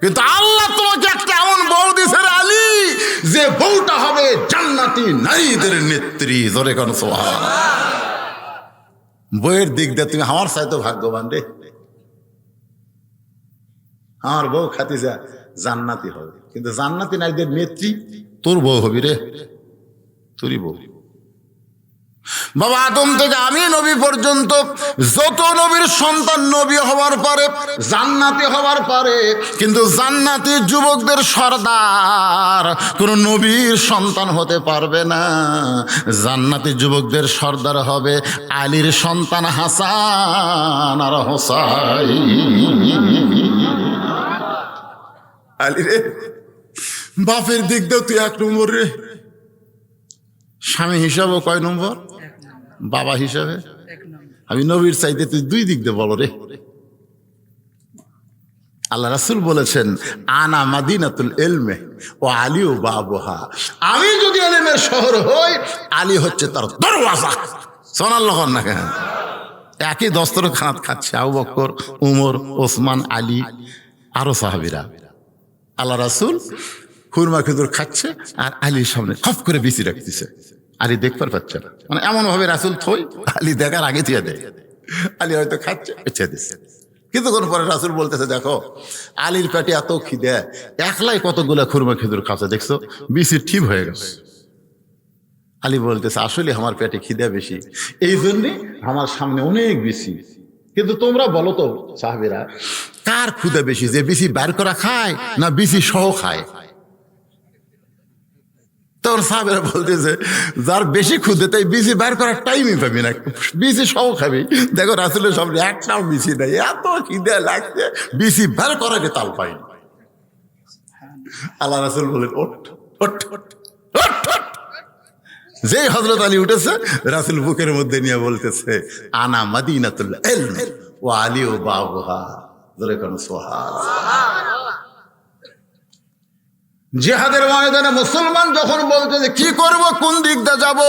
কিন্তু আল্লাহ তোমাকে একটা এমন বউ দিয়েছে আলী, যে বউটা হবে জান্নাতি নারীদের নেত্রী। জোরে কোন সুবহানাল্লাহ। বউয়ের দিক দিয়ে তুমি আমার চাইতে ভাগ্যবান রে। আমার বউ খাদিজা জান্নাতি হবে, কিন্তু জান্নাতি নারীদের নেত্রী তোর বউ হবি রে, তোরই বউ। বাবা আদম থেকে আমি নবী পর্যন্ত যত নবীর সন্তান নবী হওয়ার পরে, জান্নাতি হওয়ার পরে, কিন্তু জান্নাতি যুবকদের সর্দার কোন নবীর সন্তান হতে পারবে না। জান্নাতি যুবকদের সর্দার হবে আলীর সন্তান হাসান আর হোসাইন। আলী রে, বাপের দিক দিয়ে তুই 1 নম্বর রে। স্বামী হিসাবে কয় নম্বর? বাবা হিসাবে আমি নবীর চাইতে তুই 2 দিক দিয়ে বলো রে। আল্লাহ রাসূল বলেছেন, আনা মাদিনাতুল ইলমে ও আলীও বাবুহা, আমি যদি ইলমের শহর হই, আলী হচ্ছে তার দরওয়াজা। সুবহানাল্লাহ না কেন? একই দস্তরখানাত খাচ্ছে আবু বকর, উমর, ওসমান, আলী, আরো সাহাবীরা। আল্লাহ রাসূল খুরমা খেজুর খাচ্ছে আর আলীর সামনে খপ করে বিচি রাখতেছে। আলী দেখতে পাচ্ছে না, মানে এমন ভাবে রাসূল থই, আলী দেখার আগে দিয়ে দেয়। আলী হয়তো খাচ্ছে, ইচ্ছে দিচ্ছে। কিছুক্ষণ পরে রাসূল বলতেছে, দেখো আলীর পেটে এত খিদে, একলাই কতগুলা খুরমা খেজুর খাচ্ছে, দেখছো বিচি ঠিক হয়ে গেছে। আলী বলতেছে, আসলে আমার পেটে খিদে বেশি, এই জন্যে আমার সামনে অনেক বিচি। কিন্তু তোমরা বলো তো সাহাবীরা, কার ক্ষুদা বেশি, যে বিচি বের করা খায় না বিচি সহ খায়? তোর সাহাবীরা বলতেছে, যার বেশি ক্ষুদে তাই বিচি বের করার টাইমই পাবি না, বিচি সহ খাবি। দেখো রাসূলের সামনে একটাও বিচি নাই, এত খিদে লাগছে বিচি বের করাকে তাল পাইনি। আল্লাহ রাসূল বলেন, ওঠ ওঠ ওঠ ওঠ ওঠ। যেই হযরত আলী উঠেছে, রাসূল বুকের মধ্যে নিয়ে বলতেছে, আনা মাদিনাতুল ইলম ওয়া আলী ও বাবুহা। জোরে কোন সুবহানাল্লাহ। জিহাদের ময়দানে মুসলমান যখন বলতেছে কি করব, কোন দিক দিয়ে যাব,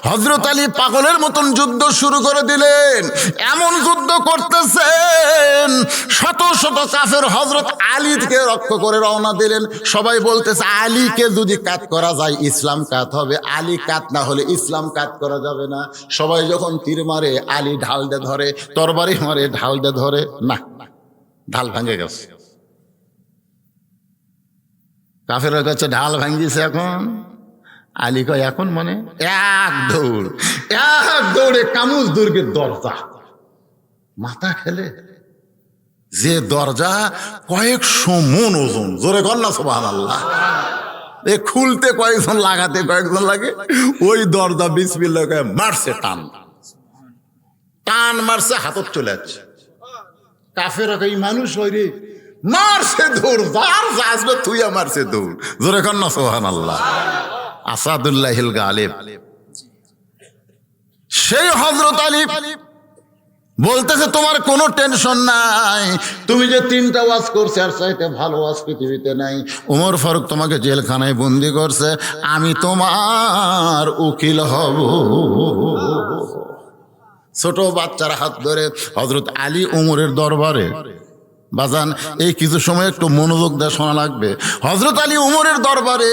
হযরত আলী পাগলের মতন যুদ্ধ শুরু করে দিলেন। এমন যুদ্ধ করতেছেন, শত শত কাফের হযরত আলীকে রক্ষা করে রওনা দিলেন। সবাই বলতেছে, আলীকে যদি কাত করা যায় ইসলাম কাত হবে, আলী কাত না হলে ইসলাম কাত করা যাবে না। সবাই যখন তীর মারে, আলী ঢাল দিয়ে ধরে, তরবারি মারে, ঢাল দিয়ে ধরে, না, ঢাল ভেঙে গেছে। কাফের কাছে ঢাল ভাঙ্গিছে, এখন আলী কয় এখন মানে এক দৌড়ে কামুজ দুর্গের দরজা মাথা খেলে, যে দরজা কয়েকশো মন ওজন, জোরে কর না সুবহানাল্লাহ। এ খুলতে কয়েকজন, লাগাতে কয়েকজন লাগে। ওই দরজা বিসমিল্লাহ কয়ে মারছে, টান মারছে, হাতত চলে যাচ্ছে। কাফেরা কই মানুষ হয় রে, মারছে দৌড়, যার আসবে তুই মারছে দৌড়, জোরে কর না সুবহানাল্লাহ। আসাদুল্লাহিল গালিব, সেই হযরত আলী বলতেছে, তোমার কোনো টেনশন নাই, তুমি যে 3টা ওয়াজ করছে আর চাইতে ভালো ওয়াজ পৃথিবীতে নাই। ওমর ফারুক তোমাকে জেলখানায় বন্দি করছে, আমি তোমার উকিল হব। ছোট বাচ্চার হাত ধরে হযরত আলী ওমরের দরবারে। বাজান, এই কিছু সময় একটু মনোযোগ দিয়ে শোনা লাগবে। হযরত আলী ওমরের দরবারে,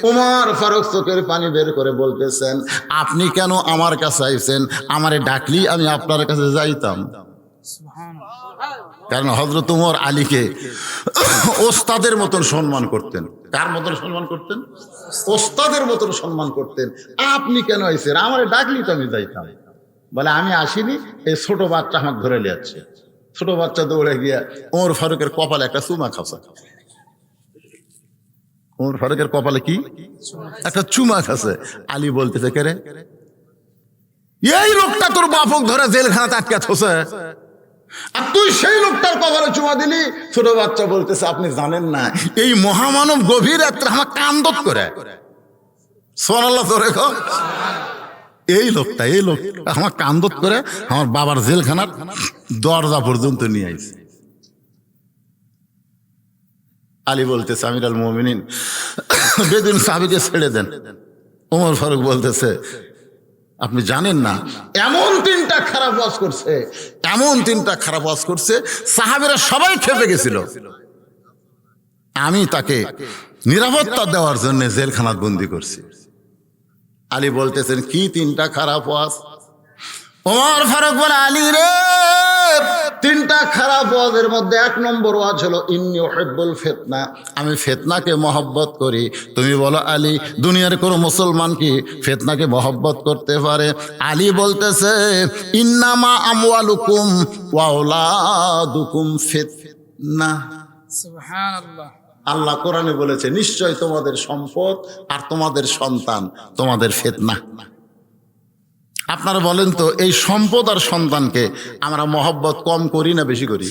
ওমর ফারুক চোখের পানি বের করে বলতেছেন, আপনি কেন আমার কাছে আইছেন? আমারে ডাকলি আমি আপনার কাছে যাইতাম। কারণ হযরত ওমর আলীকে ওস্তাদের মতন সম্মান করতেন। কার মতন সম্মান করতেন? ওস্তাদের মতন সম্মান করতেন। আপনি কেন আইছেন? আমারে ডাকলি তো আমি যাইতাম। বলে, আমি আসিনি, এই ছোট বাচ্চা আমাকে ধরে লিয়াচ্ছে। ছোট বাচ্চা দৌড়ে গিয়া ওমর ফারুকের কপালে একটা চুমা খাচ্ছে। ওমর ফারুকের কপালে কি একটা চুমা খাচ্ছে। আলী বলতেছে, কে রে? এই লোকটা তোর বাপক ধরে জেলখানাতে আটকে থোছে, আর তুই সেই লোকটার কপালে চুমা দিলি। ছোট বাচ্চা বলতেছে, আপনি জানেন না, এই মহামানব গভীর রাত্রে আমার কান্দত করে। সুবহানাল্লাহ, তোরে কর। এই লোকটা আমার কান্দত করে আমার বাবার জেলখানার দরজা পর্যন্ত নিয়ে আইছে। আলী বলতেছে, আমিরুল মুমিনিন, বেদুইন সাহাবীকে ছেড়ে দেন। ওমর ফারুক বলতেছে, আপনি জানেন না, এমন 3টা খারাপ ওয়াজ করছে, এমন 3টা খারাপ ওয়াজ করছে, সাহাবীরা সবাই খেপে গেছিল। আমি তাকে নিরাপত্তা দেওয়ার জন্য জেলখানাত বন্দি করছি। আলী বলতেছেন, কি 3টা খারাপ ওয়াজ? ওমর ফারুক বলে, আলী রে, 3টা খারাপ ওয়াজের মধ্যে 1 নম্বর ওয়াজ হলো ইন্নী উহিব্বুল ফিতনা, আমি ফিতনাকে মহব্বত করি। তুমি বলো আলী, দুনিয়ার কোনো মুসলমান কি ফিতনাকে মহব্বত করতে পারে? আলী বলতেছে, ইন্নামা আমওয়ালুকুম ওয়া আওলাদুকুম ফিতনা। সুবহানাল্লাহ। আল্লাহ কোরআনে বলেছে, নিশ্চয় তোমাদের সম্পদ আর তোমাদের সন্তান তোমাদের ফিতনা। আপনারা বলেন তো, এই সম্পদ আর সন্তানকে আমরা মহব্বত কম করি না বেশি করি?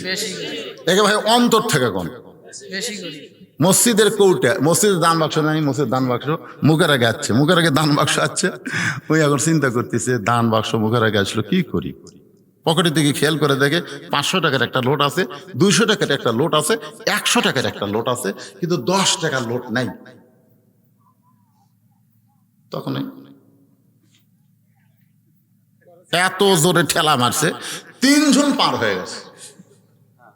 একে ভাই অন্তর থেকে কম বেশি করি। মসজিদের কৌটা, মসজিদের দান বাক্স নাই, মসজিদের দান বাক্স মুখের আগে আছে, মুখের আগে দান বাক্স আছে। ওই এখন চিন্তা করতেছে, দান বাক্স মুখের আগে আসলো, কি করি? পকেটের দিকে খেয়াল করে দেখে 500 টাকার একটা লোট আছে, 200 টাকার একটা লোট আছে, 100 টাকার একটা লোট আছে, কিন্তু 10 টাকার লোট নাই। তখন এত জোরে ঠেলা মারছে, 3 জন পার হয়ে গেছে।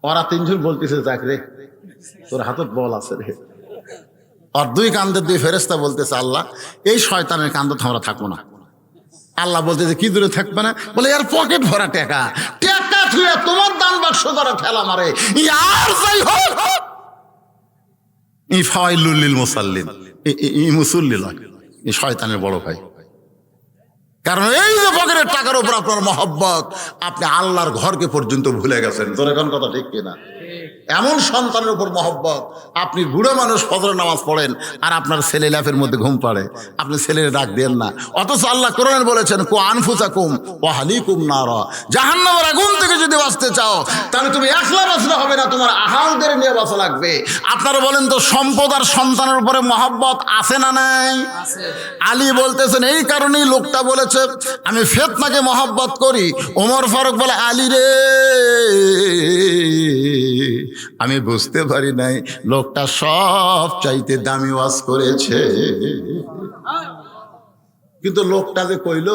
ওরা 3 জন বলতেছে, যাক রে, তোর হাতত বল আছে রে। আর 2 কান্দের 2 ফেরেশতা বলতেছে, আল্লাহ এই শয়তানের কান্দত আমরা থাকবো না। আল্লাহ বলতেছে, কি দূরে থাকবে না? বলে এর পকেট ভরা টাকা, টাকা থুয়ে তোমার দান বাক্স দ্বারা ঠেলা মারে। আর যাই হোক, ই ফাওয়াইলুল লিল মুসাল্লিন, ই মুসল্লি লয়, ই শয়তানের বড় ভাই। কারণ এই যে পকেটের টাকার উপর আপনার মহব্বত, আপনি আল্লাহর ঘরকে পর্যন্ত ভুলে গেছেন। তোর এখন কথা ঠিক কিনা? এমন সন্তানের উপর মহব্বত, আপনি বুড়ো মানুষ ফজরের নামাজ পড়েন আর আপনার ছেলে ল্যাপের মধ্যে ঘুম পাড়ে, আপনি ছেলের ডাক দেন না। অথচ আল্লাহ কোরআনে বলেছেন, কু আনফুসাকুম ওয়া আহলিকুম নারা, জাহান্নামের আগুন থেকে যদি বাঁচতে চাও তাহলে তুমি একলা বাঁচলে হবে না, তোমার আহালদের নিয়ে বাঁচা লাগবে। আপনারা বলেন তো, সম্পদ আর সন্তানের উপরে মহব্বত আছে না নাই? আলী বলতেছেন, এই কারণেই লোকটা বলেছে আমি ফিতনাকে মহব্বত করি। ওমর ফারুক বলে, আলী রে, আমি বুঝতে পারি নাই লোকটা সব চাইতে দামি ওয়াজ করেছে। কিন্তু লোকটা যে কইল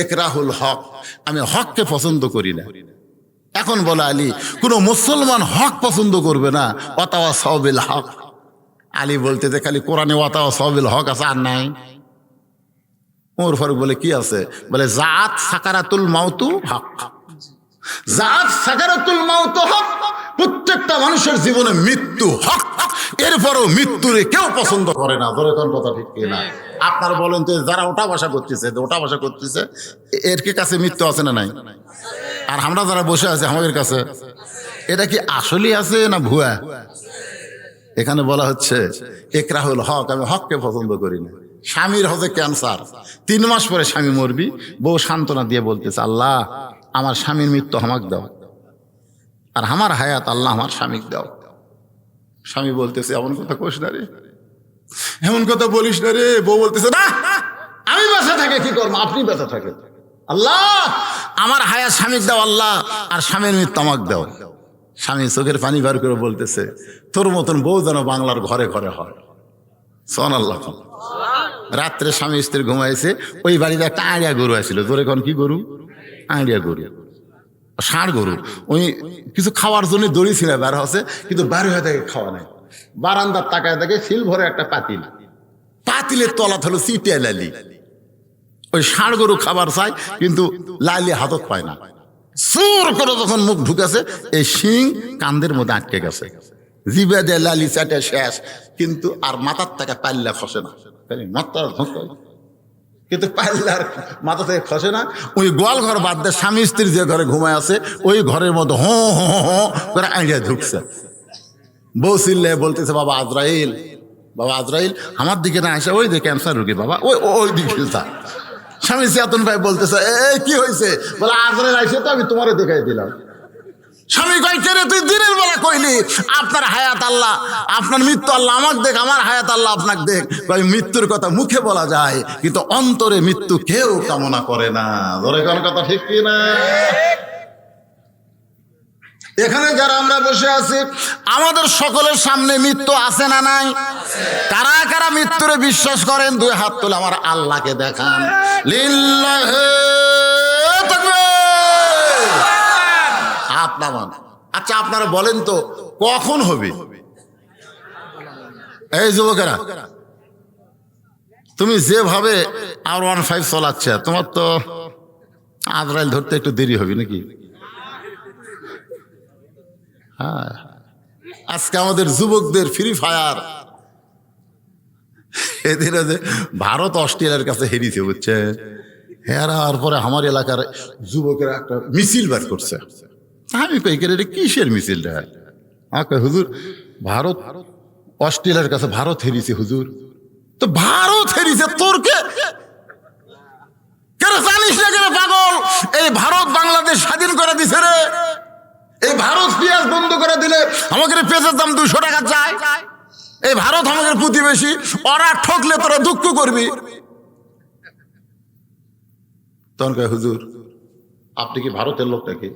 একরাহুল হক, আমি হককে পছন্দ করি না। এখন বলে আলী, কোন মুসলমান হক পছন্দ করবে না, ওয়াতাওয়া সাবিল হক। আলী বলতে যে খালি কোরআনে ওয়াতাওয়া সাবিল হক আছে, আর নাই। ওমর ফারুক বলে, কি আছে? বলে জাত সাকারাতুল মাউতু হক, জাত সাকারাতুল মাউতু হক। প্রত্যেকটা মানুষের জীবনে মৃত্যু হক, এরপরও মৃত্যুরে কেউ পছন্দ করে না। ধরে কোন কথা ঠিক কিনা? আপনার বলেন তো, যারা ওটা ভাষা করতেছে এর কি কাছে মৃত্যু আছে না নাই? আর আমরা যারা বসে আছি আমাদের কাছে, এটা কি আসলেই আছে না ভুয়া? এখানে বলা হচ্ছে একরাহুল হক, আমি হককে পছন্দ করি না। স্বামীর হচ্ছে ক্যান্সার, 3 মাস পরে স্বামী মরবি, বউ সান্ত্বনা দিয়ে বলতেছে, আল্লাহ আমার স্বামীর মৃত্যু আমাকে দাও, আর আমার হায়াত আল্লাহ আমার স্বামীকে দাও। স্বামী বলতেছে, এমন কথা কোস না রে, এমন কথা বলিস না রে। বউ বলতেছে, না আমি বেঁচে থাকে কি করবো, আপনি বেঁচে থাকেন, আল্লাহ আমার হায়াত স্বামীকে দাও আল্লাহ, আর স্বামীর মৃত্যু আমাকে দাও। স্বামী চোখের পানি বার করে বলতেছে, তোর মতন বউ যেন বাংলার ঘরে ঘরে হয়। সুবহানাল্লাহ। রাত্রে স্বামী স্ত্রী ঘুমাইছে, ওই বাড়িতে একটা আড়িয়া গরু আসছিল। তোর এখন কি গরু? আড়িয়া গরু, ষাঁড় গরু। ওই কিছু খাওয়ার জন্য দড়ি ছিঁড়ে বের হচ্ছে, কিন্তু বের হয়ে থাকে খাওয়া নাই। বারান্দার তাকায় দেখে সিলভরে একটা পাতিল, পাতিলের তলা হলো চিটিয়া লালি। ওই ষাঁড় গরু খাবার চাই, কিন্তু লালি হাতত পায় না। সুর করে যখন মুখ ঢুকেছে, এই শিং কান্দের মধ্যে আটকে গেছে, জিবে দিয়ে লালি চাটে শেষ, কিন্তু আর মাথার থেকে পাল্লা খসে না। কিন্তু পাল্লার মাথা থেকে খসে না। ওই গোয়াল ঘর বাদ দিয়ে স্বামী স্ত্রী যে ঘরে ঘুমায় আছে, ওই ঘরের মধ্যে হো হো হো করে আইডিয়া ঢুকছে। বউ চিল্লে বলতেছে, বাবা আজরাইল, বাবা আজরাইল, আমার দিকে না আসে, ওই যে ক্যান্সার রোগী বাবা, ওই দিকে যা। স্বামী চেতন ভাই বলতেছে, কি হয়েছে? বলে আজরাইল আইসে তো, আমি তোমারে দেখাই দিলাম। স্বামী কয়, কে রে তুই দিনের বেলা কইলি আপনার হায়াত আল্লাহ, আপনার মৃত্যু আল্লাহ আমাকে দেখ, আমার হায়াত আল্লাহ আপনাকে দেখ। ভাই মৃত্যুর কথা মুখে বলা যায়, কিন্তু অন্তরে মৃত্যু কেউ কামনা করে না। ধরে কোন কথা ঠিক কি না? এখানে যারা আমরা বসে আছি, আমাদের সকলের সামনে মৃত্যু আছে না নাই? কারা কারা মৃত্যুরে বিশ্বাস করেন? 2 হাত তুলে আমার আল্লাহকে দেখান। লিল্লাহি তাকবীর। হাত নামান। আচ্ছা আপনারা বলেন তো, কখন হবে? এই যুবকেরা, তুমি যেভাবে R15 চালাচ্ছে, তোমার তো আজরাইল ধরতে একটু দেরি হবে নাকি? হ্যাঁ, আজকে আমাদের যুবকদের ফ্রি ফায়ার, এদের ভারত অস্ট্রেলিয়ার কাছে হেরিছে, বুঝছে? হেরার পরে আমার এলাকার যুবকেরা একটা মিছিল বের করছে। আমি কই, এটা কিসের মিছিলটা? আমাকে, হুজুর ভারত অস্ট্রেলিয়ার কাছে ভারত হেরিছে হুজুর। তো ভারত হেরিছে তোর কে? জানিস না কেন পাগল? এই ভারত বাংলাদেশ স্বাধীন করে দিছে রে। এই ভারত পেঁয়াজ বন্ধ করে দিলে আমাদের পেঁয়াজের দাম 200 টাকা যায়। এই ভারত আমাদের প্রতিবেশী, ওরা ঠকলে তোরা দুঃখ করবি। তখন কয়, হুজুর আপনি কি ভারতের লোক নাকি?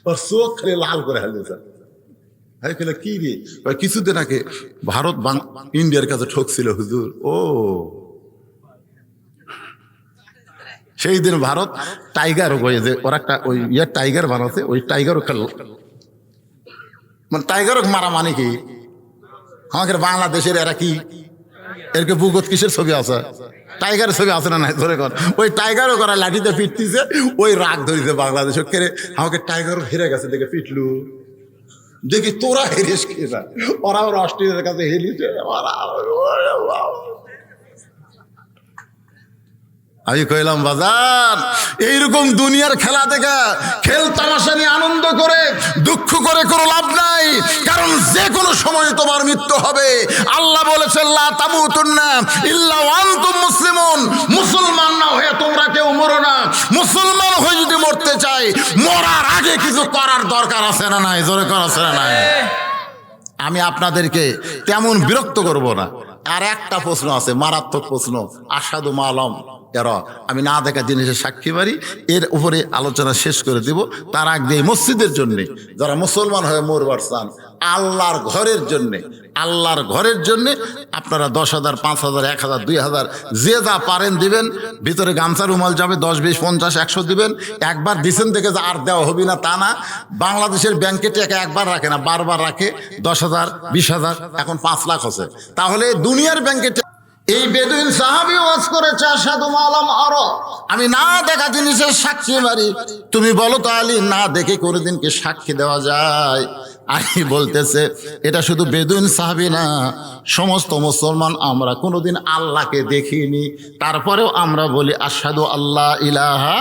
ওর চোখ খালি লাল করে হেলেছে। কি রে? কিছুদিন আগে ভারত ইন্ডিয়ার কাছে ঠকছিল হুজুর। ও সেই দিন ভারত টাইগার যে ওরা একটা ওই টাইগার বানাতে, ওই টাইগারও খেললো। মানে টাইগারও মারা মানে কি? আমাদের বাংলাদেশের এরা কি, এরকে বুকত কিসের ছবি আছে? টাইগারের ছবি আছে না নাই? ধরে কর ওই টাইগারও করা লাঠিতে পিটতিছে, ওই রাগ ধরিছে বাংলাদেশ কেড়ে আমাকে টাইগারও হেরে গেছে দেখে পিটলু। দেখি তোরা হেরিস কিনা, ওরা অস্ট্রেলিয়ার কাছে হেরিছে। আমি কইলাম বাজার, এইরকম দুনিয়ার খেলা থেকে খেল তামাশা নিয়ে আনন্দ করে দুঃখ করে কোনো লাভ নাই, কারণ যে কোনো সময় তোমার মৃত্যু হবে। আল্লাহ বলেছেন লা তামুতুন্না ইল্লা ওয়া আনতুম মুসলিমুন, মুসলমান না হয়ে তোমরা কেউ মরো না। মুসলমান হয়ে যদি মরতে চাই, মরার আগে কিছু করার দরকার আছে না নাই? জোরে করা আছে না নাই? আমি আপনাদেরকে তেমন বিরক্ত করব না। আর একটা প্রশ্ন আছে, মারাত্মক প্রশ্ন, আসাদু মালম এরা, আমি না দেখা জিনিসের সাক্ষী বাড়ি, এর উপরে আলোচনা শেষ করে দিব। তার আগে মসজিদের জন্যে যারা মুসলমান হয়ে মরবার চান, আল্লাহর ঘরের জন্যে, আল্লাহর ঘরের জন্যে আপনারা 10,000, 5,000, 1,000, 2,000 যে যা পারেন দিবেন। ভিতরে গামছা রুমাল যাবে 10, 20, 50, 100 দিবেন। একবার দিছেন দেখে যে আর দেওয়া হবে না তা না। বাংলাদেশের ব্যাংকে টাকা একবার রাখে না, বারবার রাখে। 10,000, 20,000, এখন 5 লাখ হচ্ছে। তাহলে দুনিয়ার ব্যাংকে এই বেদুইন সাহাবী ওয়াজ করেছে আশহাদু মালাম আরা, আমি না দেখা জিনিসের সাক্ষী মারি। তুমি বলো তো আলী, না দেখে কোনোদিন কি সাক্ষী দেওয়া যায়? আলী বলতেছে এটা শুধু বেদুইন সাহাবী না, সমস্ত মুসলমান আমরা কোনোদিন আল্লাহকে দেখিনি, তারপরেও আমরা বলি আশহাদু আল্লাহ ইলাহা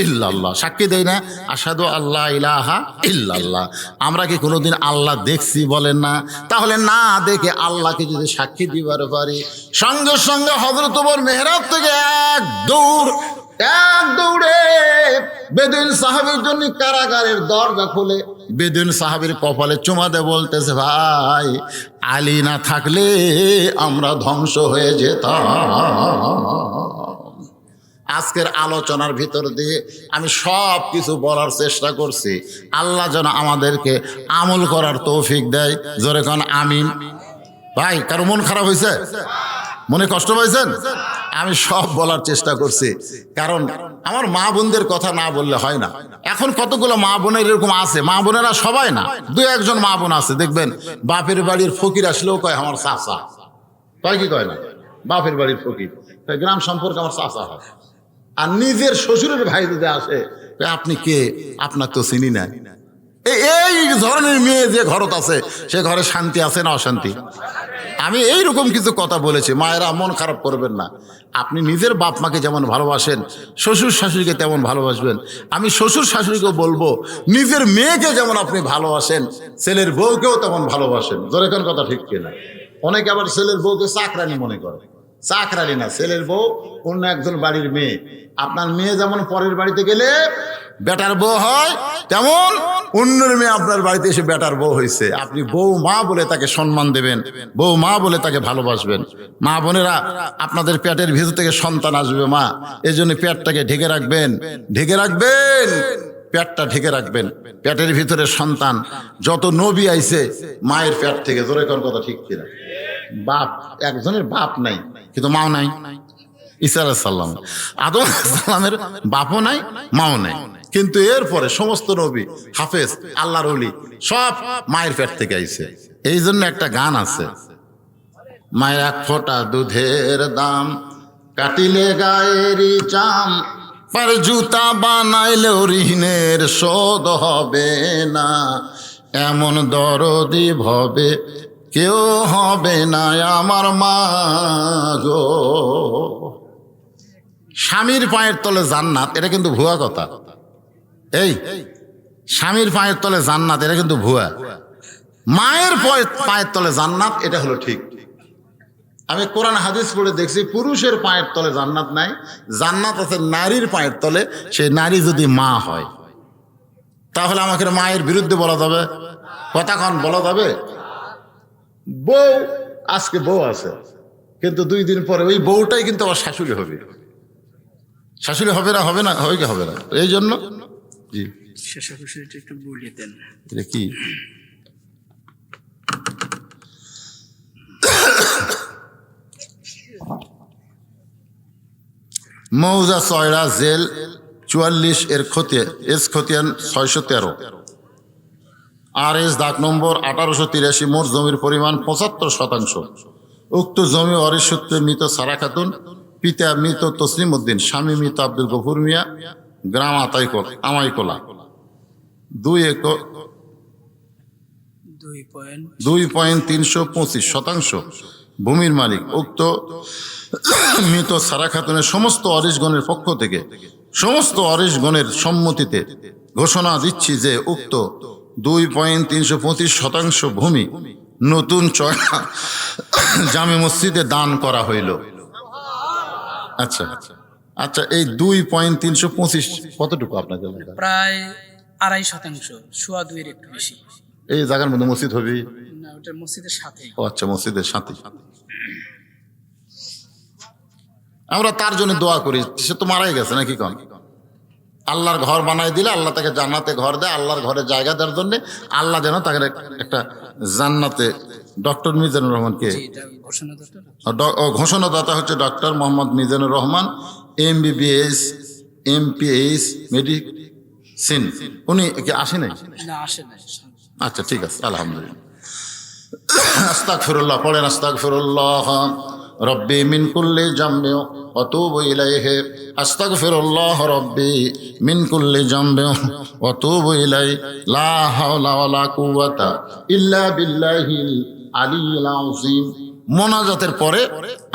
ইল্লাল্লাহ, সাক্ষী দেই না আশহাদু আল্লাহ ইলাহা ইল্লাল্লাহ। আমরা কি কোনোদিন আল্লাহ দেখছি? বলেন না। তাহলে না দেখে আল্লাহকে যদি সাক্ষী দিবার পারি, সঙ্গে সঙ্গে হযরত ওমর মেহরাব থেকে এক দৌড়ে বেদুইন সাহাবীর জন্য কারাগারের দরজা খুলে বেদুইন সাহাবীর কপালে চুমা দিয়ে বলতেছে, ভাই আলী না থাকলে আমরা ধ্বংস হয়ে যেতাম। আজকের আলোচনার ভিতর দিয়ে আমি সব কিছু বলার চেষ্টা করছি। আল্লাহ যেন আমাদেরকে আমল করার তৌফিক দেয়। জোরে কোন আমিন। ভাই কারো মন খারাপ হয়েছে? মনে কষ্ট পাইছেন? আমি সব বলার চেষ্টা করছি, কারণ আমার মা বোনদের কথা না বললে হয় না। এখন কতগুলো মা বোনের এরকম আছে, মা বোনেরা সবাই না, 2-1 মা বোন আছে দেখবেন বাপের বাড়ির ফকির আসলেও কয় আমার চাচা, কয় কি কয় না? বাপের বাড়ির ফকির, গ্রাম সম্পর্কে আমার চাচা হয়। আর নিজের শ্বশুরের ভাই যদি আসে, আপনি কে? আপনার তো চিনি না। এই ধরনের মেয়ে যে ঘরত আছে, সে ঘরে শান্তি আছে না অশান্তি? আমি এইরকম কিছু কথা বলেছি, মায়েরা মন খারাপ করবেন না। আপনি নিজের বাপ মাকে যেমন ভালোবাসেন, শ্বশুর শাশুড়িকে তেমন ভালোবাসবেন। আমি শ্বশুর শাশুড়িকেও বলবো, নিজের মেয়েকে যেমন আপনি ভালোবাসেন, ছেলের বউকেও তেমন ভালোবাসেন। জোরে কোন কথা ঠিক কিনা? অনেকে আবার ছেলের বউকে চাকরানি মনে করে। চাকরানি না, ছেলের বউ অন্য একজন বাড়ির মেয়ে। আপনার মেয়ে যেমন পরের বাড়িতে গেলে বেটার বউ হয়, তেমন অন্যের মেয়ে আপনার বাড়িতে এসে বেটার বউ হয়েছে, আপনি বউ মা বলে তাকে সম্মান দেবেন, বউ মা বলে তাকে ভালোবাসবেন। মা বোনেরা, আপনাদের পেটের ভিতর থেকে সন্তান আসবে মা, এই জন্য পেটটাকে ঢেকে রাখবেন, ঢেকে রাখবেন, পেটটা ঢেকে রাখবেন। পেটের ভিতরে সন্তান, যত নবী আইছে মায়ের পেট থেকে। জোরে কোন কথা ঠিক কিনা? বাপ, একজনের বাপ নাই কিন্তু মাও নাই। ঈসা আলাইহিস সালাম, আদম আলাইহিস সালামের বাপও নাই, মাও নাই, কিন্তু এরপরে সমস্ত নবী, হাফেজ, আল্লাহর ওলি সব মায়ের পেট থেকে আইছে। এই জন্য একটা গান আছে, মায়ের 1 ফোঁটা দুধের দাম, কাটিলে গায়েরই চাম, পার জুতা বানাইলেও ঋণের শোধ হবে না, এমন দরদি ভবে কেউ হবে না আমার মা গো। স্বামীর পায়ের তলে জান্নাত, এটা কিন্তু ভুয়া কথা। এই স্বামীর পায়ের তলে জান্নাত, এটা কিন্তু ভুয়া। মায়ের পায়ের তলে জান্নাত, এটা হলো ঠিক। আমি কোরআন হাদিস পড়ে দেখছি, পুরুষের পায়ের তলে জান্নাত নাই, জান্নাত আছে নারীর পায়ের তলে। সেই নারী যদি মা হয়, তাহলে আমাকে মায়ের বিরুদ্ধে বলা যাবে? কতক্ষণ বলা যাবে? বউ, আজকে বউ আছে, কিন্তু 2 দিন পরে ওই বউটাই কিন্তু আবার শাশুড়ি হবে। শাশুড়ি হবে না? হবে না? হবে কি হবে না? এই জন্য জি একটু বলিয়ে দেন। এটা কি? মৌজা চয়রা জেল 44 এর খতিয়ান 613, আর এস দাগ নম্বর 1883, মোট জমির পরিমাণ 75%। উক্ত জমি ওয়ারিশ সূত্রে মৃত সারা খাতুন, পিতা মৃত তসলিম উদ্দিন, স্বামী মৃত আব্দুল গফুর মিয়া, গ্রাম আমাইকোলা, 2.325 ভূমির মালিক। উক্ত মৃত সারা খাতুনের সমস্ত ওয়ারিশগণের পক্ষ থেকে সমস্ত ওয়ারিশগণের সম্মতিতে ঘোষণা দিচ্ছি যে উক্ত 2.325 ভূমি নতুন চয়না জামে মসজিদে দান করা হইল। আচ্ছা আচ্ছা, এই 2.325 কতটুকু আপনার জন্য? প্রায় 2.5%, সোয়া 2-এর একটু বেশি। এই জায়গার মধ্যে মসজিদ হবে না, ওটা মসজিদের সাথে। ও আচ্ছা, মসজিদের সাথে। আমরা তার জন্য দোয়া করি, সে তো মারাই গেছে নাকি কোন? আল্লাহর ঘর বানাই দিলে আল্লাহ তাকে জান্নাতে ঘর দেয়, আল্লাহর ঘরে জায়গা দেওয়ার জন্য আল্লাহ যেন তাকে একটা জান্নাতে। ডক্টর মিজানুর রহমানকে জি, এটা ঘোষণাদাতা। ঘোষণাদাতা হচ্ছে doctor Mohammad Mizanur Rahman, MBBS MPH medicine. উনি কি আসে নাই? না, আসে নাই। আচ্ছা ঠিক আছে, আলহামদুলিল্লাহ। আস্তাগফিরুল্লাহ পড়েন, আস্তাগফিরুল্লাহ রব্বি মিন কুল্লি জামবি ওয়া তুবু ইলাইহি, আস্তাগফিরুল্লাহ রব্বি মিন কুল্লি জামবি ওয়া তুবু ইলাইহি, লা হাওলা ওয়ালা কুওয়াতা ইল্লা বিল্লাহিল আলিয়্যিল আযীম। মোনাজাতের পরে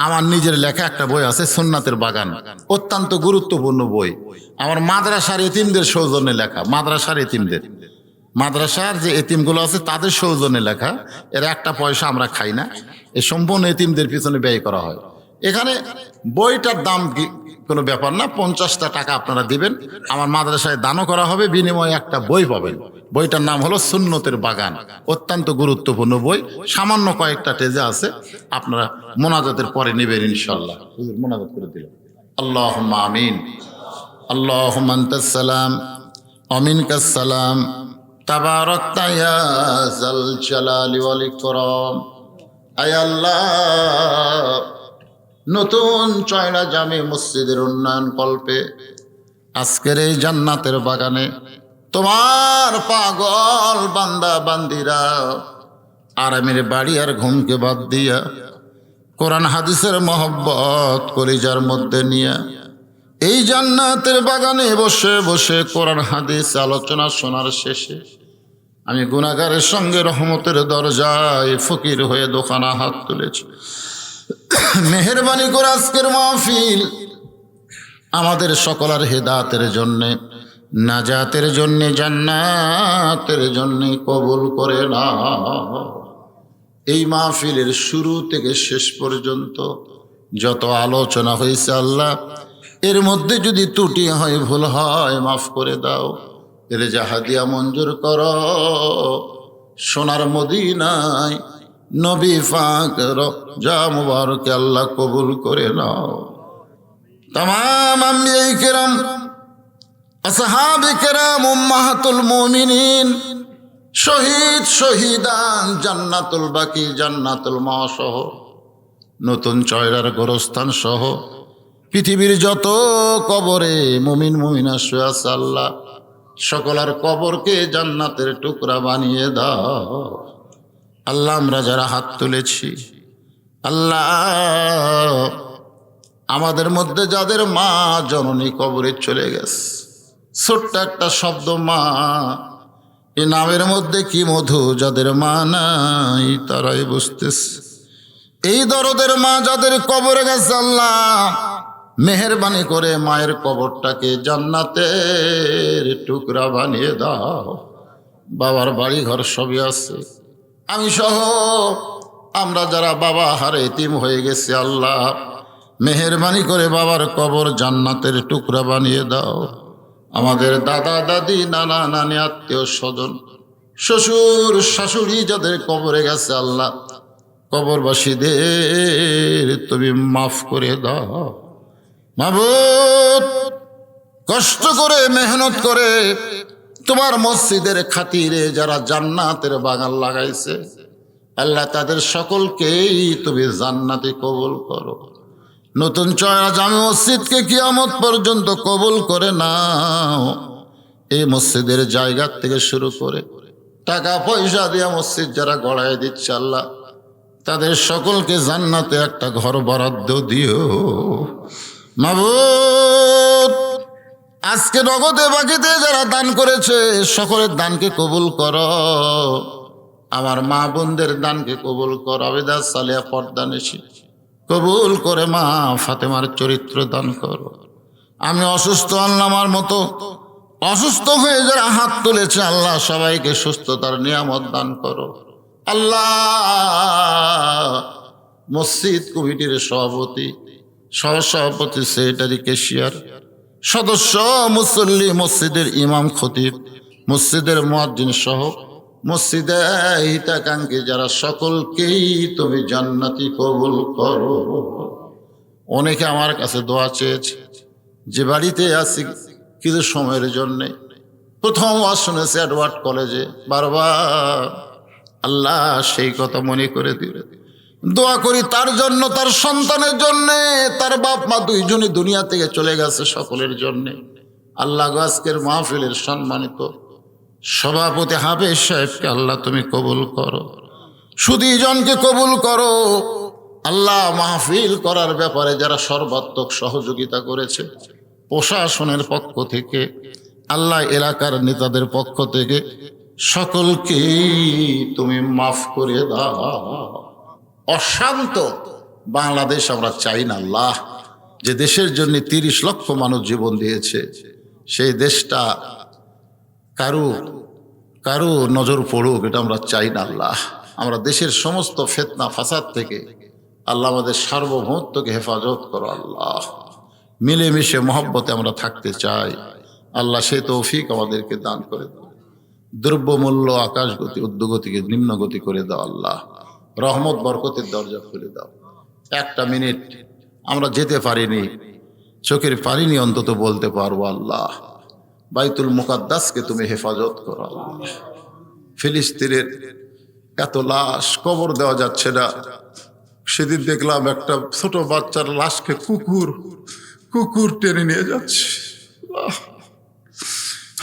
আমার নিজের লেখা একটা বই আছে, সুন্নাতের বাগান, অত্যন্ত গুরুত্বপূর্ণ বই। আমার মাদ্রাসার এতিমদের সৌজন্যে লেখা, মাদ্রাসার যে এতিমগুলো আছে তাদের সৌজন্যে লেখা। এর একটা পয়সা আমরা খাই না, এই সম্পূর্ণ এতিমদের পিছনে ব্যয় করা হয়। এখানে বইটার দাম কোনো ব্যাপার না, 50টা টাকা আপনারা দিবেন, আমার মাদ্রাসায় দানও করা হবে, বিনিময়ে একটা বই পাবেন। বইটার নাম হলো সুন্নতের বাগান, অত্যন্ত গুরুত্বপূর্ণ বই। সামান্য কয়েকটা পেজে আছে, আপনারা মোনাজাতের পরে নেবেন ইনশাল্লাহ। মোনাজাত করে দিলেন। আল্লাহুম্মা আমিন। আল্লাহুম্মা আনতাস সালাম ওয়া মিনকাস সালাম, তাবারাকতা ইয়া যাল জালালি ওয়াল ইকরাম। আয় আল্লাহ, নতুন চয়না জামে মসজিদের উন্নয়ন কল্পে আজকের এই জান্নাতের বাগানে তোমার পাগল বান্দা বান্দিরা আরামের বাড়ি আর ঘুমকে বাদ দিয়া কোরআন হাদিসের মহব্বত কলিজার মধ্যে নিয়া এই জান্নাতের বাগানে বসে বসে কোরআন হাদিস আলোচনা শোনার শেষে আমি গুনাহগারের সঙ্গে রহমতের দরজায় ফকির হয়ে দোকানা হাত তুলেছি। মেহেরবানি করে আজকের মাহফিল আমাদের সকলের হেদায়েতের জন্যে, নাজাতের জন্যে, জান্নাতের জন্যে কবুল করে না। এই মাহফিলের শুরু থেকে শেষ পর্যন্ত যত আলোচনা হয়েছে আল্লাহ, এর মধ্যে যদি ত্রুটি হয়, ভুল হয়, মাফ করে দাও। এর জাহাদিয়া মঞ্জুর করো। সোনার মদিনায় নবী পাক রওজা মুবারক আল্লাহ কবুল করে নাও। तमाम अंबिया किराम, আসহাব কিরাম, উম্মাহাতুল মুমিনিন, শহীদ শহীদান, জান্নাতুল বাকি, জান্নাতুল মাসহ, নতুন চয়রার গোরস্থান সহ পৃথিবীর যত কবরে মুমিন মুমিনা শুয়ে আছে আল্লাহ, সকলের কবরকে জান্নাতের টুকরা বানিয়ে দাও। আল্লাহ, আমরা যারা হাত তুলেছি আল্লাহ, আমাদের মধ্যে যাদের মা জননী কবরে চলে গেছে, ছোট্ট একটা শব্দ মা, এই নামের মধ্যে কি মধু, যাদের মা নাই তারাই বুঝতেছে। এই দরদের মা যাদের কবরে গেছে আল্লাহ, মেহেরবানি করে মায়ের কবরটাকে জান্নাতের টুকরা বানিয়ে দাও। বাবার বাড়ি ঘর সবই আছে, আমি সহ আমরা যারা বাবা হারে এতিম হয়ে গেছে আল্লাহ, মেহেরবানি করে বাবার কবর জান্নাতের টুকরা বানিয়ে দাও। আমাদের দাদা দাদি, নানা নানি, আত্মীয় স্বজন, শ্বশুর শাশুড়ি যাদের কবরে গেছে আল্লাহ, কবরবাসীদের তুমি মাফ করে দাও। মাবুদ, কষ্ট করে মেহনত করে তোমার মসজিদের খাতিরে যারা জান্নাতের বাগান লাগাইছে আল্লাহ, তাদের সকলকেই তুমি জান্নাতে কবুল করো। নতুন চয়া জামে মসজিদকে কিয়ামত পর্যন্ত কবুল করে নাও। এই মসজিদের জায়গা থেকে শুরু করে টাকা পয়সা দিয়া মসজিদ যারা গড়ায় দিচ্ছে আল্লাহ, তাদের সকলকে জান্নাতে একটা ঘর বরাদ্দ দিও মাবুদ। আজকে নগদে বাকিতে যারা দান করেছে সকলের দানকে কবুল করো। আমার মা বোনদের দানকে কবুল করো। আবেদা সালিয়া পর্দানেশি কবুল করে মা ফাতেমার চরিত্র দান করো। আমি অসুস্থ আল্লাহ, আমার মতো অসুস্থ হয়ে যারা হাত তুলেছে আল্লাহ, সবাইকে সুস্থতার নিয়ামত দান করো আল্লাহ। মসজিদ কমিটির সভাপতি, সহসভাপতি, সেক্রেটারি, ক্যাশিয়ার, সদস্য, মুসল্লি, মসজিদের ইমাম, খতিব, মসজিদের মুয়াজ্জিন সহ মসজিদে হিতাকাঙ্ক্ষী যারা সকলকেই তুমি জান্নাতি কবুল করো। অনেকে আমার কাছে দোয়া চেয়েছে, যে বাড়িতে আছি কিছু সময়ের জন্যে, প্রথম ওয়াজ শুনেছে এডওয়ার্ড কলেজে, বারবার আল্লাহ সেই কথা মনে করে দিবে। দোয়া করি তার জন্য, তার সন্তানের জন্যে, তার বাপ মা দুইজনই দুনিয়া থেকে চলে গেছে, সকলের জন্যে আল্লাহ আজকের মাহফিলের সম্মানিত সভাপতি হাফেজ সাহেবকে আল্লাহ তুমি কবুল করো, সুদীজনকে কবুল করো আল্লাহ। মাহফিল করার ব্যাপারে যারা সর্বাত্মক সহযোগিতা করেছে, প্রশাসনের পক্ষ থেকে আল্লাহ, এলাকার নেতাদের পক্ষ থেকে সকলকে তুমি মাফ করে দাও। অশান্ত বাংলাদেশ আমরা চাই না আল্লাহ। যে দেশের জন্য 30 লক্ষ মানুষ জীবন দিয়েছে, সেই দেশটা কারো নজর পড়ুক, এটা আমরা চাই না আল্লাহ। আমরা দেশের সমস্ত ফিতনা ফাসাদ থেকে আল্লাহ আমাদের সার্বভৌমত্বকে হেফাজত করো আল্লাহ। মিলেমিশে মহব্বতে আমরা থাকতে চাই আল্লাহ, সেই তৌফিক আমাদেরকে দান করে দাও। দ্রব্যমূল্য আকাশগতি ঊর্ধ্বগতিকে নিম্নগতি করে দাও আল্লাহ। রহমত বরকতের দরজা খুলে দাও। একটা মিনিট আমরা যেতে পারিনি, চোখের পারিনি, অন্তত বলতে পারবো আল্লাহ, বাইতুল মুকাদ্দাসকে তুমি হেফাজত করো আল্লাহ। ফিলিস্তিনের এত লাশ, কবর দেওয়া যাচ্ছে না। সেদিন দেখলাম একটা ছোট বাচ্চার লাশকে কুকুর টেনে নিয়ে যাচ্ছে।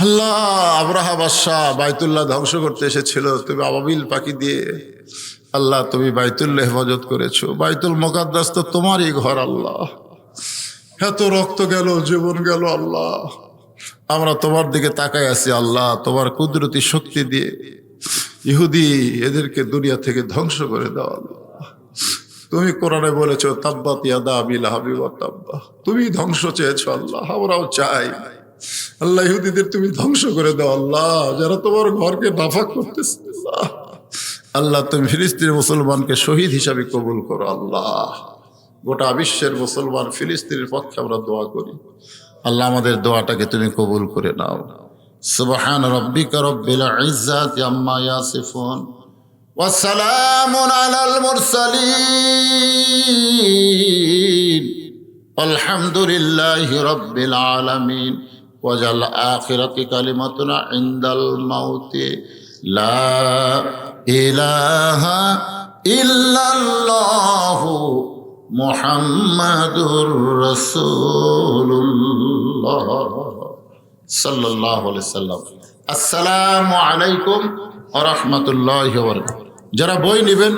আল্লাহ, আব্রাহা বাদশাহ বাইতুল্লাহ ধ্বংস করতে এসেছিল, তুমি আবাবিল পাখি দিয়ে আল্লাহ তুমি বাইতুল্লাহ হেফাজত করেছো। বাইতুল মুকাদ্দাস তো তোমারই ঘর আল্লাহ। এত রক্ত গেল, জীবন গেল আল্লাহ, আমরা তোমার দিকে তাকায় আছি আল্লাহ। তোমার কুদরতি শক্তি দিয়ে ইহুদি এদেরকে দুনিয়া থেকে ধ্বংস করে দাও আল্লাহ। তুমি কোরআনে বলেছো তাব্বাত ইয়াদা আবি লাহাবি ওয়া তাব্বা, তুমি ধ্বংস চেয়েছো আল্লাহ, আমরাও চাই আল্লাহ ইহুদিদের তুমি ধ্বংস করে দাও আল্লাহ, যারা তোমার ঘরকে নাফাক করতেছে আল্লাহ। আল্লাহ তুমি ফিলিস্তিনের মুসলমানকে শহীদ হিসাবে কবুল করো আল্লাহ। গোটা বিশ্বের মুসলমান ফিলিস্তিনের পক্ষে আমরা দোয়া করি আল্লাহ, আমাদের দোয়াটাকে তুমি কবুল করে নাও। সুবহান রাব্বিকা রাব্বিল ইজ্জাতি আম্মা ইয়াসিফুন ওয়া সালামুন আলাল মুরসালিন আলহামদুলিল্লাহি রাব্বিল আলামিন। ওয়াজাল আখিরাতি কালিমাতুনা ইনদাল মাউতি লা ইলাহা ইল্লাল্লাহু মুহাম্মাদুর রাসূলুল্লাহ সাল্লাল্লাহু আলাইহি সাল্লাম। আসসালামু আলাইকুম ওয়া রাহমাতুল্লাহি ওয়া বারাকাতুহু। যারা বই নেবেন